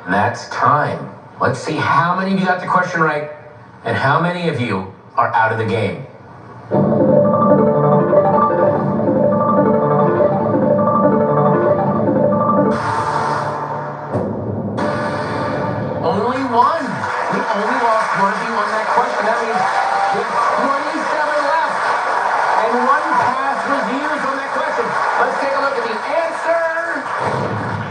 That's time. Let's see how many of you got the question right and how many of you are out of the game. Only one. We only lost one of you on that question. That means there's 27 left. And one pass was used on that question. Let's take a look at the answer.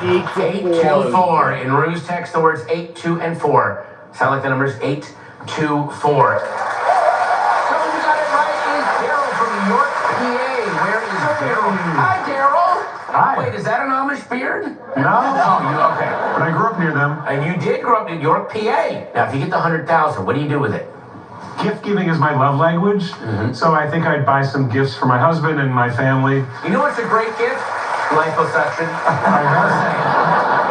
8, 2, 4. In Rue's text, the words 8, 2, and 4 sound like the numbers 8, 2, 4. Someone who got it right is Daryl from York, PA. Where is Daryl? Hi, Daryl. Hi. Wait, is that an Amish beard? No. Oh, you okay? But I grew up near them. And you did grow up in York, PA. Now, if you get the 100,000, what do you do with it? Gift giving is my love language, so I think I'd buy some gifts for my husband and my family. You know what's a great gift? Liposuction. I heard.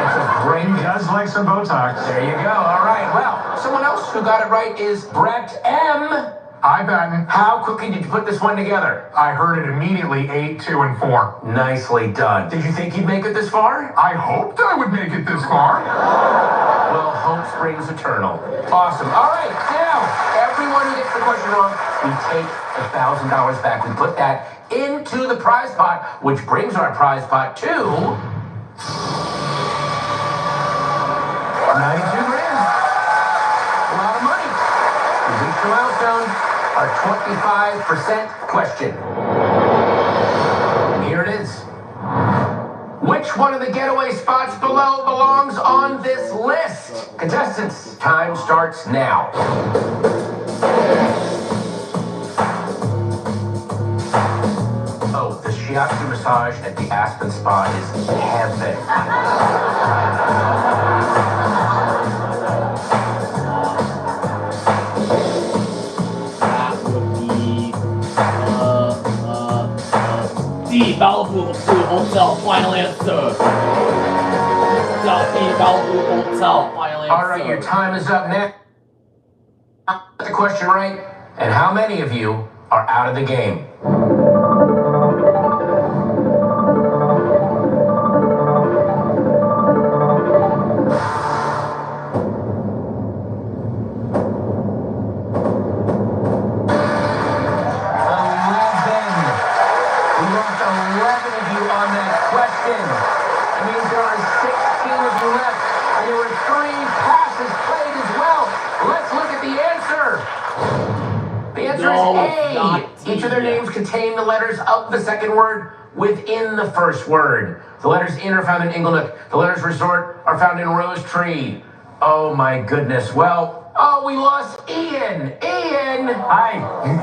It's a great gift. He does like some Botox. There you go. All right. Well, someone else who got it right is Brett M. Hi, Ben. How quickly did you put this one together? I heard it immediately, 8, 2, and 4. Nicely done. Did you think you'd make it this far? I hoped I would make it this far. Well, hope springs eternal. Awesome. All right, now, everyone who gets the question wrong, we take $1,000 back. We put that into the prize pot, which brings our prize pot to 92 grand. A lot of money. We reached the milestone, our 25% question. And here it is. Which one of the getaway spots below belongs on this list? Contestants, time starts now. Oh, the shiatsu massage at the Aspen Spa is heaven. D, Malibu Hotel, final answer. Malibu Hotel, final answer. All right, your time is up now. Got the question right, and how many of you are out of the game? question. That means there are 16 of you left, and there were 3 passes played as well. Let's look at the answer. The answer No, is it's A. not Each of their D. names contain the letters of the second word within the first word. The letters in are found in Inglenook. The letters resort are found in Rose Tree. Oh my goodness. Well, we lost Ian. Ian! Hi.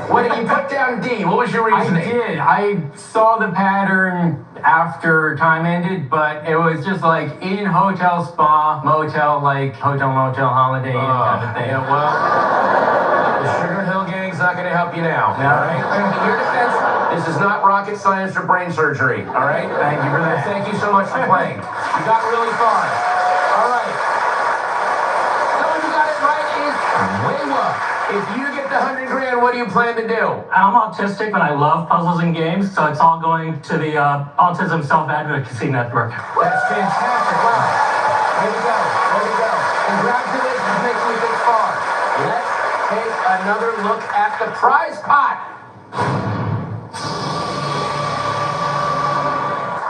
What did you put down D? What was your reasoning? I did. I saw the pattern after time ended, but it was just like in hotel, spa, motel, like hotel, motel, holiday Inn kind of thing. Yeah, well, the Sugar Hill Gang's not going to help you now. Yeah. All right? In your defense, this is not rocket science or brain surgery. All right? Thank you for that. Thank you so much for playing. You got really far. All right. Someone who got it right is Wewa. If you get the 100 grand, what do you plan to do? I'm autistic, but I love puzzles and games, so it's all going to the Autism Self-Advocacy Network. That's fantastic. Wow. Way to go. Way to go. Congratulations for making it this far. Let's take another look at the prize pot.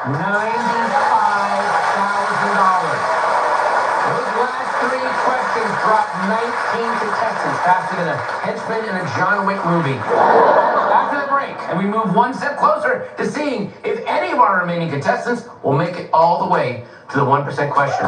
$95,000. Those last 3 questions dropped 19 contestants, faster than a henchman in a John Wick movie. After the break, and we move one step closer to seeing if any of our remaining contestants will make it all the way to the 1% question.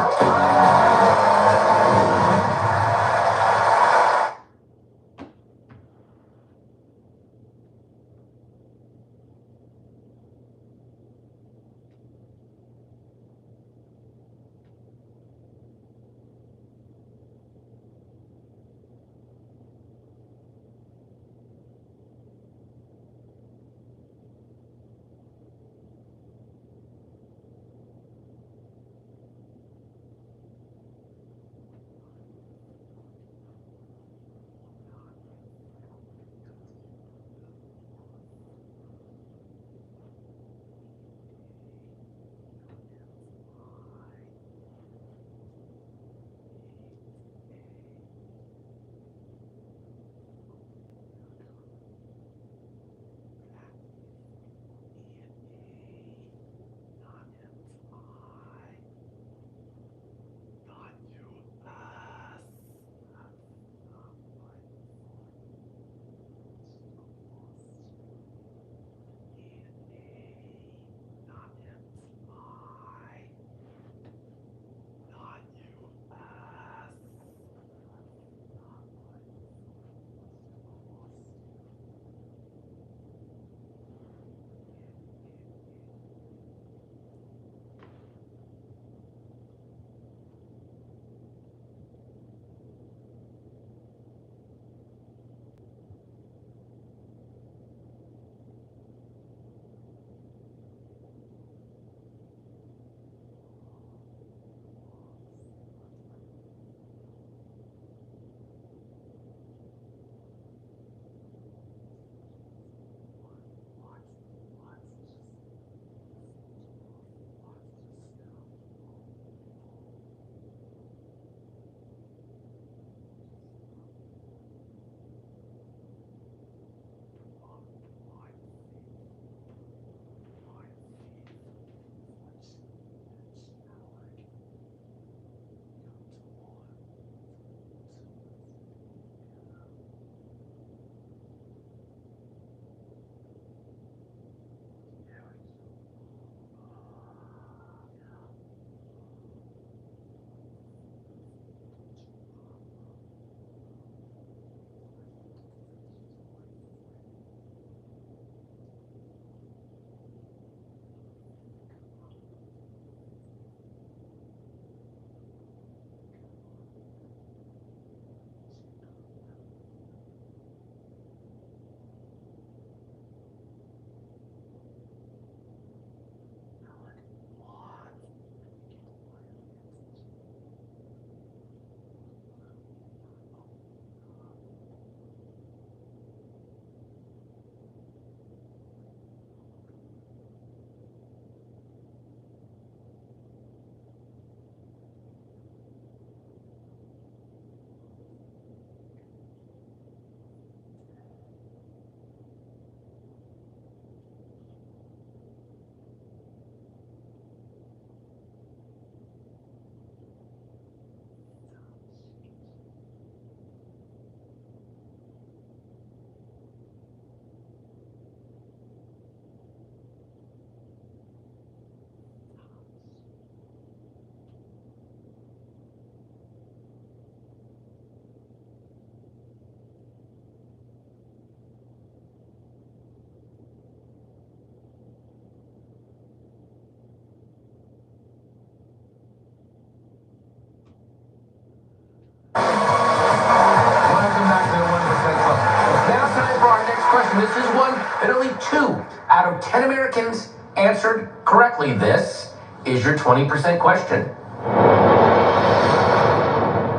Americans answered correctly. This is your 20% question.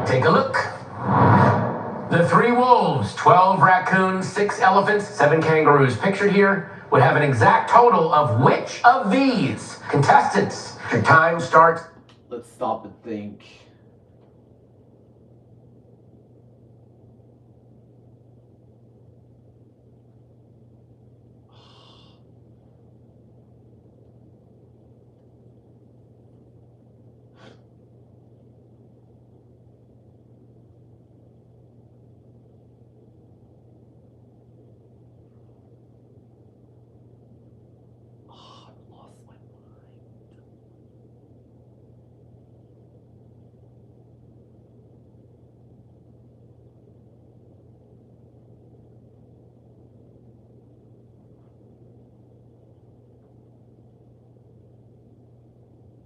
Take a look. The 3 wolves, 12 raccoons, 6 elephants, 7 kangaroos pictured here would have an exact total of which of these? Contestants, your time starts. Let's stop and think.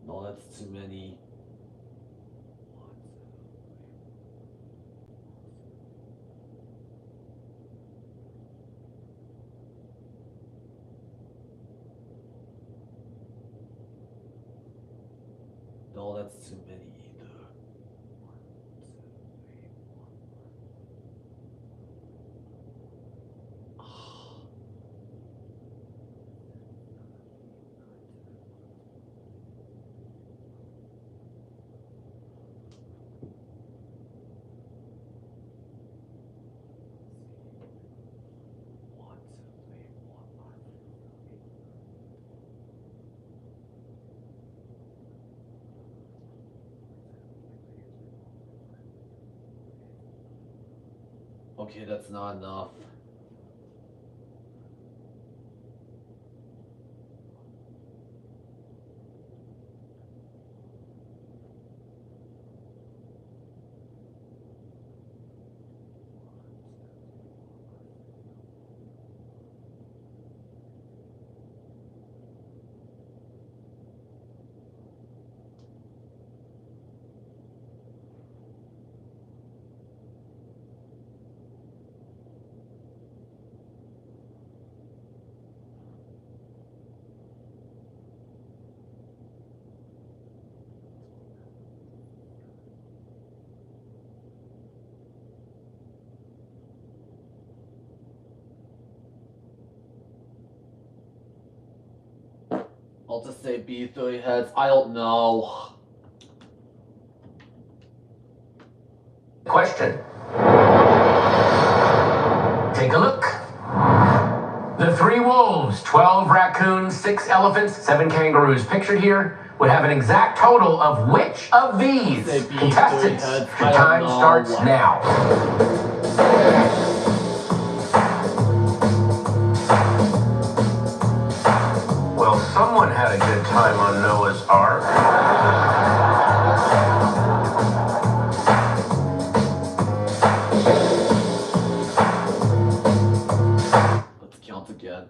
No, that's too many. No, that's too many either. Okay, that's not enough. I'll just say B, 30 heads. I don't know. Question. Take a look. The 3 wolves, 12 raccoons, 6 elephants, 7 kangaroos pictured here would have an exact total of which of these? Contestants, your time starts now. Well, someone had a good time on Noah's Ark. Let's count again.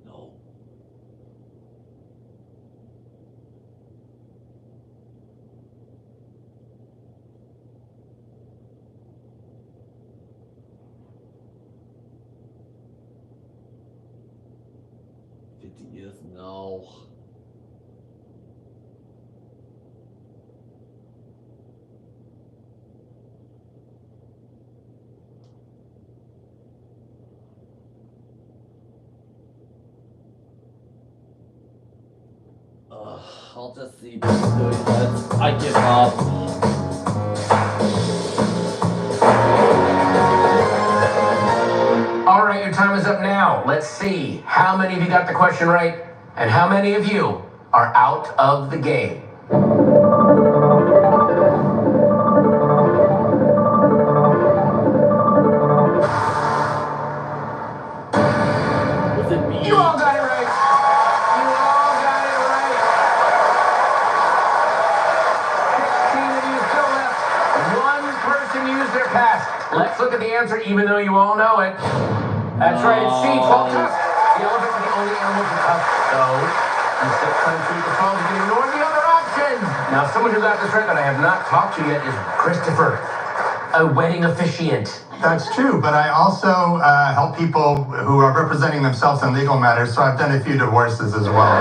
No. Years, no. I'll just see 30 heads. I give up. All right, your time is up now. Let's see how many of you got the question right and how many of you are out of the game. Was it me? You all got it right. You all got it right. 16 of you still left. One person used their pass. Let's look at the answer, even though you all know it. That's right, it's C, 12 tusks. The elephants are the only animals with tusks, though. In 6 countries, the 12 you can ignore the other options. Now, someone who got this right that I have not talked to yet is Christopher. a wedding officiant. That's true, but I also help people who are representing themselves in legal matters, so I've done a few divorces as well.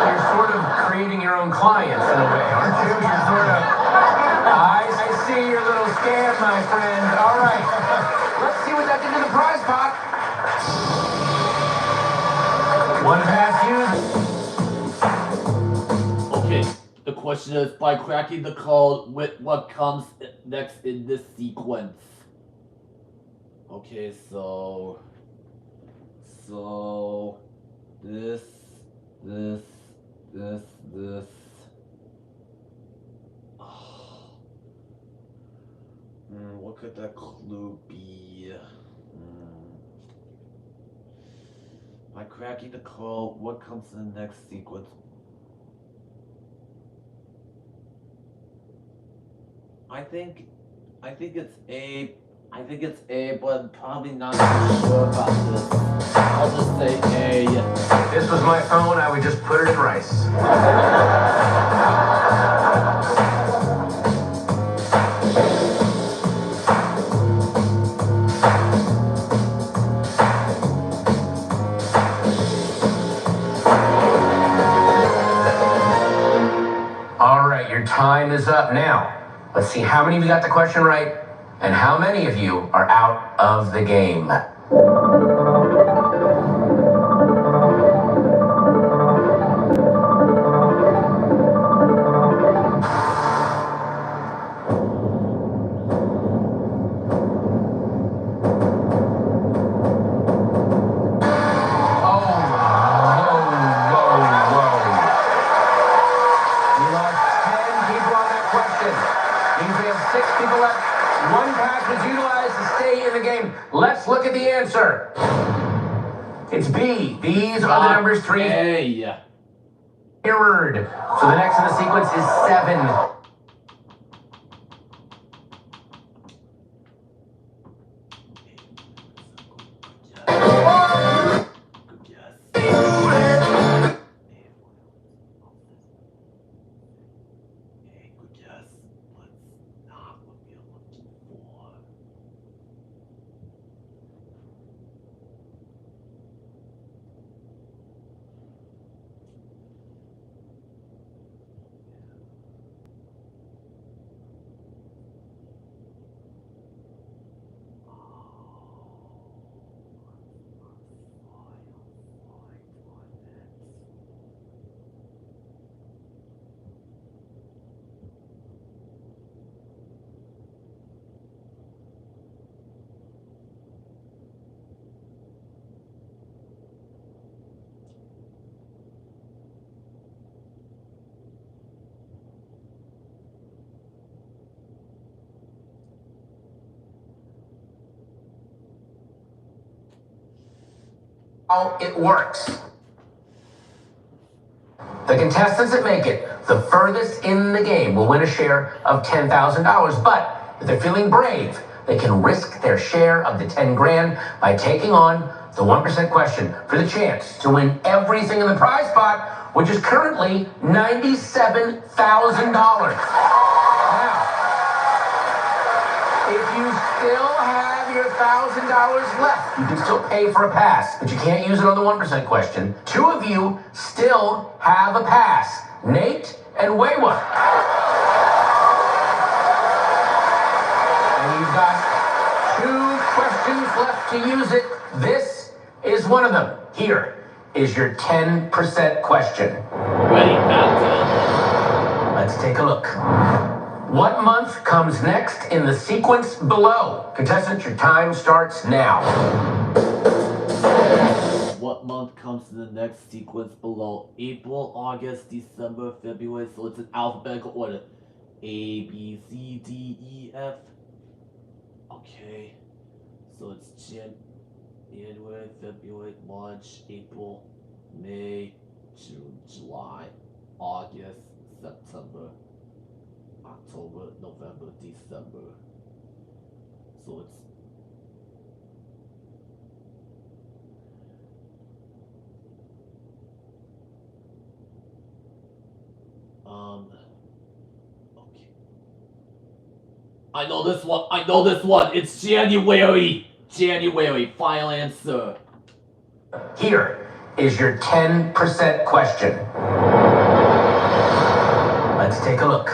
You're sort of creating your own clients in a way, aren't you? You're sort of... I see your little scam, my friend. All right. Let's see what that did to the prize pot. One pass used. Okay, the question is, by cracking the code, what comes next in this sequence? Okay, so this. What could that clue be? By cracking the code, what comes in the next sequence? I think it's A. But I'm probably not too sure about this. I'll just say A. If this was my phone, I would just put it in rice. All right, your time is up now. Let's see how many of you got the question right and how many of you are out of the game. Let's look at the answer. It's B. These are the numbers 3 mirrored. So the next in the sequence is 7. How it works. The contestants that make it the furthest in the game will win a share of $10,000. But if they're feeling brave, they can risk their share of the 10 grand by taking on the 1% question for the chance to win everything in the prize pot, which is currently $97,000. Now, if you still have your $1,000 left, you can still pay for a pass, but you can't use it on the 1% question. 2 of you still have a pass, Nate and Waywa. And you've got 2 questions left to use it. This is one of them. Here is your 10% question. Ready, Captain. Let's take a look. What month comes next in the sequence below? Contestants, your time starts now. What month comes in the next sequence below? April, August, December, February. So it's in alphabetical order. A, B, C, D, E, F. Okay. So it's January, February, March, April, May, June, July, August, September, October, November, December. So it's okay. I know this one. I know this one. It's January. January. Final answer. Here is your 10% question. Let's take a look.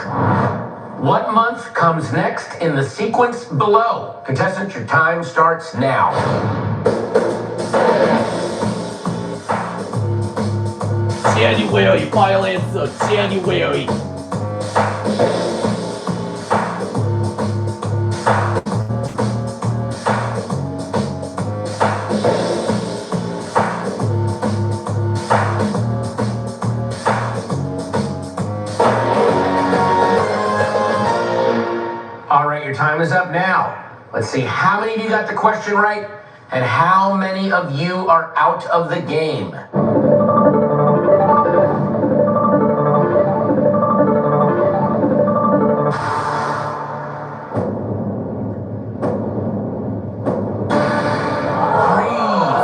What month comes next in the sequence below? Contestants, your time starts now. January. Final answer. January. All right, your time is up now. Let's see how many of you got the question right and how many of you are out of the game.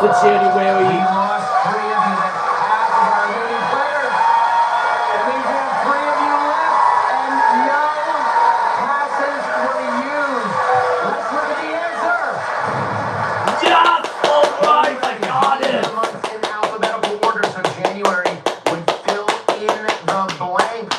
It's January. We lost 3 of you. That's half of our remaining players. That means we have 3 of you left and no passes were used. Let's look at the answer. Yes! All right, I got it. The months in alphabetical order, so January would fill in the blank.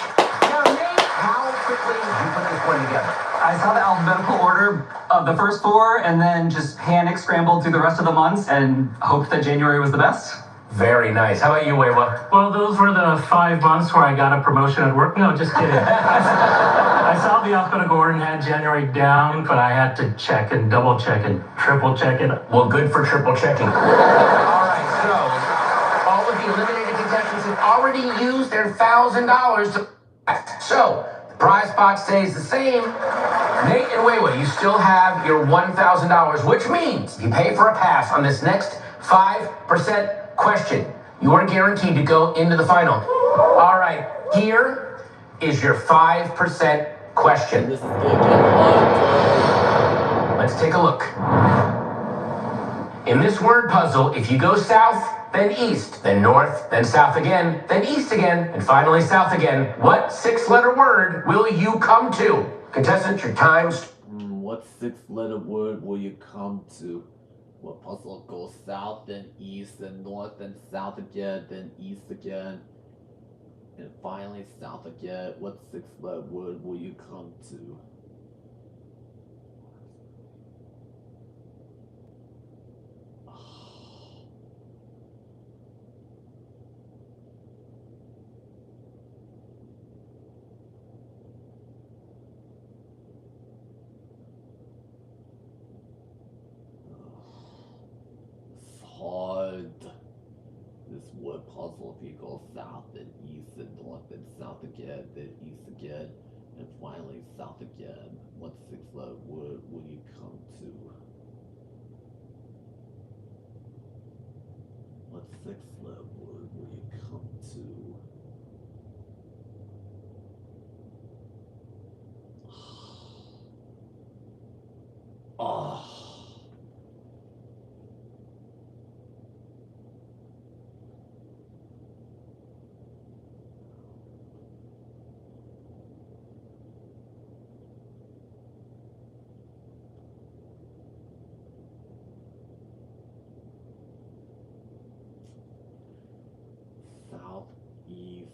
Now, Nate, how quickly did you put this one together? I saw the alphabetical order of the first 4 and then just panic scrambled through the rest of the months and hoped that January was the best. Very nice. How about you, Wewa? Well, those were the 5 months where I got a promotion at work. No, just kidding. I saw the alphabetical order and had January down, but I had to check and double check and triple check it. Well, good for triple checking. All right, so all of the eliminated contestants have already used their $1,000 to... So, the prize box stays the same. Nate and Wewa, you still have your $1,000, which means if you pay for a pass on this next 5% question, you are guaranteed to go into the final. All right, here is your 5% question. Let's take a look. In this word puzzle, if you go south, then east, then north, then south again, then east again, and finally south again, what 6-letter word will you come to? Contestants, your time's... What 6-letter word will you come to? What puzzle goes south, then east, then north, then south again, then east again, and finally south again? What 6-letter word will you come to? Hard. This word puzzle, if you go south, then east, then north, then south again, then east again, and finally south again. What 6-letter word will you come to? What 6-letter word will you come to? Oh. Southeast.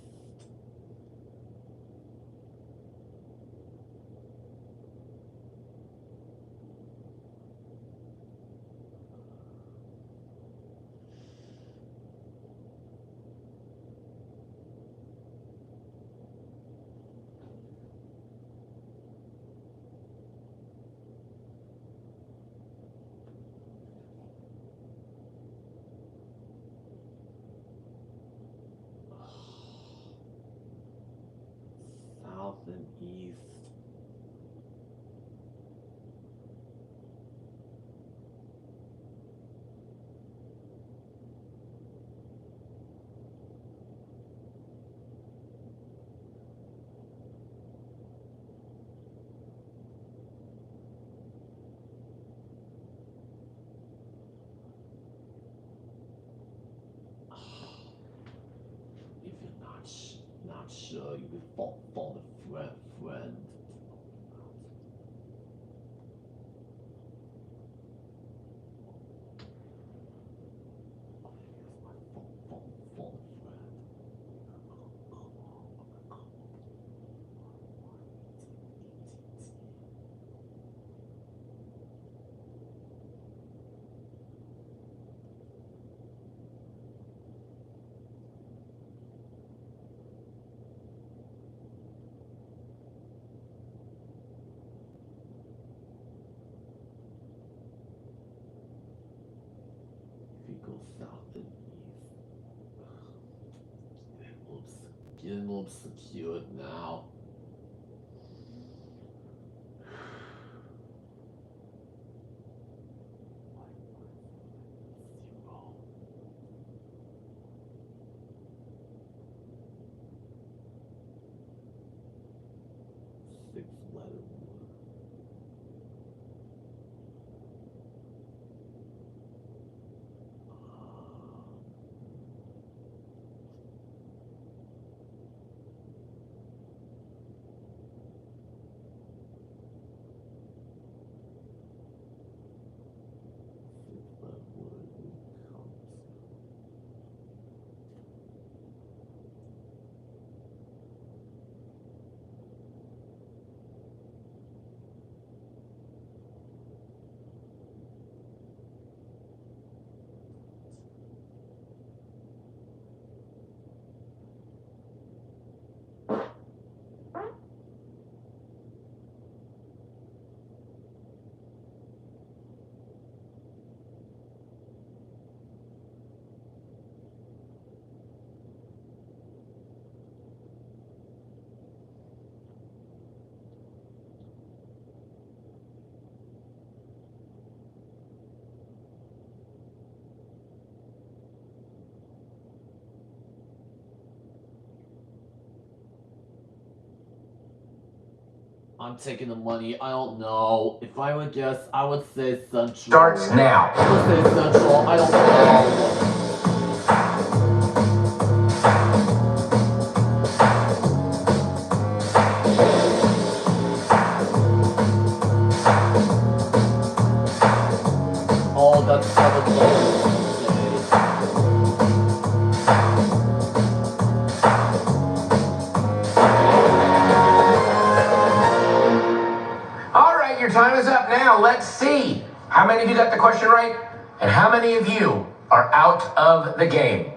South and east. If you're not sure, you can phone a friend. Getting a little secure now. I'm taking the money. I don't know. If I would guess, I would say Central. Starts now. I would say Central. I don't know. Oh, that's 7. All right, your time is up now. Let's see how many of you got the question right and how many of you are out of the game.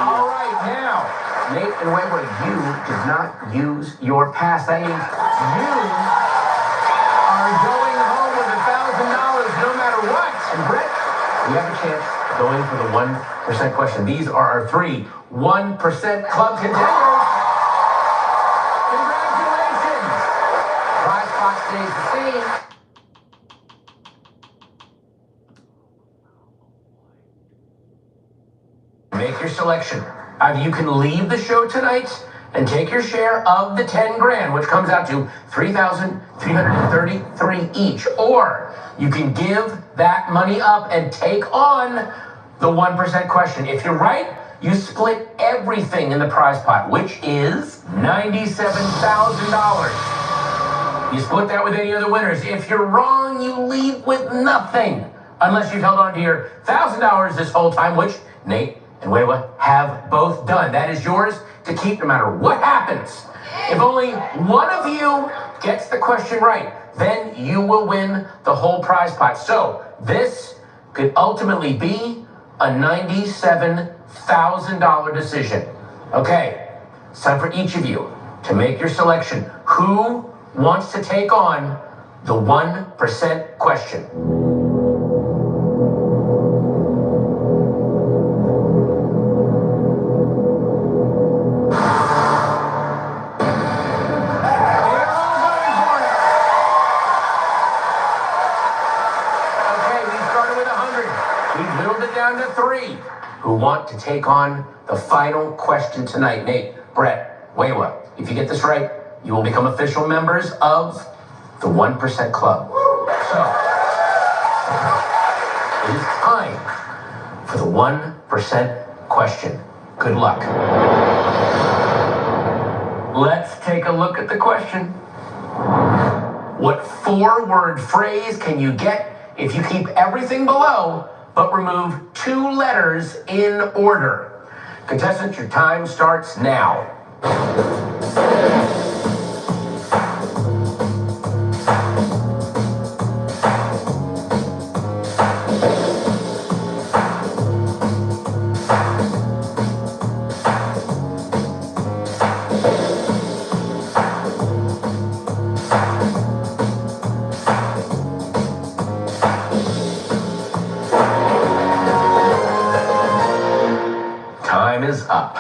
All right, now, Nate and Weber, you did not use your pass. That means you are going home with $1,000 no matter what. And Brett, you have a chance going for the 1% question. These are our 3 1% club contenders. Congratulations. Prize pot stays the same. Make your selection. Either you can leave the show tonight and take your share of the 10 grand, which comes out to $3,333 each, or you can give that money up and take on the 1% question. If you're right, you split everything in the prize pot, which is $97,000. You split that with any other winners. If you're wrong, you leave with nothing, unless you've held on to your $1,000 this whole time, which Nate and Wewa have both done. That is yours to keep no matter what happens. If only one of you gets the question right, then you will win the whole prize pot. So this could ultimately be a $97,000 decision. Okay, it's time for each of you to make your selection. Who wants to take on the 1% question? Who want to take on the final question tonight. Nate, Brett, Wewa, if you get this right, you will become official members of the 1% Club. So, it is time for the 1% question. Good luck. Let's take a look at the question. What 4-word phrase can you get if you keep everything below but remove 2 letters in order? Contestants, your time starts now. Time is up.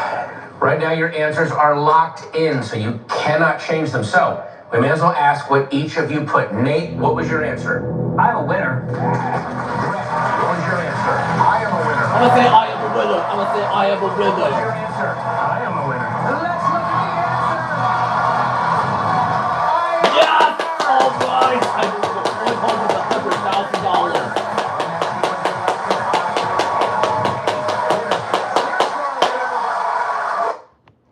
Right now, your answers are locked in, so you cannot change them. So, we may as well ask what each of you put. Nate, what was your answer? I'm a winner. Brett, what was your answer? I am a winner. I'm gonna say I am a winner. I'm gonna say I am a winner. What was your answer?